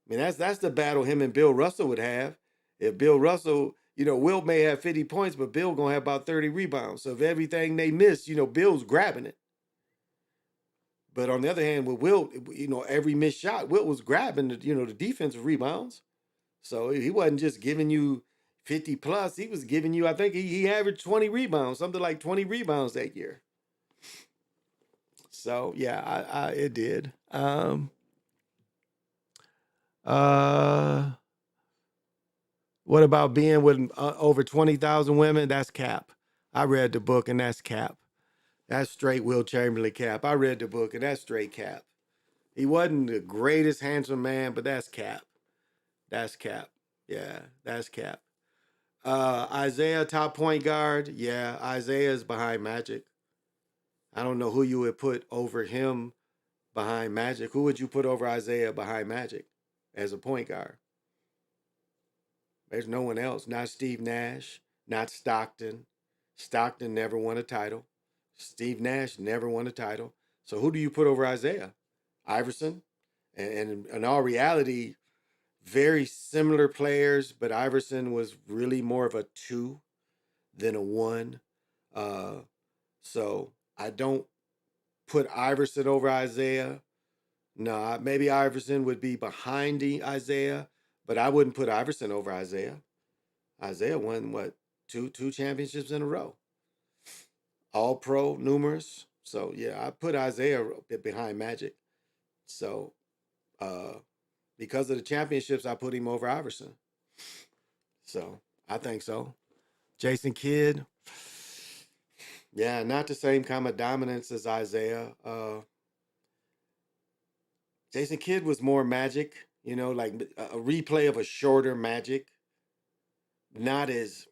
I mean, that's the battle him and Bill Russell would have. If Bill Russell, Wilt may have 50 points, but Bill gonna have about 30 rebounds. So if everything they miss, Bill's grabbing it. But on the other hand, with Wilt, every missed shot, Wilt was grabbing the defensive rebounds. So he wasn't just giving you 50 plus. He was giving you, I think he averaged 20 rebounds, something like 20 rebounds that year. So yeah, it did. What about being with over 20,000 women? That's cap. I read the book and that's cap. That's straight Wilt Chamberlain cap. I read the book and that's straight cap. He wasn't the greatest handsome man, but that's cap. That's cap. Yeah, that's cap. Isaiah, top point guard. Yeah, Isaiah is behind Magic. I don't know who you would put over him behind Magic. Who would you put over Isaiah behind Magic as a point guard? There's no one else. Not Steve Nash, not Stockton. Stockton never won a title. Steve Nash never won a title. So who do you put over Isaiah? Iverson? And in all reality, very similar players, but Iverson was really more of a 2 than a 1. So I don't put Iverson over Isaiah. No, maybe Iverson would be behind Isaiah, but I wouldn't put Iverson over Isaiah. Isaiah won what, two championships in a row, All Pro, numerous. So yeah, I put Isaiah behind Magic. So because of the championships, I put him over Iverson. So I think so. Jason Kidd, yeah, not the same kind of dominance as Isaiah. Jason Kidd was more Magic, like a replay of a shorter Magic. Not as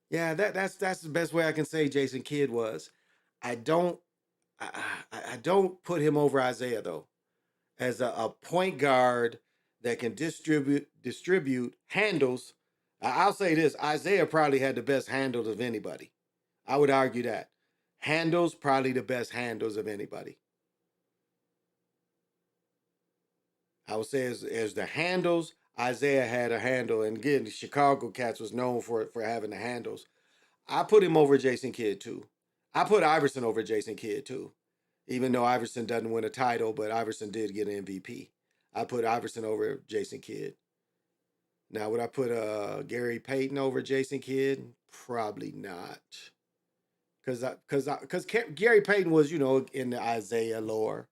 yeah, that's the best way I can say Jason Kidd was. I don't put him over Isaiah though, as a point guard that can distribute handles. I'll say this: Isaiah probably had the best handles of anybody. I would argue that handles probably the best handles of anybody. I would say as the handles, Isaiah had a handle, and again, the Chicago Cats was known for having the handles. I put him over Jason Kidd too. I put Iverson over Jason Kidd too, even though Iverson doesn't win a title, but Iverson did get an MVP. I put Iverson over Jason Kidd. Now, would I put Gary Payton over Jason Kidd? Probably not, because Gary Payton was in the Isaiah lore.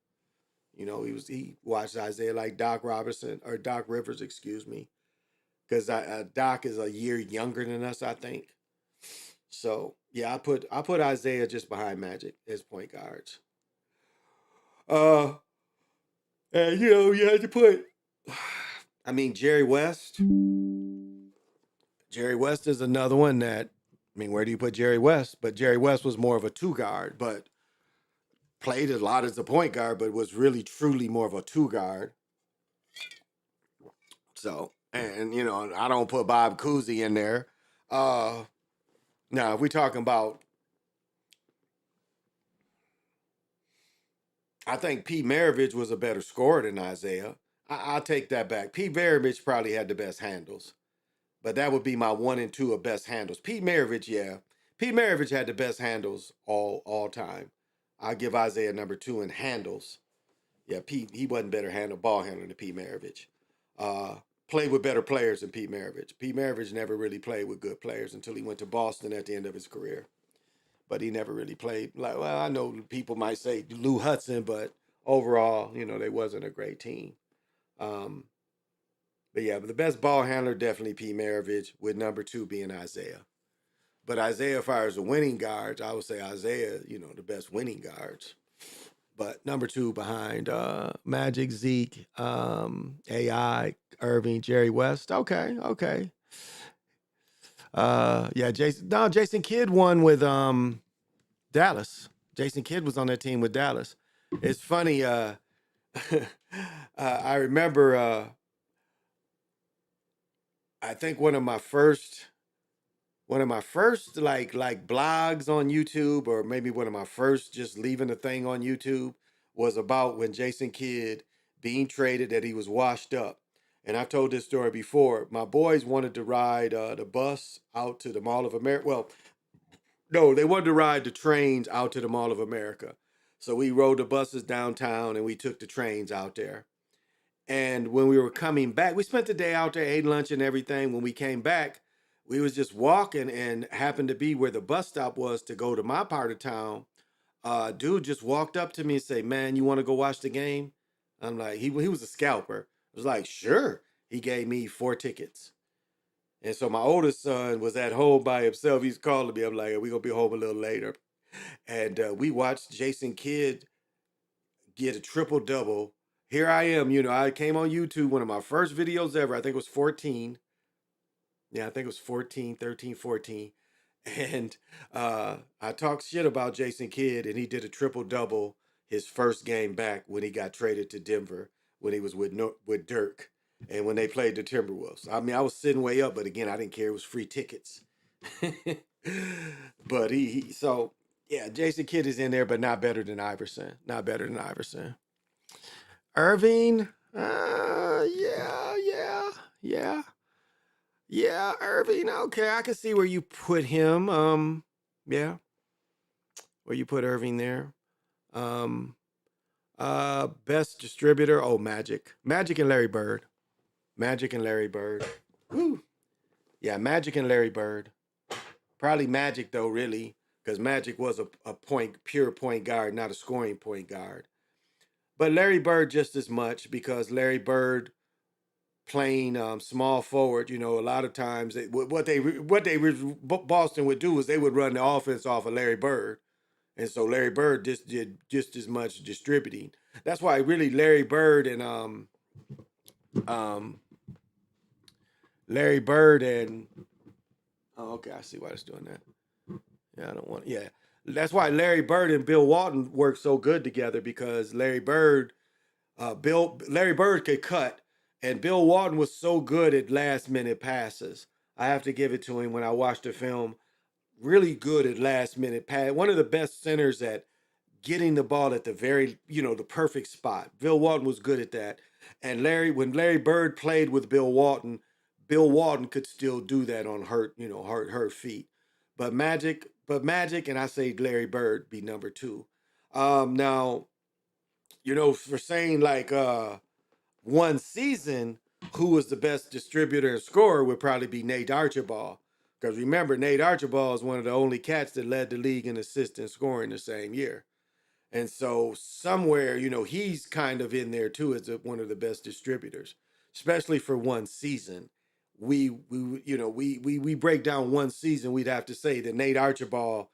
He watched Isaiah like Doc Rivers, excuse me, because Doc is a year younger than us, I think. So yeah, I put Isaiah just behind Magic as point guards. And you had to put. I mean, Jerry West. Jerry West is another one that. I mean, where do you put Jerry West? But Jerry West was more of a 2 guard, but played a lot as a point guard, but was really truly more of a 2 guard. So, and I don't put Bob Cousy in there. Now, if we're talking about, I think Pete Maravich was a better scorer than Isaiah. I'll take that back. Pete Maravich probably had the best handles, but that would be my 1 and 2 of best handles. Pete Maravich, yeah. Pete Maravich had the best handles all time. I'll give Isaiah number 2 in handles. Yeah, Pete, he wasn't better ball handler than Pete Maravich. Played with better players than Pete Maravich. Pete Maravich never really played with good players until he went to Boston at the end of his career. But he never really played I know people might say Lou Hudson, but overall, they wasn't a great team. But yeah, but the best ball handler definitely Pete Maravich, with number 2 being Isaiah. But Isaiah, as far as the winning guards, I would say Isaiah, the best winning guards. But number 2 behind Magic, Zeke, AI, Irving, Jerry West. Okay. Yeah, Jason Kidd won with Dallas. Jason Kidd was on that team with Dallas. It's funny. I remember. I think one of my first like blogs on YouTube, or maybe one of my first just leaving a thing on YouTube, was about when Jason Kidd being traded, that he was washed up. And I've told this story before. My boys wanted to ride the bus out to the Mall of America. Well, no, they wanted to ride the trains out to the Mall of America. So we rode the buses downtown and we took the trains out there. And when we were coming back, we spent the day out there, ate lunch and everything. When we came back, we was just walking and happened to be where the bus stop was to go to my part of town. Dude just walked up to me and said, "Man, you want to go watch the game?" I'm like, he was a scalper. I was like, "Sure." He gave me 4 tickets. And so my oldest son was at home by himself. He's calling me. I'm like, "We're going to be home a little later." And we watched Jason Kidd get a triple-double. Here I am, I came on YouTube, one of my first videos ever. I think it was 14. Yeah, I think it was 14, 13, 14. And I talked shit about Jason Kidd, and he did a triple-double his first game back when he got traded to Denver when he was with Dirk and when they played the Timberwolves. I mean, I was sitting way up, but again, I didn't care. It was free tickets. But so yeah, Jason Kidd is in there, but not better than Iverson. Not better than Iverson. Irving, yeah, Irving. Okay, I can see where you put him. Yeah, where you put Irving there. Best distributor. Oh, Magic and Larry Bird. Magic and Larry Bird. Woo. Yeah, Magic and Larry Bird. Probably Magic though, really, because Magic was a pure point guard, not a scoring point guard. But Larry Bird just as much, because Larry Bird playing small forward, a lot of times Boston would do is they would run the offense off of Larry Bird, and so Larry Bird just did just as much distributing. That's why really Larry Bird and oh, okay, I see why it's doing that. Yeah, I don't want. Yeah, that's why Larry Bird and Bill Walton work so good together, because Larry Bird could cut, and Bill Walton was so good at last minute passes. I have to give it to him when I watched the film. Really good at last minute pass. One of the best centers at getting the ball at the very, the perfect spot. Bill Walton was good at that. And when Larry Bird played with Bill Walton could still do that on hurt feet. But Magic, and I say Larry Bird be number 2. Now, for saying like one season, who was the best distributor and scorer would probably be Nate Archibald. Because remember, Nate Archibald is one of the only cats that led the league in assists and scoring the same year. And so somewhere, he's kind of in there too as one of the best distributors, especially for one season. We break down one season, we'd have to say that Nate Archibald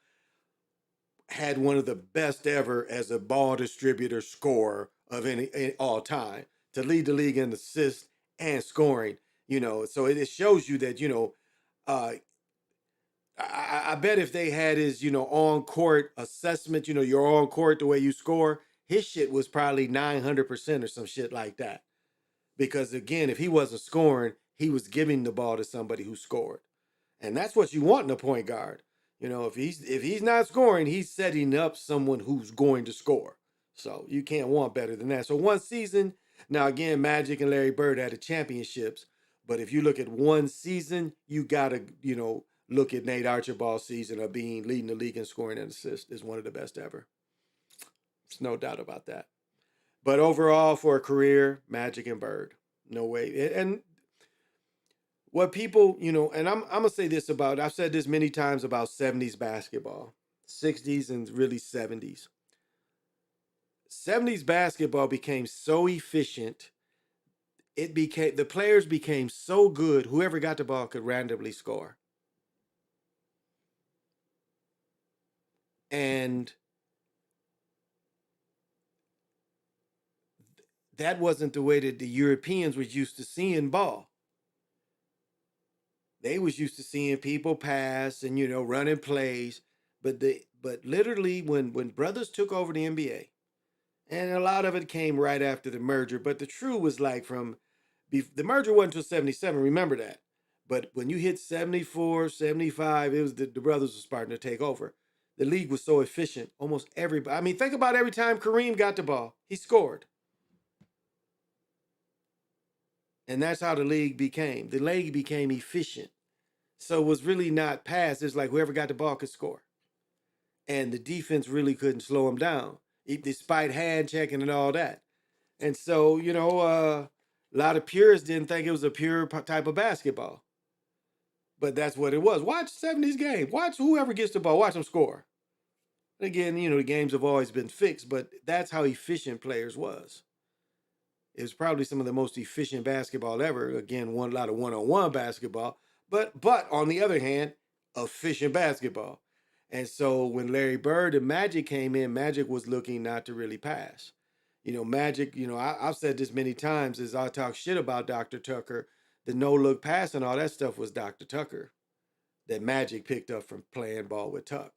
had one of the best ever as a ball distributor scorer of any all time to lead the league in assists and scoring. So it shows you that I bet if they had his on court assessment, your on court the way you score, his shit was probably 900% or some shit like that. Because again, if he wasn't scoring, he was giving the ball to somebody who scored, and that's what you want in a point guard. If he's not scoring, he's setting up someone who's going to score. So you can't want better than that. So one season, now again, Magic and Larry Bird had the championships, but if you look at one season, you gotta, look at Nate Archibald's season of leading the league in scoring and assists is one of the best ever. There's no doubt about that. But overall, for a career, Magic and Bird, no way. And what people, and I'm gonna say this I've said this many times about 70s basketball, 60s and really 70s. 70s basketball became so efficient. The players became so good, whoever got the ball could randomly score. And that wasn't the way that the Europeans was used to seeing ball. They was used to seeing people pass and running plays, but literally when brothers took over the NBA, and a lot of it came right after the merger, but the true was like the merger wasn't until 77, remember that. But when you hit 74, 75, it was the brothers were starting to take over. The league was so efficient, almost everybody. I mean, think about every time Kareem got the ball, he scored. And that's how the league became. The league became efficient. So it was really not pass. It's like whoever got the ball could score. And the defense really couldn't slow them down, despite hand checking and all that. And so, a lot of purists didn't think it was a pure type of basketball. But that's what it was. Watch 70s game. Watch whoever gets the ball. Watch them score. And again, the games have always been fixed, but that's how efficient players was. It was probably some of the most efficient basketball ever. Again, a lot of one-on-one basketball, but on the other hand, efficient basketball. And so when Larry Bird and Magic came in, Magic was looking not to really pass. Magic, I've said this many times as I talk shit about Dr. Tucker, the no-look pass and all that stuff was Dr. Tucker that Magic picked up from playing ball with Tuck.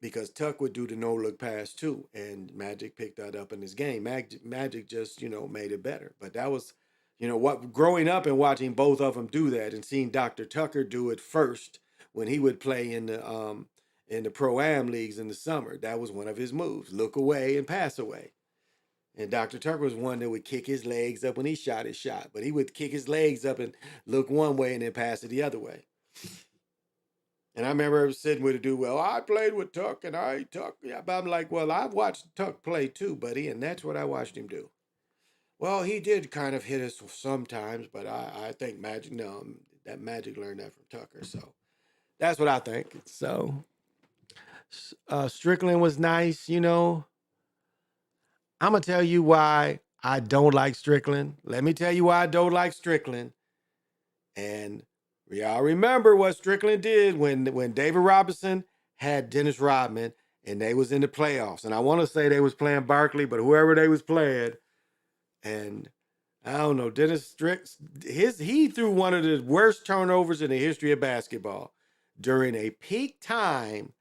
Because Tuck would do the no-look pass too, and Magic picked that up in his game. Magic just, made it better. But that was, what growing up and watching both of them do that and seeing Dr. Tucker do it first when he would play in the Pro-Am leagues in the summer. That was one of his moves. Look away and pass away. And Dr. Tucker was one that would kick his legs up when he shot his shot. But he would kick his legs up and look one way and then pass it the other way. And I remember sitting with a dude, well, I played with Tuck and Tuck. Yeah, but I'm like, well, I've watched Tuck play too, buddy. And that's what I watched him do. Well, he did kind of hit us sometimes, but I think that Magic learned that from Tucker. So that's what I think. So Strickland was nice, I'm going to tell you why I don't like Strickland. Let me tell you why I don't like Strickland. And y'all remember what Strickland did when David Robinson had Dennis Rodman and they was in the playoffs. And I want to say they was playing Barkley, but whoever they was playing, and I don't know, he threw one of the worst turnovers in the history of basketball. During a peak time,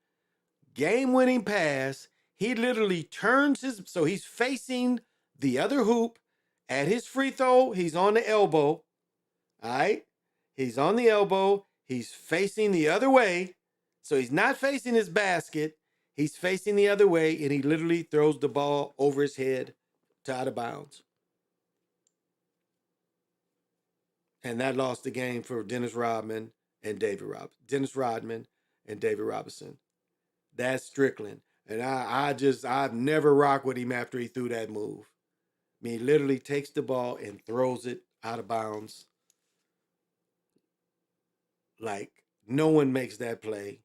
game-winning pass, he literally turns so he's facing the other hoop at his free throw. He's on the elbow, all right? He's on the elbow. He's facing the other way. So he's not facing his basket. He's facing the other way, and he literally throws the ball over his head to out of bounds. And that lost the game for Dennis Rodman and David Robinson. Dennis Rodman and David Robinson. That's Strickland. And I've never rocked with him after he threw that move. I mean, he literally takes the ball and throws it out of bounds. Like, no one makes that play.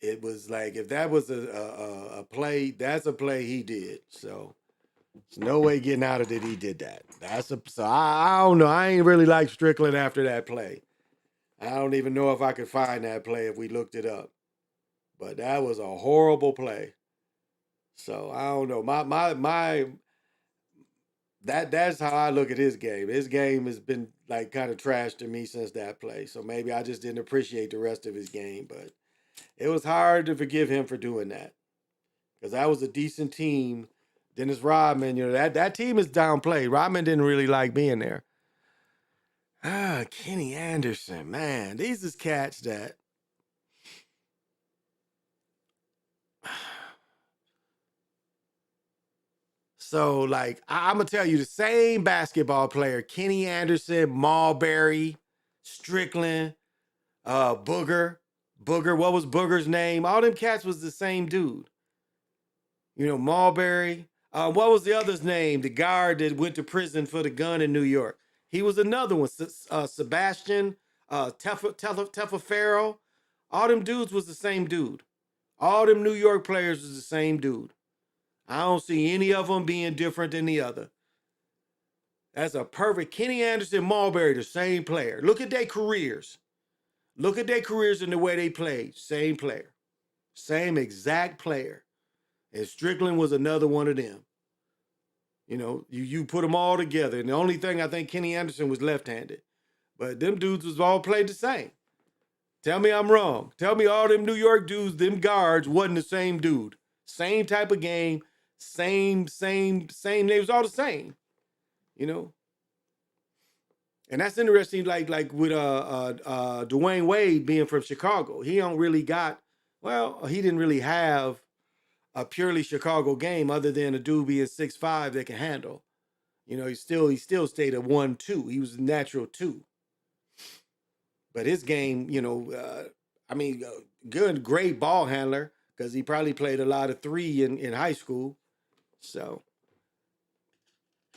It was like, if that was a play, that's a play he did. So there's no way getting out of it he did that. So I don't know. I ain't really like Strickland after that play. I don't even know if I could find that play if we looked it up. But that was a horrible play. So I don't know. That's how I look at his game. His game has been like kind of trash to me since that play. So maybe I just didn't appreciate the rest of his game. But it was hard to forgive him for doing that. Because that was a decent team. Dennis Rodman, that team is downplayed. Rodman didn't really like being there. Kenny Anderson, man. These is cats that so, like, I'm going to tell you, the same basketball player, Kenny Anderson, Marbury, Strickland, Booger, what was Booger's name? All them cats was the same dude. Marbury. What was the other's name? The guard that went to prison for the gun in New York. He was another one. Sebastian, Tefferaro. All them dudes was the same dude. All them New York players was the same dude. I don't see any of them being different than the other. That's a perfect Kenny Anderson, Marbury, the same player. Look at their careers. Look at their careers and the way they played. Same player. Same exact player. And Strickland was another one of them. You put them all together. And the only thing I think Kenny Anderson was left-handed. But them dudes was all played the same. Tell me I'm wrong. Tell me all them New York dudes, them guards, wasn't the same dude. Same type of game. Same. They was all the same, And that's interesting. Like with Dwayne Wade being from Chicago, he didn't really have a purely Chicago game other than a dude being 6'5" that can handle. He still stayed at 1-2. He was a natural 2. But his game, good, great ball handler because he probably played a lot of 3 in high school. So,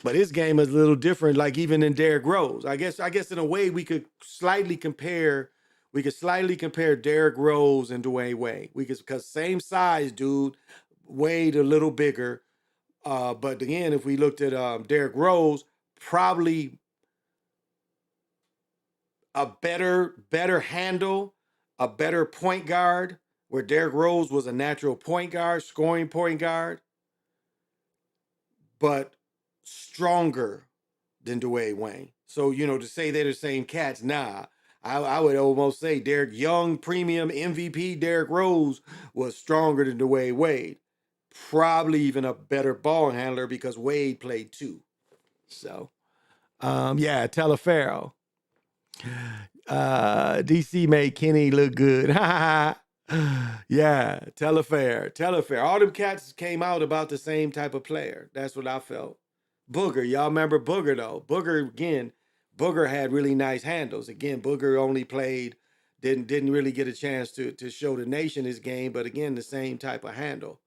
but his game is a little different, like even in Derrick Rose. I guess in a way we could slightly compare Derrick Rose and Dwayne Wade. Because same size, dude, Wade a little bigger. But again, if we looked at Derrick Rose, probably a better handle, a better point guard, where Derrick Rose was a natural point guard, scoring point guard. But stronger than Dwayne Wayne. So, to say they're the same cats, nah. I would almost say Derek Young, premium MVP Derrick Rose was stronger than Dwayne Wade. Probably even a better ball handler because Wade played two. So, yeah, Telefaro. DC made Kenny look good. Yeah, Telefair. All them cats came out about the same type of player. That's what I felt. Booger, y'all remember Booger though? Booger had really nice handles. Again, Booger only played, didn't really get a chance to show the nation his game, but again, the same type of handle.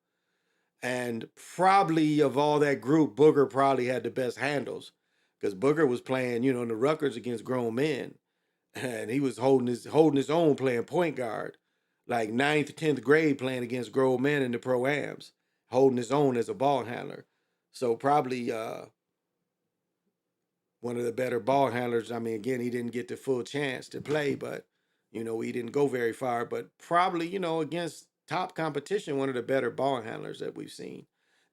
And probably of all that group, Booger probably had the best handles because Booger was playing, in the Rutgers against grown men, and he was holding his own playing point guard, like 9th, 10th grade playing against grown men in the pro-ams, holding his own as a ball handler. So probably one of the better ball handlers. I mean, again, he didn't get the full chance to play, but he didn't go very far. But probably, against top competition, one of the better ball handlers that we've seen.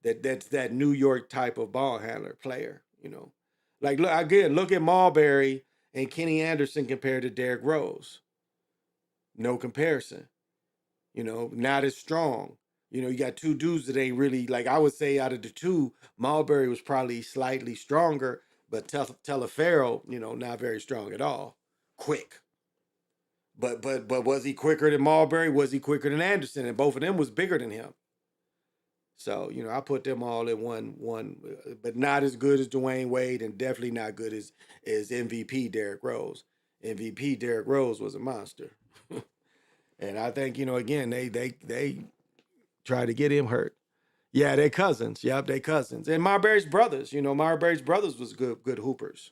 That's that New York type of ball handler player. Like look at Marbury and Kenny Anderson compared to Derrick Rose. No comparison. Not as strong. You got two dudes that ain't really, like, I would say out of the two, Marbury was probably slightly stronger, but Telefaro, not very strong at all. Quick. But was he quicker than Marbury? Was he quicker than Anderson? And both of them was bigger than him. So, I put them all in one, but not as good as Dwayne Wade and definitely not good as MVP Derrick Rose. MVP Derrick Rose was a monster. And I think, again, they try to get him hurt. Yeah, they cousins. Yep, they cousins. And Marbury's brothers, Marbury's brothers was good hoopers.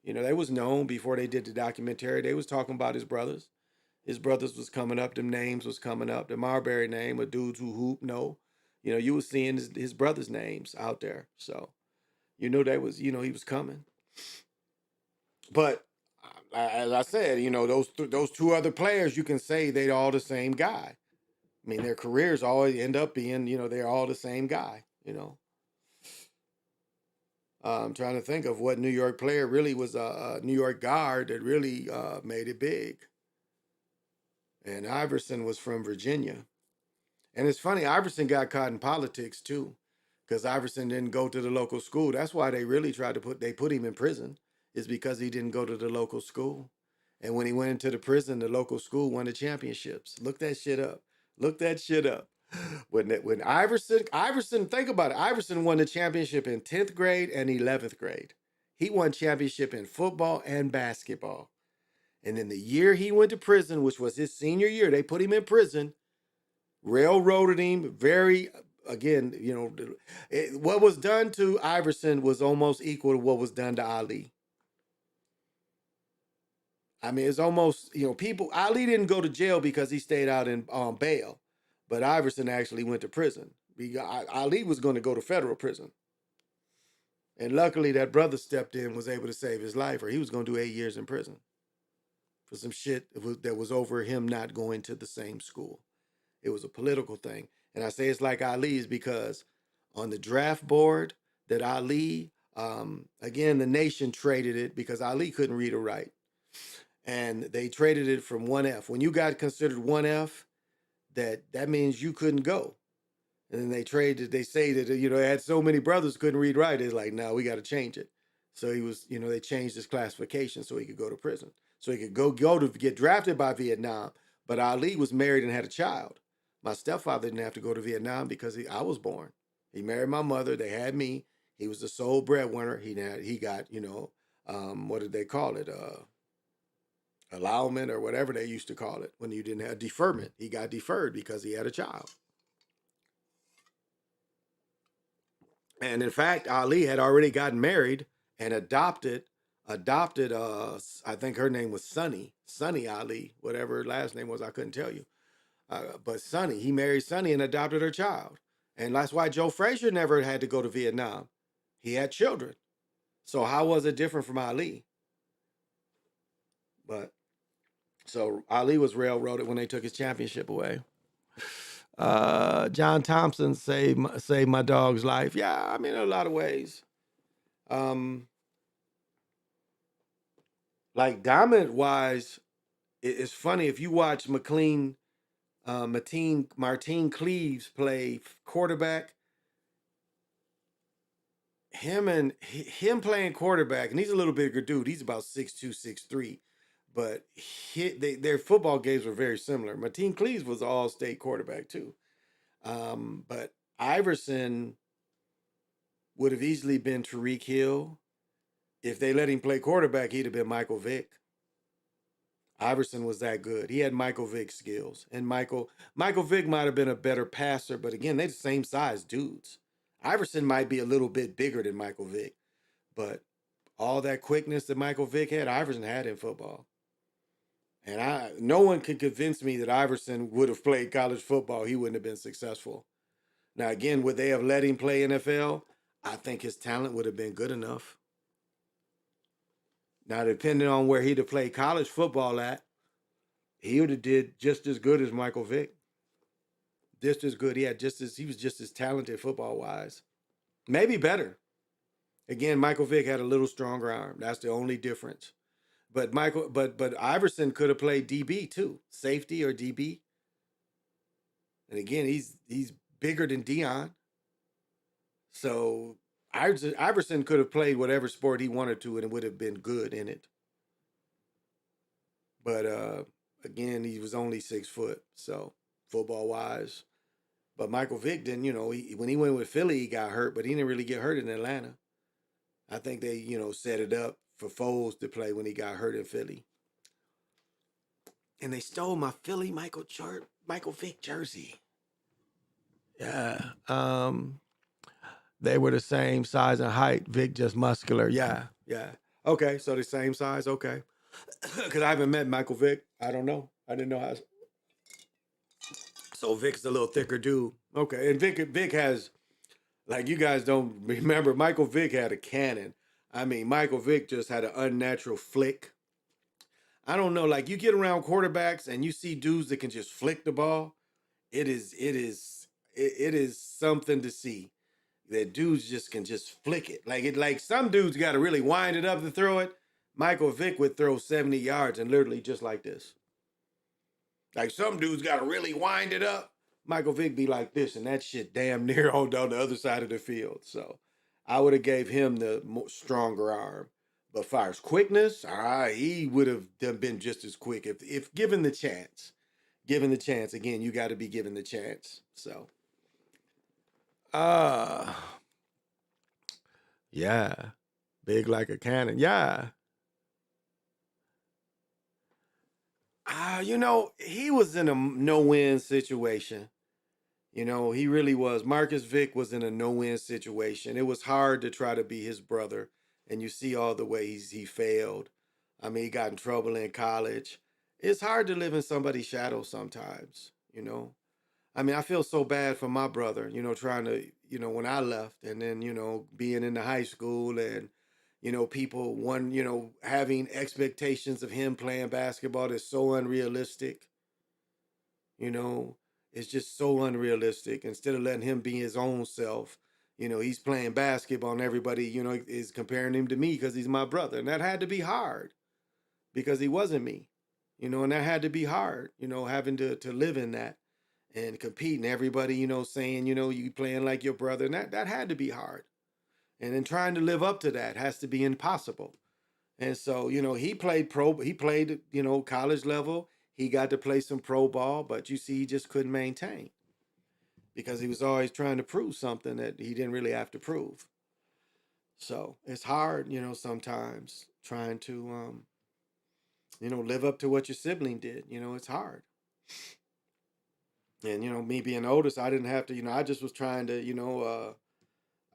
They was known before they did the documentary. They was talking about his brothers. His brothers was coming up. Them names was coming up. The Marbury name of dudes who hoop, no. You was seeing his brothers' names out there. So, that was, he was coming. But as I said, those two other players, you can say they're all the same guy. I mean, their careers always end up being, they're all the same guy, I'm trying to think of what New York player really was a New York guard that really made it big. And Iverson was from Virginia. And it's funny, Iverson got caught in politics too, because Iverson didn't go to the local school. That's why they really tried to put him in prison, is because he didn't go to the local school. And when he went into the prison, the local school won the championships. Look that shit up. When Iverson, think about it. Iverson won the championship in 10th grade and 11th grade. He won championship in football and basketball. And then the year he went to prison, which was his senior year, they put him in prison, railroaded him what was done to Iverson was almost equal to what was done to Ali. I mean, it's almost, Ali didn't go to jail because he stayed out on bail, but Iverson actually went to prison. Ali was going to go to federal prison. And luckily that brother stepped in, was able to save his life, or he was going to do 8 years in prison for some shit that was over him not going to the same school. It was a political thing. And I say it's like Ali's because on the draft board that Ali, again, the nation traded it because Ali couldn't read or write. And they traded it from 1F. When you got considered 1F, that means you couldn't go. And then they say that, they had so many brothers couldn't read right. It's like, no, we got to change it. So he was, they changed his classification so he could go to prison. So he could go to get drafted by Vietnam. But Ali was married and had a child. My stepfather didn't have to go to Vietnam because I was born. He married my mother. They had me. He was the sole breadwinner. He got, what did they call it? Allowment or whatever they used to call it when you didn't have deferment. He got deferred because he had a child. And in fact, Ali had already gotten married and adopted, I think her name was Sunny Ali, whatever her last name was, I couldn't tell you. But Sunny, he married Sunny and adopted her child. And that's why Joe Frazier never had to go to Vietnam. He had children. So how was it different from Ali? But so Ali was railroaded when they took his championship away. John Thompson saved my dog's life. Yeah, I mean, in a lot of ways. like dominant wise, it's funny if you watch Martine Cleaves play quarterback. Him playing quarterback, and he's a little bigger dude. He's about 6'2", 6'3", but their football games were very similar. Martine Cleaves was an all-state quarterback too, but Iverson would have easily been Tariq Hill. If they let him play quarterback, he'd have been Michael Vick. Iverson was that good. He had Michael Vick skills, and Michael Vick might have been a better passer, but again, they're the same size dudes. Iverson might be a little bit bigger than Michael Vick, but all that quickness that Michael Vick had, Iverson had in football. And no one could convince me that Iverson would have played college football. He wouldn't have been successful. Now, again, would they have let him play NFL? I think his talent would have been good enough. Now, depending on where he'd have played college football at, he would have did just as good as Michael Vick. Just as good. He was just as talented football-wise. Maybe better. Again, Michael Vick had a little stronger arm. That's the only difference. But Iverson could have played DB too, safety or DB. And again, he's bigger than Deion. So Iverson could have played whatever sport he wanted to, and it would have been good in it. But again, he was only 6 foot, so football wise. But Michael Vick didn't, when he went with Philly, he got hurt, but he didn't really get hurt in Atlanta. I think they, set it up for Foles to play when he got hurt in Philly. And they stole my Philly Michael Vick jersey. Yeah. They were the same size and height. Vic just muscular. Yeah. Okay, so the same size. Okay. Because I haven't met Michael Vick. I don't know. I didn't know how. So Vic's a little thicker dude. Okay, and Vic has, like, you guys don't remember, Michael Vick had a cannon. I mean, Michael Vick just had an unnatural flick. I don't know, like, you get around quarterbacks and you see dudes that can just flick the ball. It is something to see. That dudes just can just flick it. Like some dudes got to really wind it up to throw it. Michael Vick would throw 70 yards and literally just like this. Like some dudes got to really wind it up. Michael Vick be like this, and that shit damn near on the other side of the field. So I would have gave him the stronger arm. But far as quickness, he would have been just as quick if given the chance. Given the chance. Again, you got to be given the chance. So. Yeah. Big like a cannon. Yeah. He was in a no-win situation. He really was. Marcus Vick was in a no-win situation. It was hard to try to be his brother, and you see all the ways he failed. I mean, he got in trouble in college. It's hard to live in somebody's shadow sometimes, I mean, I feel so bad for my brother, trying to, when I left and then, being in the high school and, people, having expectations of him playing basketball is so unrealistic. It's just so unrealistic. Instead of letting him be his own self, he's playing basketball and everybody, is comparing him to me because he's my brother. And that had to be hard because he wasn't me, and that had to be hard, having to live in that. And competing, everybody, saying, you playing like your brother. And that had to be hard. And then trying to live up to that has to be impossible. And so, he played college level. He got to play some pro ball, but you see, he just couldn't maintain because he was always trying to prove something that he didn't really have to prove. So it's hard, sometimes trying to, live up to what your sibling did. It's hard. And, me being the oldest, I didn't have to, I just was trying to,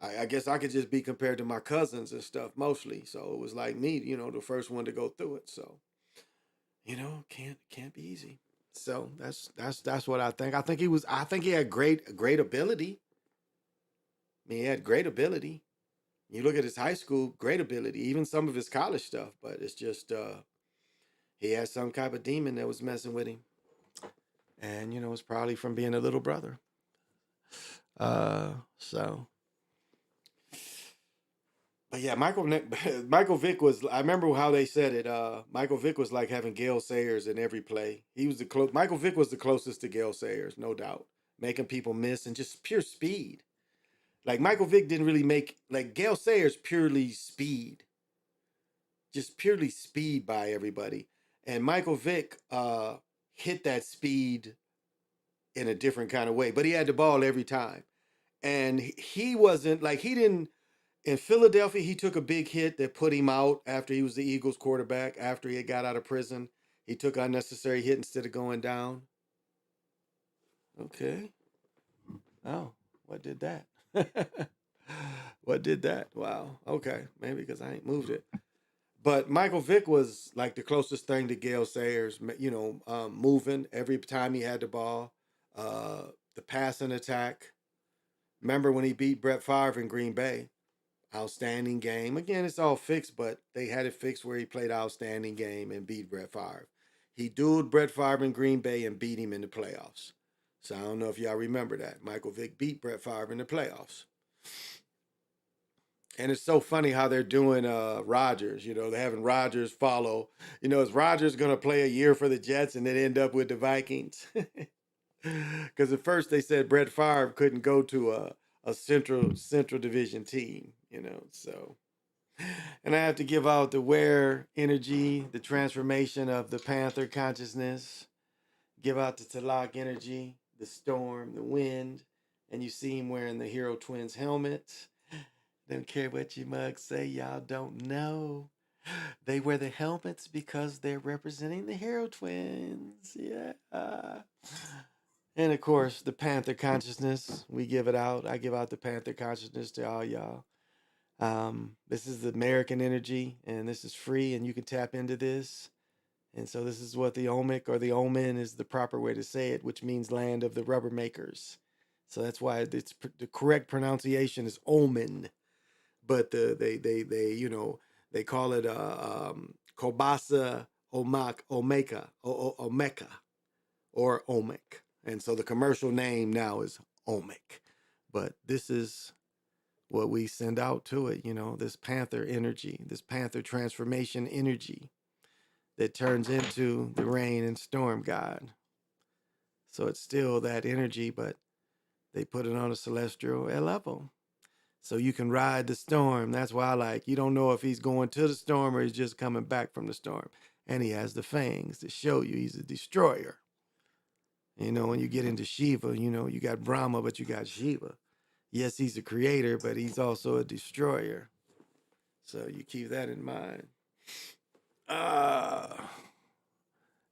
I guess I could just be compared to my cousins and stuff mostly. So it was like me, the first one to go through it. So, can't be easy. So that's what I think. I think he had great ability. I mean, he had great ability. You look at his high school, great ability, even some of his college stuff, but it's just, he had some type of demon that was messing with him. And, it's probably from being a little brother. So. But yeah, Michael Vick was. I remember how they said it. Michael Vick was like having Gale Sayers in every play. He was Michael Vick was the closest to Gale Sayers, no doubt, making people miss and just pure speed. Like Michael Vick didn't really make like Gale Sayers purely speed, just purely speed by everybody. And Michael Vick hit that speed in a different kind of way, but he had the ball every time. And he wasn't like he didn't in Philadelphia. He took a big hit that put him out after he was the Eagles quarterback. After he had got out of prison, he took unnecessary hit instead of going down. Okay. Oh, what did that? What did that? Wow. Okay. Maybe because I ain't moved it. But Michael Vick was like the closest thing to Gale Sayers, moving every time he had the ball, the passing attack. Remember when he beat Brett Favre in Green Bay? Outstanding game. Again, it's all fixed, but they had it fixed where he played outstanding game and beat Brett Favre. He dueled Brett Favre in Green Bay and beat him in the playoffs. So I don't know if y'all remember that. Michael Vick beat Brett Favre in the playoffs. And it's so funny how they're doing Rodgers. They're having Rodgers follow. Is Rodgers going to play a year for the Jets and then end up with the Vikings? Because at first they said Brett Favre couldn't go to a central division team, so. And I have to give out the Ware energy, the transformation of the Panther consciousness. Give out the Talak energy, the storm, the wind. And you see him wearing the Hero Twins helmet. Don't care what you mugs say, y'all don't know. They wear the helmets because they're representing the Hero Twins. Yeah. And of course, the Panther consciousness. We give it out. I give out the Panther consciousness to all y'all. This is the American energy, and this is free, and you can tap into this. And so this is what the Omic or the Omen is the proper way to say it, which means land of the rubber makers. So that's why it's the correct pronunciation is Omen. But they call it Kobasa Omeka or Omic. And so the commercial name now is Omic. But this is what we send out to it, this Panther energy, this Panther transformation energy that turns into the rain and storm god. So it's still that energy, but they put it on a celestial level. So you can ride the storm. That's why you don't know if he's going to the storm or he's just coming back from the storm. And he has the fangs to show you he's a destroyer. When you get into Shiva, you got Brahma, but you got Shiva. Yes, he's a creator, but he's also a destroyer. So you keep that in mind.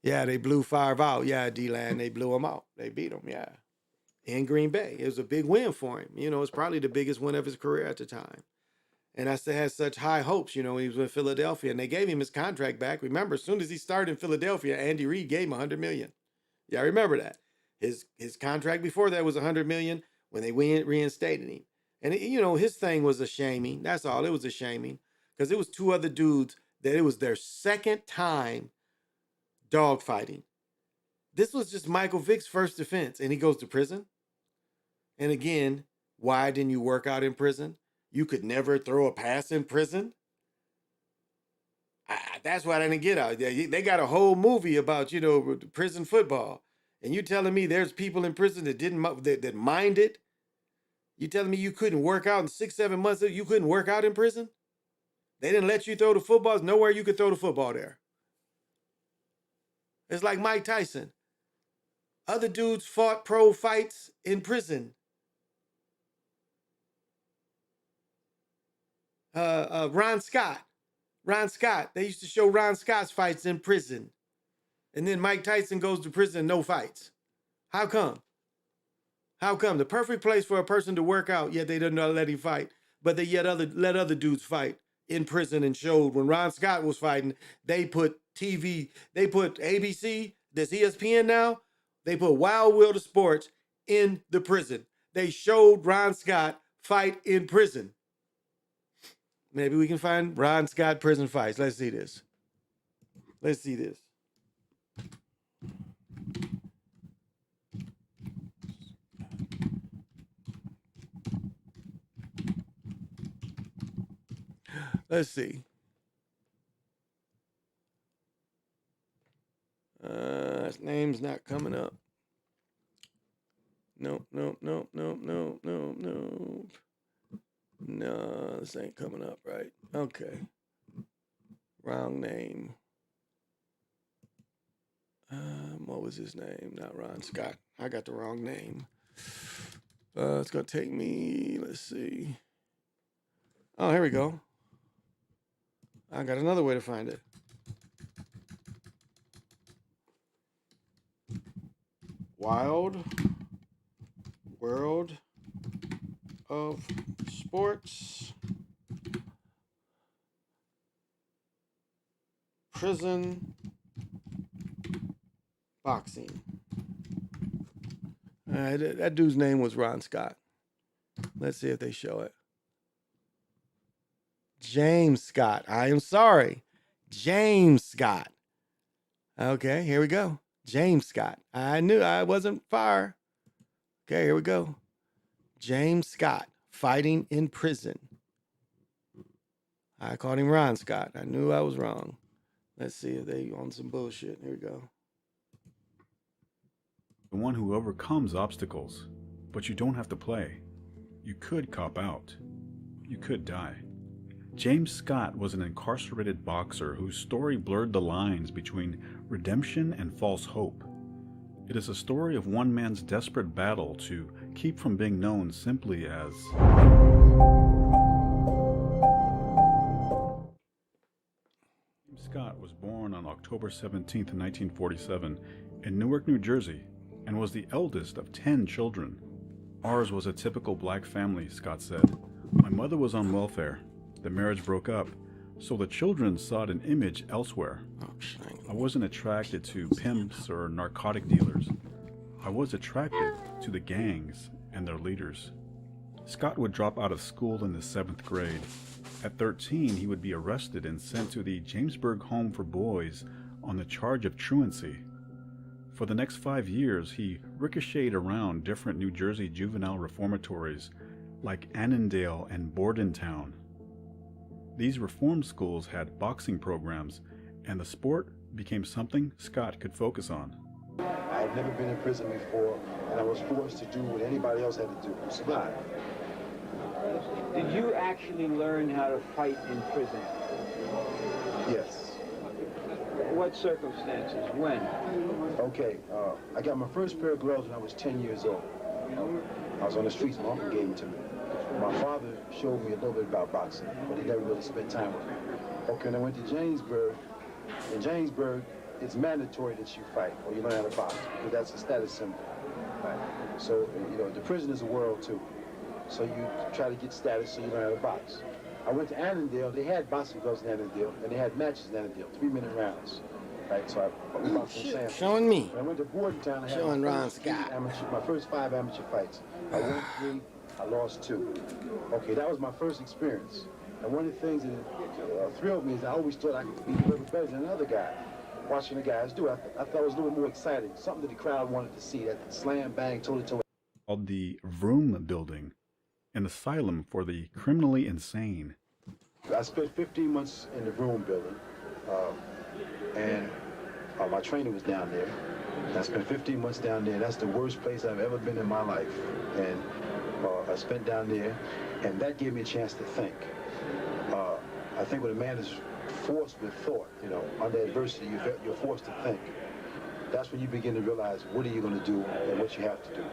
Yeah, they blew Favre out. Yeah, D-Land, they blew him out. They beat him, yeah. In Green Bay. It was a big win for him. It's probably the biggest win of his career at the time. And I still had such high hopes, when he was in Philadelphia. And they gave him his contract back. Remember, as soon as he started in Philadelphia, Andy Reid gave him $100 million. Yeah, I remember that. His contract before that was $100 million when they reinstated him. And, his thing was a shaming. That's all. It was a shaming. Because it was two other dudes that it was their second time dogfighting. This was just Michael Vick's first offense, and he goes to prison. And again, why didn't you work out in prison? You could never throw a pass in prison? That's why I didn't get out. They got a whole movie about, prison football. And you telling me there's people in prison that that mind it? You telling me you couldn't work out in 6-7 months? You couldn't work out in prison? They didn't let you throw the football? There's nowhere you could throw the football there. It's like Mike Tyson. Other dudes fought pro fights in prison. Ron Scott. They used to show Ron Scott's fights in prison. And then Mike Tyson goes to prison, no fights. How come? How come? The perfect place for a person to work out, yet they didn't let him fight. But they let other dudes fight in prison and showed when Ron Scott was fighting, they put TV, they put ABC, this ESPN now, they put Wild World of Sports in the prison. They showed Ron Scott fight in prison. Maybe we can find Ron Scott prison fights. Let's see this. Let's see this. Let's see. His name's not coming up. Nope. No, this ain't coming up right. Okay. Wrong name. What was his name? Not Ron Scott. I got the wrong name. It's going to take me, let's see. Oh, here we go. I got another way to find it. Wild World of Sports Prison Boxing. That dude's name was Ron Scott. Let's see if they show it. James Scott. I am sorry. James Scott. Okay, here we go. James Scott. I knew I wasn't far. Okay, here we go. James Scott fighting in prison. I called him Ron Scott. I knew I was wrong. Let's see if they on some bullshit. Here we go. The one who overcomes obstacles, but you don't have to play. You could cop out. You could die. James Scott was an incarcerated boxer whose story blurred the lines between redemption and false hope. It is a story of one man's desperate battle to keep from being known simply as James Scott was born on October 17, 1947 in Newark, New Jersey, and was the eldest of 10 children. Ours was a typical black family, Scott said. My mother was on welfare. The marriage broke up, so the children sought an image elsewhere. I wasn't attracted to pimps or narcotic dealers. I was attracted to the gangs and their leaders. Scott would drop out of school in the 7th grade. At 13, he would be arrested and sent to the Jamesburg Home for Boys on the charge of truancy. For the next 5 years, he ricocheted around different New Jersey juvenile reformatories like Annandale and Bordentown. These reform schools had boxing programs, and the sport became something Scott could focus on. I had never been in prison before, and I was forced to do what anybody else had to do, survive. Did you actually learn how to fight in prison? Yes. What circumstances? When? Okay, I got my first pair of gloves when I was 10 years old. I was on the streets, my uncle gave them to me. My father showed me a little bit about boxing, but he never really spent time with me. Okay, and I went to Jamesburg. In Jamesburg, it's mandatory that you fight or you learn how to box, because that's a status symbol. Right? So, you know, the prison is a world too. So you try to get status so you learn how to box. I went to Annandale. They had boxing gloves in Annandale, and they had matches in Annandale, 3-minute rounds. Right, so I boxed in Sam. Showing me. When I went to Bordentown, I had Showing Ron Scott. My first 5 amateur fights. I won 3. I lost 2. Okay, that was my first experience. And one of the things that thrilled me is I always thought I could be a little better than another guy. Watching the guys do it, I thought it was a little more exciting. Something that the crowd wanted to see, that slam, bang, toe-to-toe. Called the Vroom Building, an asylum for the criminally insane. I spent 15 months in the Vroom Building, and my trainer was down there. And I spent 15 months down there. That's the worst place I've ever been in my life. And I spent down there, and that gave me a chance to think. I think when a man is forced with thought, you know, under adversity, you're forced to think. That's when you begin to realize what are you going to do and what you have to do.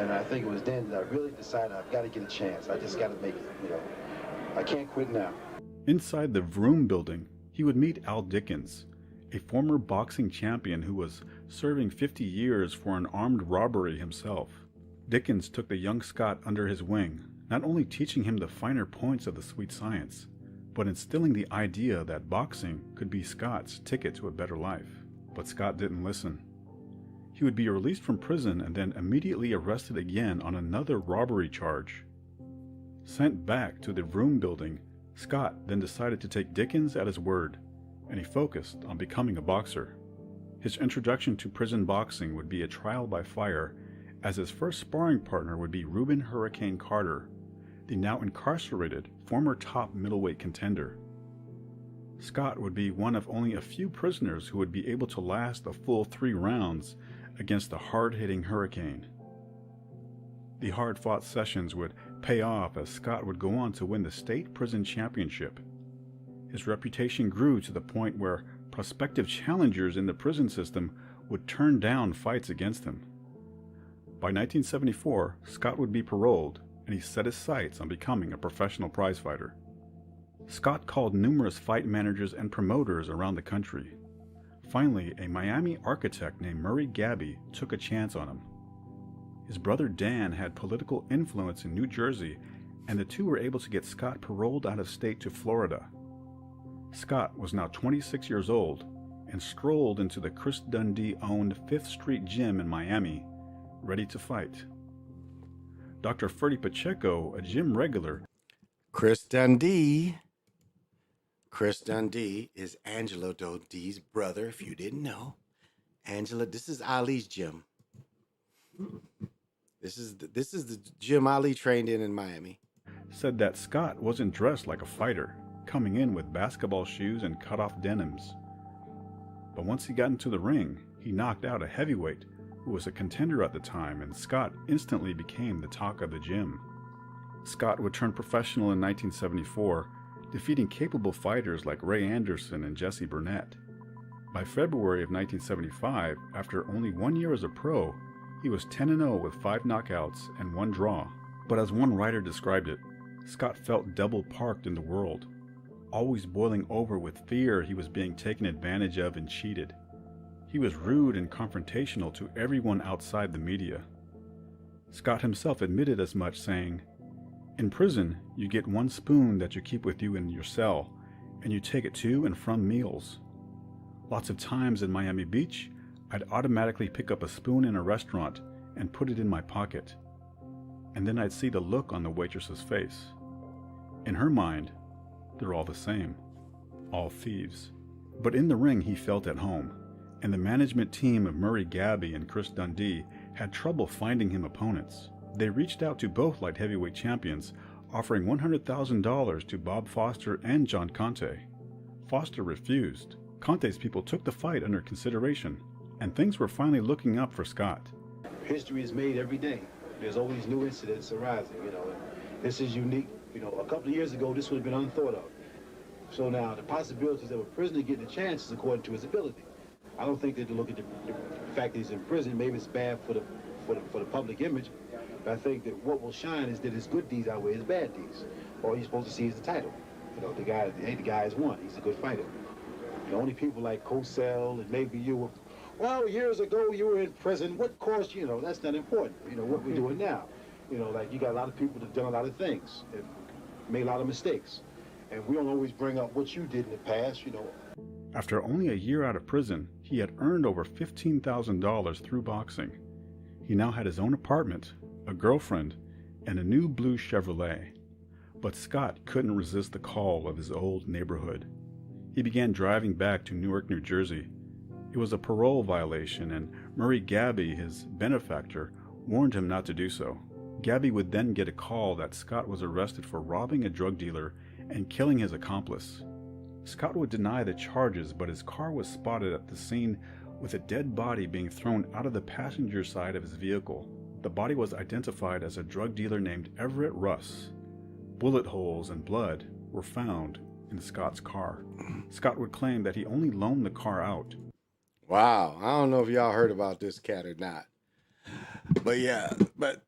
And I think it was then that I really decided I've got to get a chance. I just got to make it, you know. I can't quit now. Inside the Vroom Building, he would meet Al Dickens, a former boxing champion who was serving 50 years for an armed robbery himself. Dickens took the young Scott under his wing, not only teaching him the finer points of the sweet science, but instilling the idea that boxing could be Scott's ticket to a better life. But Scott didn't listen. He would be released from prison and then immediately arrested again on another robbery charge. Sent back to the Vroom Building, Scott then decided to take Dickens at his word, and he focused on becoming a boxer. His introduction to prison boxing would be a trial by fire, as his first sparring partner would be Reuben Hurricane Carter, the now incarcerated former top middleweight contender. Scott would be one of only a few prisoners who would be able to last a full 3 rounds against the hard-hitting Hurricane. The hard-fought sessions would pay off as Scott would go on to win the state prison championship. His reputation grew to the point where prospective challengers in the prison system would turn down fights against him. By 1974, Scott would be paroled, and he set his sights on becoming a professional prizefighter. Scott called numerous fight managers and promoters around the country. Finally, a Miami architect named Murray Gabby took a chance on him. His brother Dan had political influence in New Jersey, and the two were able to get Scott paroled out of state to Florida. Scott was now 26 years old and strolled into the Chris Dundee-owned 5th Street Gym in Miami, ready to fight. Dr. Ferdy Pacheco, a gym regular. Chris Dundee. Chris Dundee is Angelo Dundee's brother, if you didn't know. Angela, this is Ali's gym. This is the gym Ali trained in Miami. Said that Scott wasn't dressed like a fighter, coming in with basketball shoes and cut-off denims. But once he got into the ring, he knocked out a heavyweight who was a contender at the time, and Scott instantly became the talk of the gym. Scott would turn professional in 1974, defeating capable fighters like Ray Anderson and Jesse Burnett. By February of 1975, after only 1 year as a pro, he was 10-0 with 5 knockouts and 1 draw. But as one writer described it, Scott felt double-parked in the world, always boiling over with fear he was being taken advantage of and cheated. He was rude and confrontational to everyone outside the media. Scott himself admitted as much, saying, "In prison, you get 1 spoon that you keep with you in your cell, and you take it to and from meals. Lots of times in Miami Beach, I'd automatically pick up a spoon in a restaurant and put it in my pocket. And then I'd see the look on the waitress's face. In her mind, they're all the same, all thieves." But in the ring he felt at home, and the management team of Murray Gabby and Chris Dundee had trouble finding him opponents. They reached out to both light heavyweight champions, offering $100,000 to Bob Foster and John Conte. Foster refused. Conte's people took the fight under consideration, and things were finally looking up for Scott. History is made every day. There's always new incidents arising, and this is unique. A couple of years ago, this would have been unthought of. So now, the possibilities of a prisoner getting a chance is according to his ability. I don't think that to look at the fact that he's in prison, maybe it's bad for the public image, but I think that what will shine is that his good deeds outweigh his bad deeds. All you're supposed to see is the title. The guy has won. He's a good fighter. The only people like Cosell and maybe you were, well, years ago you were in prison. What caused you? That's not important. What we're doing now. Like you got a lot of people that have done a lot of things, and made a lot of mistakes, and we don't always bring up what you did in the past. After only a year out of prison, he had earned over $15,000 through boxing. He now had his own apartment, a girlfriend, and a new blue Chevrolet. But Scott couldn't resist the call of his old neighborhood. He began driving back to Newark, New Jersey. It was a parole violation, and Murray Gabby, his benefactor, warned him not to do so. Gabby would then get a call that Scott was arrested for robbing a drug dealer and killing his accomplice. Scott would deny the charges, but his car was spotted at the scene with a dead body being thrown out of the passenger side of his vehicle. The body was identified as a drug dealer named Everett Russ. Bullet holes and blood were found in Scott's car. Scott would claim that he only loaned the car out. Wow, I don't know if y'all heard about this cat or not. But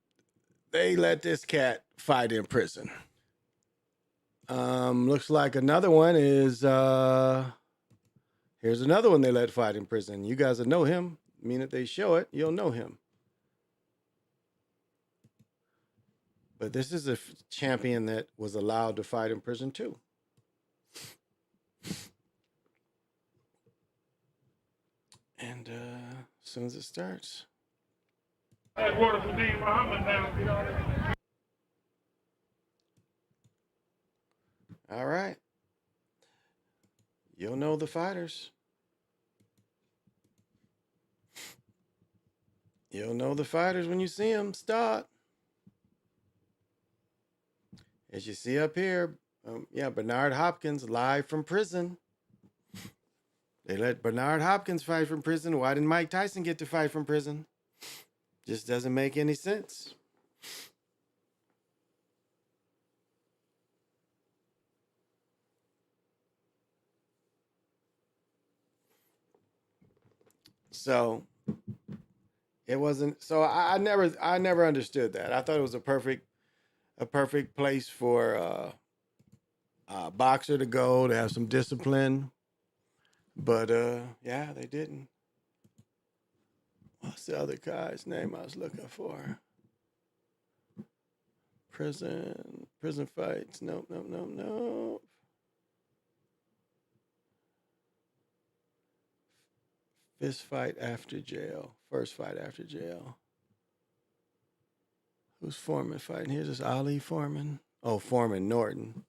they let this cat fight in prison. Looks like another one is, here's another one they let fight in prison. You guys will know him. I mean, if they show it, you'll know him. But this is a champion that was allowed to fight in prison too. And as soon as it starts. All right. You'll know the fighters. You'll know the fighters when you see them start. As you see up here, yeah, Bernard Hopkins live from prison. They let Bernard Hopkins fight from prison. Why didn't Mike Tyson get to fight from prison? Just doesn't make any sense. So it wasn't. So I never understood that. I thought it was a perfect place for a boxer to go to have some discipline. But yeah, they didn't. What's the other guy's name I was looking for? Prison fights. Nope. Fist fight after jail. First fight after jail. Who's Foreman fighting? Here's this Ali Foreman. Oh, Foreman Norton.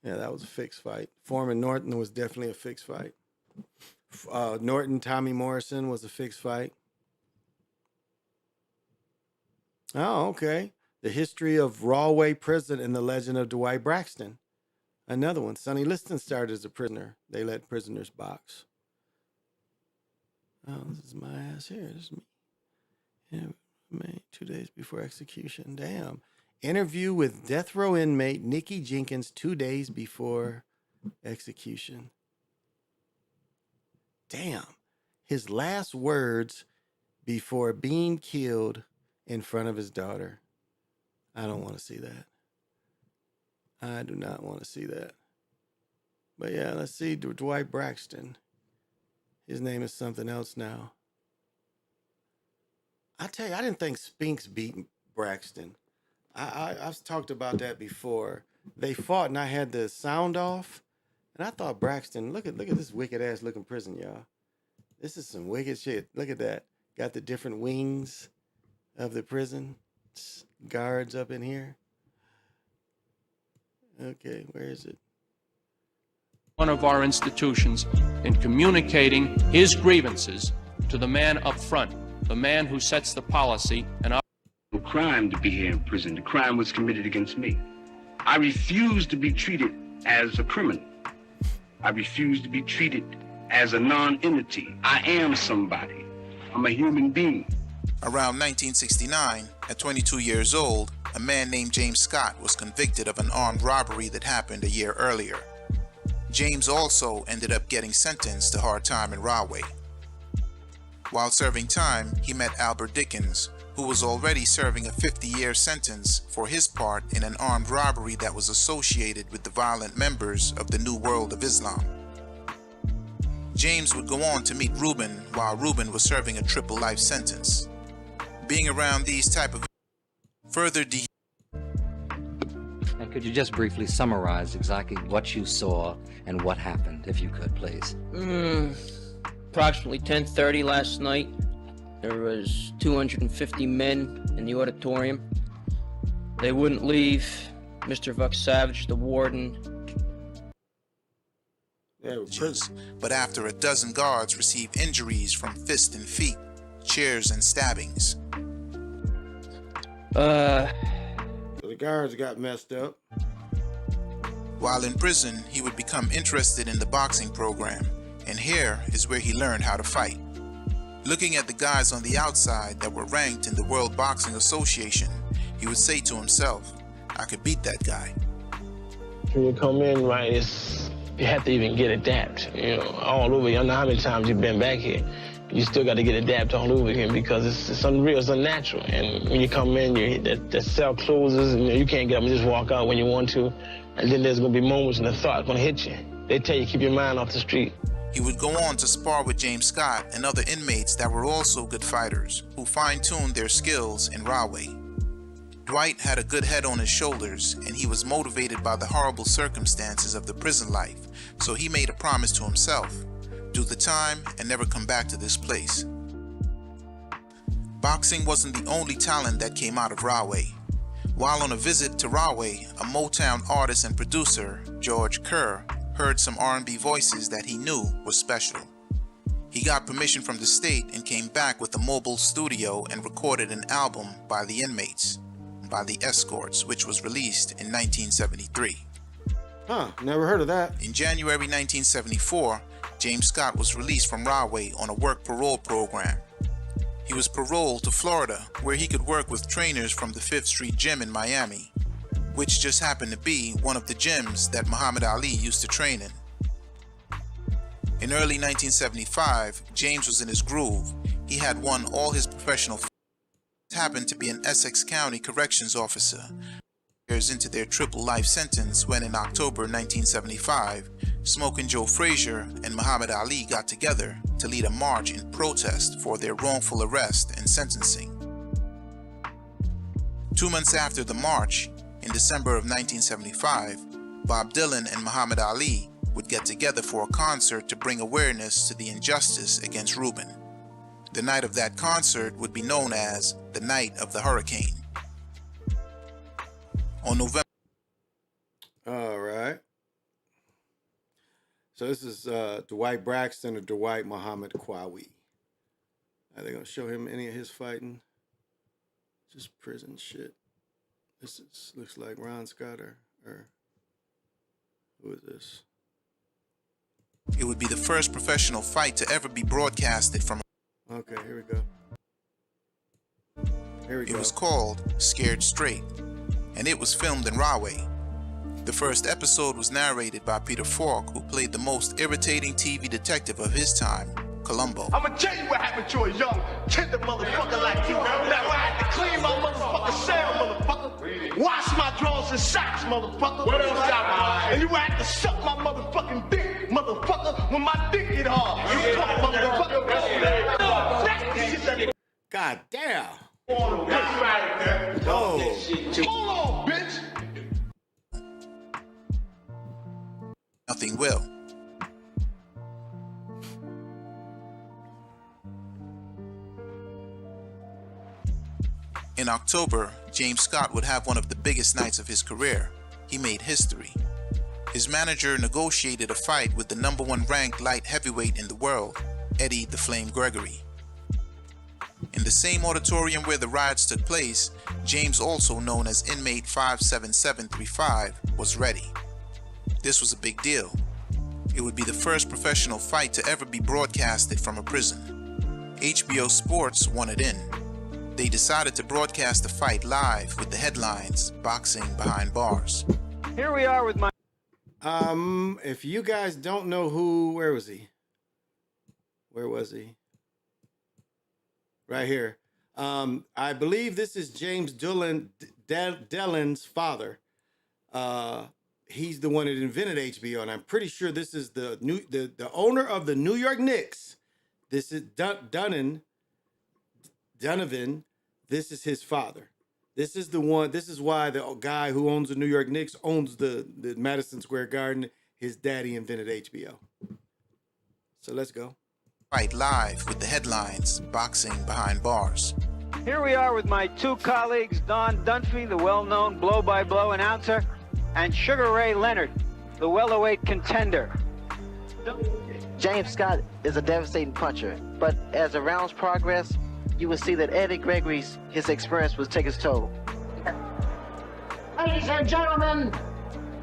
Yeah, that was a fixed fight. Foreman Norton was definitely a fixed fight. Norton Tommy Morrison was a fixed fight. Oh, okay. The history of Rawway Prison and the legend of Dwight Braxton. Another one. Sonny Liston started as a prisoner. They let prisoners box. Oh, this is my ass here. This is me. Yeah, May 2 days before execution. Damn. Interview with death row inmate Nikki Jenkins 2 days before execution. Damn. His last words before being killed in front of his daughter. I don't want to see that. I do not want to see that. But yeah, let's see. Dwight Braxton. His name is something else now. I tell you, I didn't think Spinks beat Braxton. I've talked about that before. They fought and I had the sound off. And I thought Braxton, look at this wicked ass looking prison, y'all. This is some wicked shit. Look at that. Got the different wings of the prison. Guards up in here. Okay, where is it? One of our institutions in communicating his grievances to the man up front, the man who sets the policy and no crime to be here in prison. The crime was committed against me. I refuse to be treated as a criminal. I refuse to be treated as a non-entity. I am somebody. I'm a human being. Around 1969, at 22 years old, a man named James Scott was convicted of an armed robbery that happened a year earlier. James also ended up getting sentenced to hard time in Rahway. While serving time, he met Albert Dickens, who was already serving a 50-year sentence for his part in an armed robbery that was associated with the violent members of the New World of Islam. James would go on to meet Reuben while Reuben was serving a triple life sentence. Being around these type of further And could you just briefly summarize exactly what you saw and what happened, if you could, please? Approximately 10:30 last night, there was 250 men in the auditorium. They wouldn't leave. Mr. Vuck Savage, the warden. But after a dozen guards received injuries from fists and feet, chairs and stabbings. So the guards got messed up. While in prison, he would become interested in the boxing program, and here is where he learned how to fight. Looking at the guys on the outside that were ranked in the World Boxing Association, he would say to himself, I could beat that guy. When you come in, right, you have to even get adapted, all over. I don't know how many times you've been back here. You still got to get adapted all over again because it's unreal, it's unnatural. And when you come in, the cell closes, and you can't get up and just walk out when you want to. And then there's going to be moments when the thought's going to hit you. They tell you, keep your mind off the street. He would go on to spar with James Scott and other inmates that were also good fighters, who fine-tuned their skills in Rahway. Dwight had a good head on his shoulders, and he was motivated by the horrible circumstances of the prison life, so he made a promise to himself: do the time and never come back to this place. Boxing wasn't the only talent that came out of Rahway. While on a visit to Rahway, a Motown artist and producer, George Kerr, heard some R&B voices that he knew were special. He got permission from the state and came back with a mobile studio and recorded an album by the inmates. by the Escorts, which was released in 1973. Huh, never heard of that. In January 1974, James Scott was released from Rahway on a work parole program. He was paroled to Florida, where he could work with trainers from the 5th Street Gym in Miami, which just happened to be one of the gyms that Muhammad Ali used to train in. In early 1975, James was in his groove. He had won all his professional fights. Happened to be an Essex County corrections officer. Years into their triple life sentence when in October 1975, Smokin' Joe Frazier and Muhammad Ali got together to lead a march in protest for their wrongful arrest and sentencing. 2 months after the march, in December of 1975, Bob Dylan and Muhammad Ali would get together for a concert to bring awareness to the injustice against Reuben. The night of that concert would be known as the Night of the Hurricane. On November. All right. So this is Dwight Braxton or Dwight Muhammad Qawi. Are they going to show him any of his fighting? Just prison shit. This looks like Ron Scott or who is this? It would be the first professional fight to ever be broadcasted from. Okay, here we go. Here we go. It was called Scared Straight, and it was filmed in Rahway. The first episode was narrated by Peter Falk, who played the most irritating TV detective of his time, Columbo. I'ma tell you what happened to a young, tender motherfucker like you. Now I had to clean my motherfucking cell, motherfucker. Wash my drawers and socks, motherfucker. What else happened? And you had to suck my motherfucking dick, motherfucker, when my dick get hard. You talk, motherfucker. God damn. Oh. Hold on, bitch. Nothing will. In October, James Scott would have one of the biggest nights of his career. He made history. His manager negotiated a fight with the #1 ranked light heavyweight in the world, Eddie the Flame Gregory. In the same auditorium where the riots took place, James, also known as inmate 57735, was ready. This was a big deal. It would be the first professional fight to ever be broadcasted from a prison. HBO Sports wanted in. They decided to broadcast the fight live with the headlines, "Boxing Behind Bars." Here we are with my... If you guys don't know who, where was he? Where was he? Right here. I believe this is James Dillon's father. He's the one that invented HBO, and I'm pretty sure this is the owner of the New York Knicks. This is Donovan. This is his father. This is the one. This is why the guy who owns the New York Knicks owns the Madison Square Garden. His daddy invented HBO. So let's go. Fight live with the headlines, "Boxing Behind Bars." Here we are with my two colleagues, Don Dunphy, the well-known blow-by-blow announcer, and Sugar Ray Leonard, the welterweight contender. James Scott is a devastating puncher, but as the rounds progress, you will see that Eddie Gregory's experience will take its toll. Ladies and gentlemen,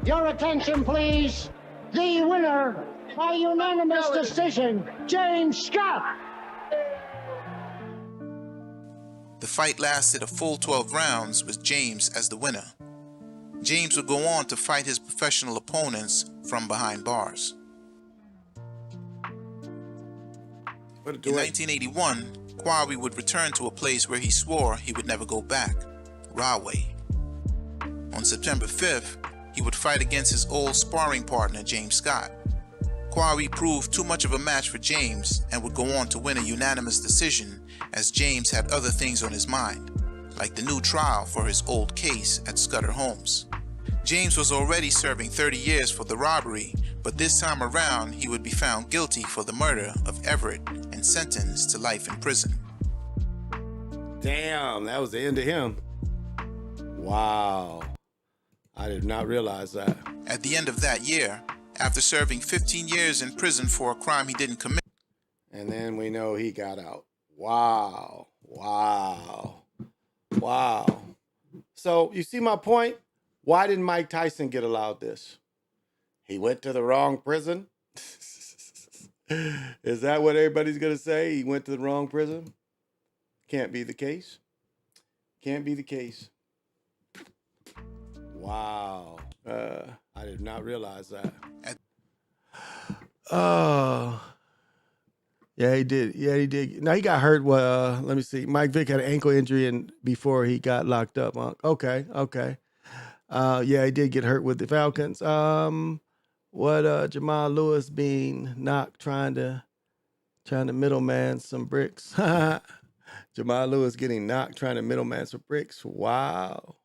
your attention please. The winner by unanimous decision, James Scott. The fight lasted a full 12 rounds with James as the winner. James would go on to fight his professional opponents from behind bars. In 1981, Qawi would return to a place where he swore he would never go back, Rahway. On September 5th, he would fight against his old sparring partner, James Scott. Qawi proved too much of a match for James and would go on to win a unanimous decision, as James had other things on his mind, like the new trial for his old case at Scudder Homes. James was already serving 30 years for the robbery, but this time around he would be found guilty for the murder of Everett and sentenced to life in prison. Damn, that was the end of him. Wow. I did not realize that. At the end of that year, after serving 15 years in prison for a crime he didn't commit. And then we know he got out. Wow. Wow. Wow. So you see my point? Why didn't Mike Tyson get allowed this? He went to the wrong prison? Is that what everybody's going to say? He went to the wrong prison? Can't be the case. Can't be the case. Wow. I did not realize that. Oh. Yeah, he did. Yeah, he did. Now he got hurt. Let me see. Mike Vick had an ankle injury before he got locked up. Huh? Okay. Yeah, he did get hurt with the Falcons. Jamal Lewis being knocked trying to middleman some bricks. Jamal Lewis getting knocked trying to middleman some bricks. Wow.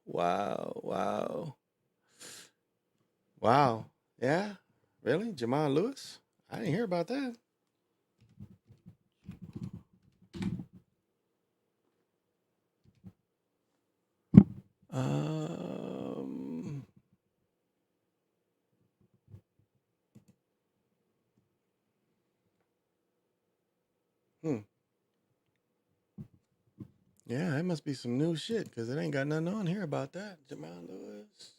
Yeah, really? Jamal Lewis? I didn't hear about that. Yeah, that must be some new shit because it ain't got nothing on here about that. Jamal Lewis.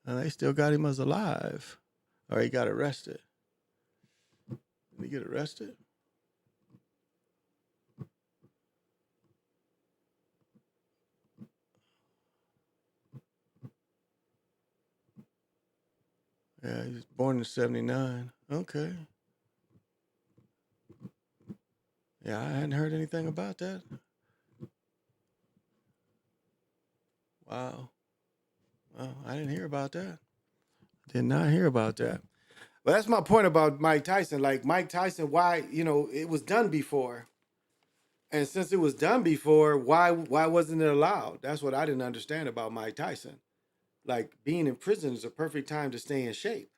They still got him as alive. Or he got arrested. Did he get arrested? Yeah, he was born in 79. Okay. Yeah, I hadn't heard anything about that. Wow. Well, I didn't hear about that. Did not hear about that. But that's my point about Mike Tyson. Like Mike Tyson, why, it was done before. And since it was done before, why wasn't it allowed? That's what I didn't understand about Mike Tyson. Like being in prison is a perfect time to stay in shape.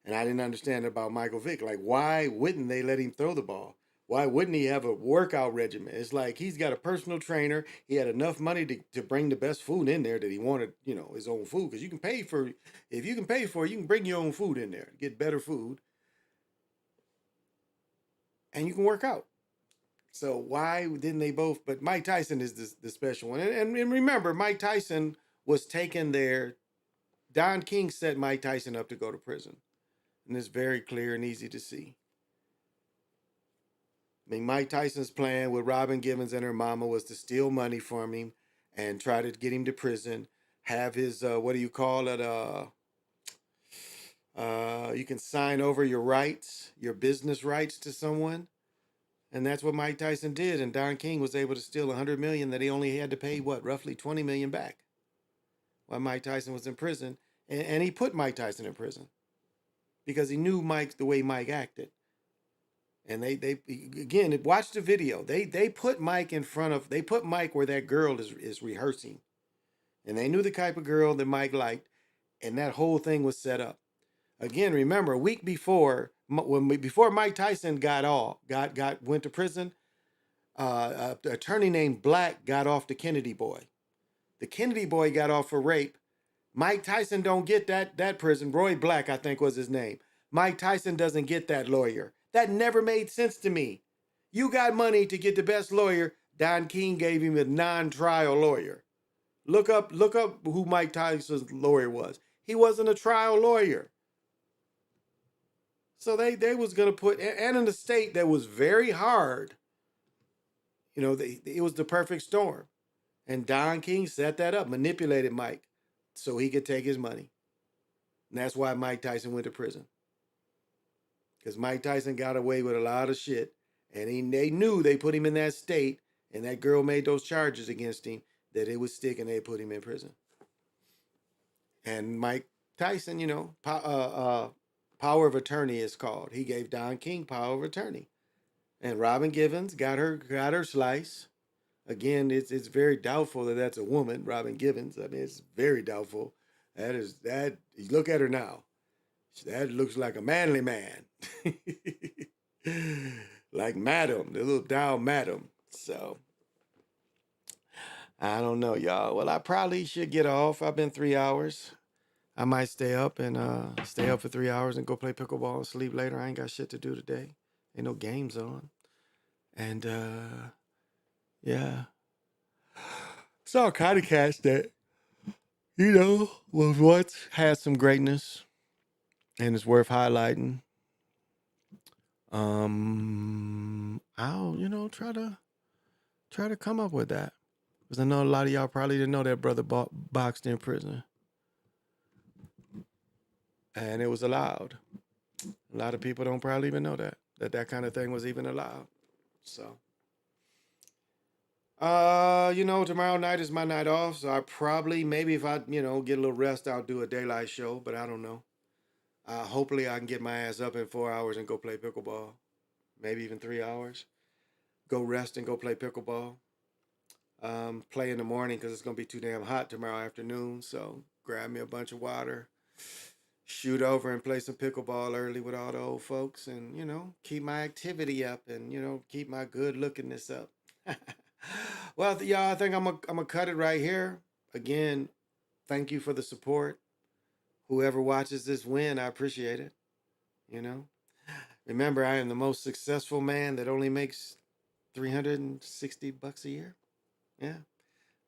And I didn't understand about Michael Vick. Like, why wouldn't they let him throw the ball? Why wouldn't he have a workout regimen? It's like he's got a personal trainer. He had enough money to bring the best food in there that he wanted, his own food. Because if you can pay for it, you can bring your own food in there, get better food, and you can work out. So why didn't they both? But Mike Tyson is the special one. And remember, Mike Tyson was taken there. Don King set Mike Tyson up to go to prison. And it's very clear and easy to see. I mean, Mike Tyson's plan with Robin Givens and her mama was to steal money from him and try to get him to prison. Have his, what do you call it? You can sign over your rights, your business rights to someone. And that's what Mike Tyson did. And Don King was able to steal $100 million that he only had to pay, roughly $20 million back while Mike Tyson was in prison. And he put Mike Tyson in prison because he knew the way Mike acted. And they again, watch the video. They put Mike where that girl is rehearsing. And they knew the type of girl that Mike liked. And that whole thing was set up. Again, remember, a week before, before Mike Tyson went to prison, an attorney named Black got off the Kennedy boy. The Kennedy boy got off for rape. Mike Tyson don't get that prison. Roy Black, I think was his name. Mike Tyson doesn't get that lawyer. That never made sense to me. You got money to get the best lawyer. Don King gave him a non-trial lawyer. Look up who Mike Tyson's lawyer was. He wasn't a trial lawyer. So they was gonna put, and in a state that was very hard. It was the perfect storm. And Don King set that up, manipulated Mike so he could take his money. And that's why Mike Tyson went to prison. Because Mike Tyson got away with a lot of shit. And they knew they put him in that state, and that girl made those charges against him, that it would stick and they put him in prison. And Mike Tyson, power of attorney is called. He gave Don King power of attorney. And Robin Givens got her slice. Again, it's very doubtful that that's a woman, Robin Givens. I mean, it's very doubtful. You look at her now. That looks like a manly man. Like Madam, the little doll Madam. So, I don't know, y'all. Well, I probably should get off. I've been 3 hours. I might stay up for 3 hours and go play pickleball and sleep later. I ain't got shit to do today. Ain't no games on. And, yeah. Saw kind of cats that, you know, was once had some greatness and it's worth highlighting. I'll, you know, try to come up with that. Because I know a lot of y'all probably didn't know that brother boxed in prison. And it was allowed. A lot of people don't probably even know that kind of thing was even allowed. So, you know, tomorrow night is my night off. So I probably, maybe if I, you know, get a little rest, I'll do a daylight show, but I don't know. Hopefully I can get my ass up in 4 hours and go play pickleball. Maybe even 3 hours. Go rest and go play pickleball. Play in the morning because it's going to be too damn hot tomorrow afternoon. So grab me a bunch of water, shoot over and play some pickleball early with all the old folks and, you know, keep my activity up and, you know, keep my good lookingness up. Well, y'all, I think I'm gonna cut it right here. Again, thank you for the support. Whoever watches this win, I appreciate it. You know, remember, I am the most successful man that only makes $360 a year. Yeah.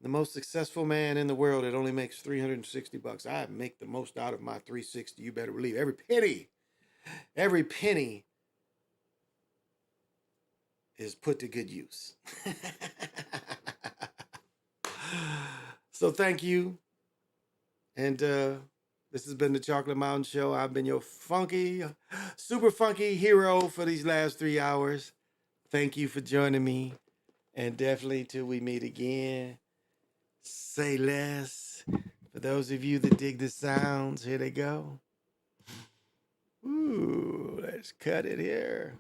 The most successful man in the world that only makes $360. I make the most out of my 360. You better believe every penny is put to good use. So thank you. And this has been the Chocolate Mountain Show. I've been your super funky hero for these last 3 hours. Thank you for joining me. And definitely till we meet again, say less. For those of you that dig the sounds, here they go. Ooh, let's cut it here.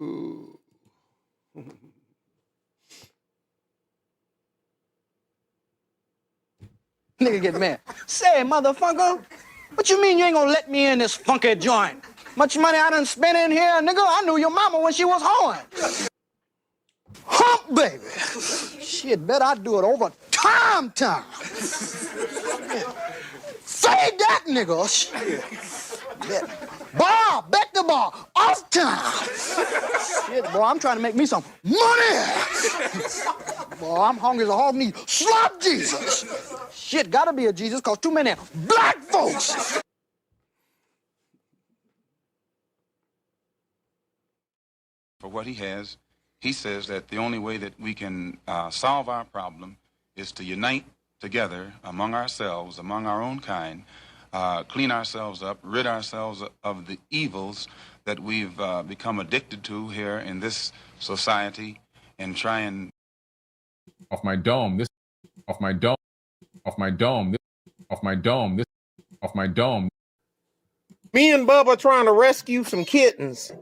Ooh. Nigga get mad. Say, motherfucker, what you mean you ain't gonna let me in this funky joint? Much money I done spent in here, nigga. I knew your mama when she was hoeing. Hump, baby. Shit, bet I do it over time. Say that, nigga. Shit. Bet the bar, off time. Shit, boy, I'm trying to make me some money. Boy, I'm hungry as a hog need slop Jesus. Shit, gotta be a Jesus, cause too many black folks. For what he has, he says that the only way that we can solve our problem is to unite together among ourselves, among our own kind, clean ourselves up, rid ourselves of the evils that we've become addicted to here in this society, and try and off my dome, this off my dome, off my dome, this off my dome, this off my dome. Me and Bubba trying to rescue some kittens.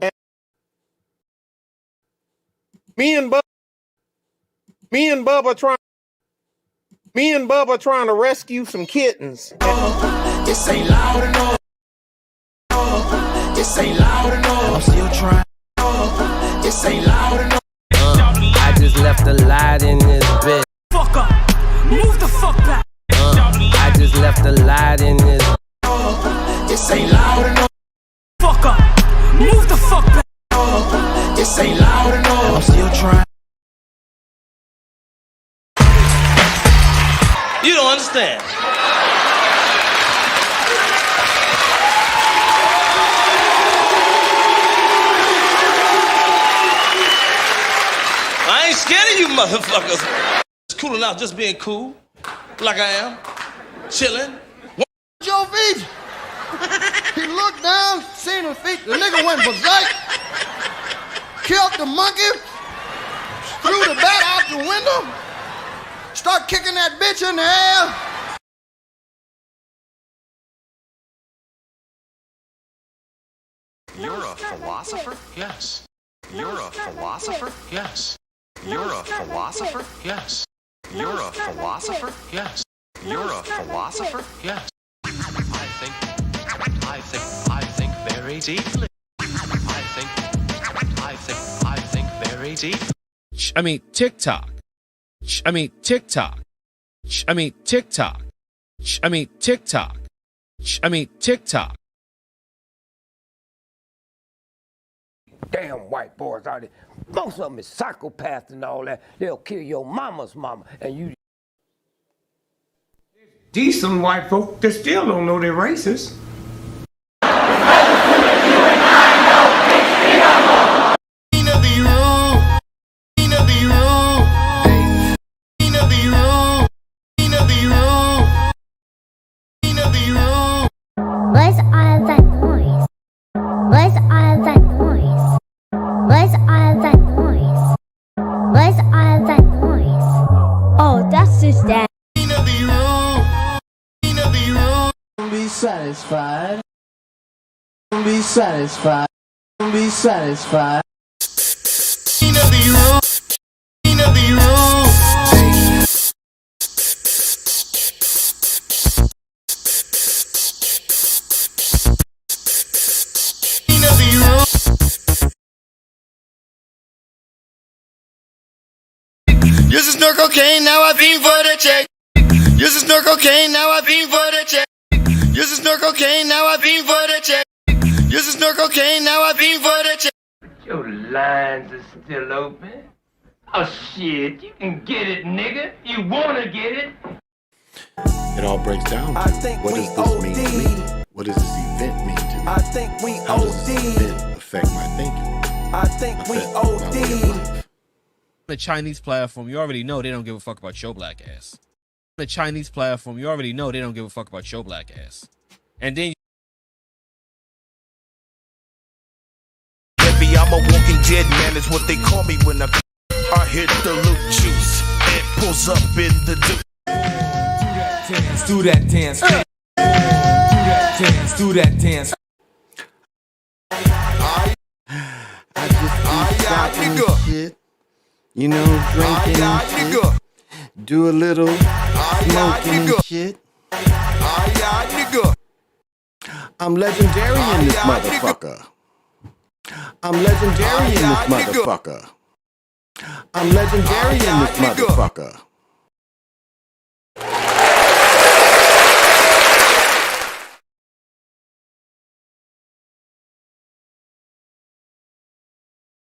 Me and Bubba trying to rescue some kittens. This ain't loud enough. This ain't loud enough. I'm still trying. This ain't loud enough. I just left a light in this bitch. Fuck up. Move the fuck back. I just left a light in this. This ain't loud enough. Fuck up. Move the fuck back. This ain't loud enough. I'm still trying. You don't understand. I ain't scared of you motherfuckers. It's cool enough just being cool, like I am, chilling. Your feet. He looked down, seen her feet. The nigga went berserk, killed the monkey, threw the bat out the window, start kicking that bitch in the air. You're a philosopher? Yes. You're a philosopher? Yes. You're a philosopher? Yes. You're a philosopher? Yes. You're a philosopher? Yes. I think very deeply. I think very deeply. I mean TikTok. I mean TikTok. I mean TikTok. I mean TikTok. I mean TikTok. Damn white boys out there Most of them is psychopaths and all that. They'll kill your mama's mama, and you. Decent white folk that still don't know they're racist. Where's all that noise? Where's all that noise? Where's all that noise? Where's all that noise? Oh, that's just that. Be satisfied. Be satisfied. Be satisfied. Used to snort cocaine, now I fiend for the check. Used to snort cocaine, now I fiend for the check. Used to snort cocaine, now I fiend for the check. Used to snort cocaine, now I fiend for the check. Your lines are still open. Oh shit, you can get it, nigga. You wanna get it? It all breaks down to what does this mean to me? What does this event mean to me? I think we How does this event affect my thinking? I think we OD. The Chinese platform, you already know they don't give a fuck about your black ass. The Chinese platform, you already know they don't give a fuck about your black ass. And then Baby, I'm a walking dead man, is what they call me when I hit the loot juice. It pulls up in the Do that dance. Do that dance. Do that dance. I just be and shit. You know, drinking and shit. Do a little smoking and shit. I'm legendary in this motherfucker. I'm legendary in this motherfucker. I'm legendary in this motherfucker.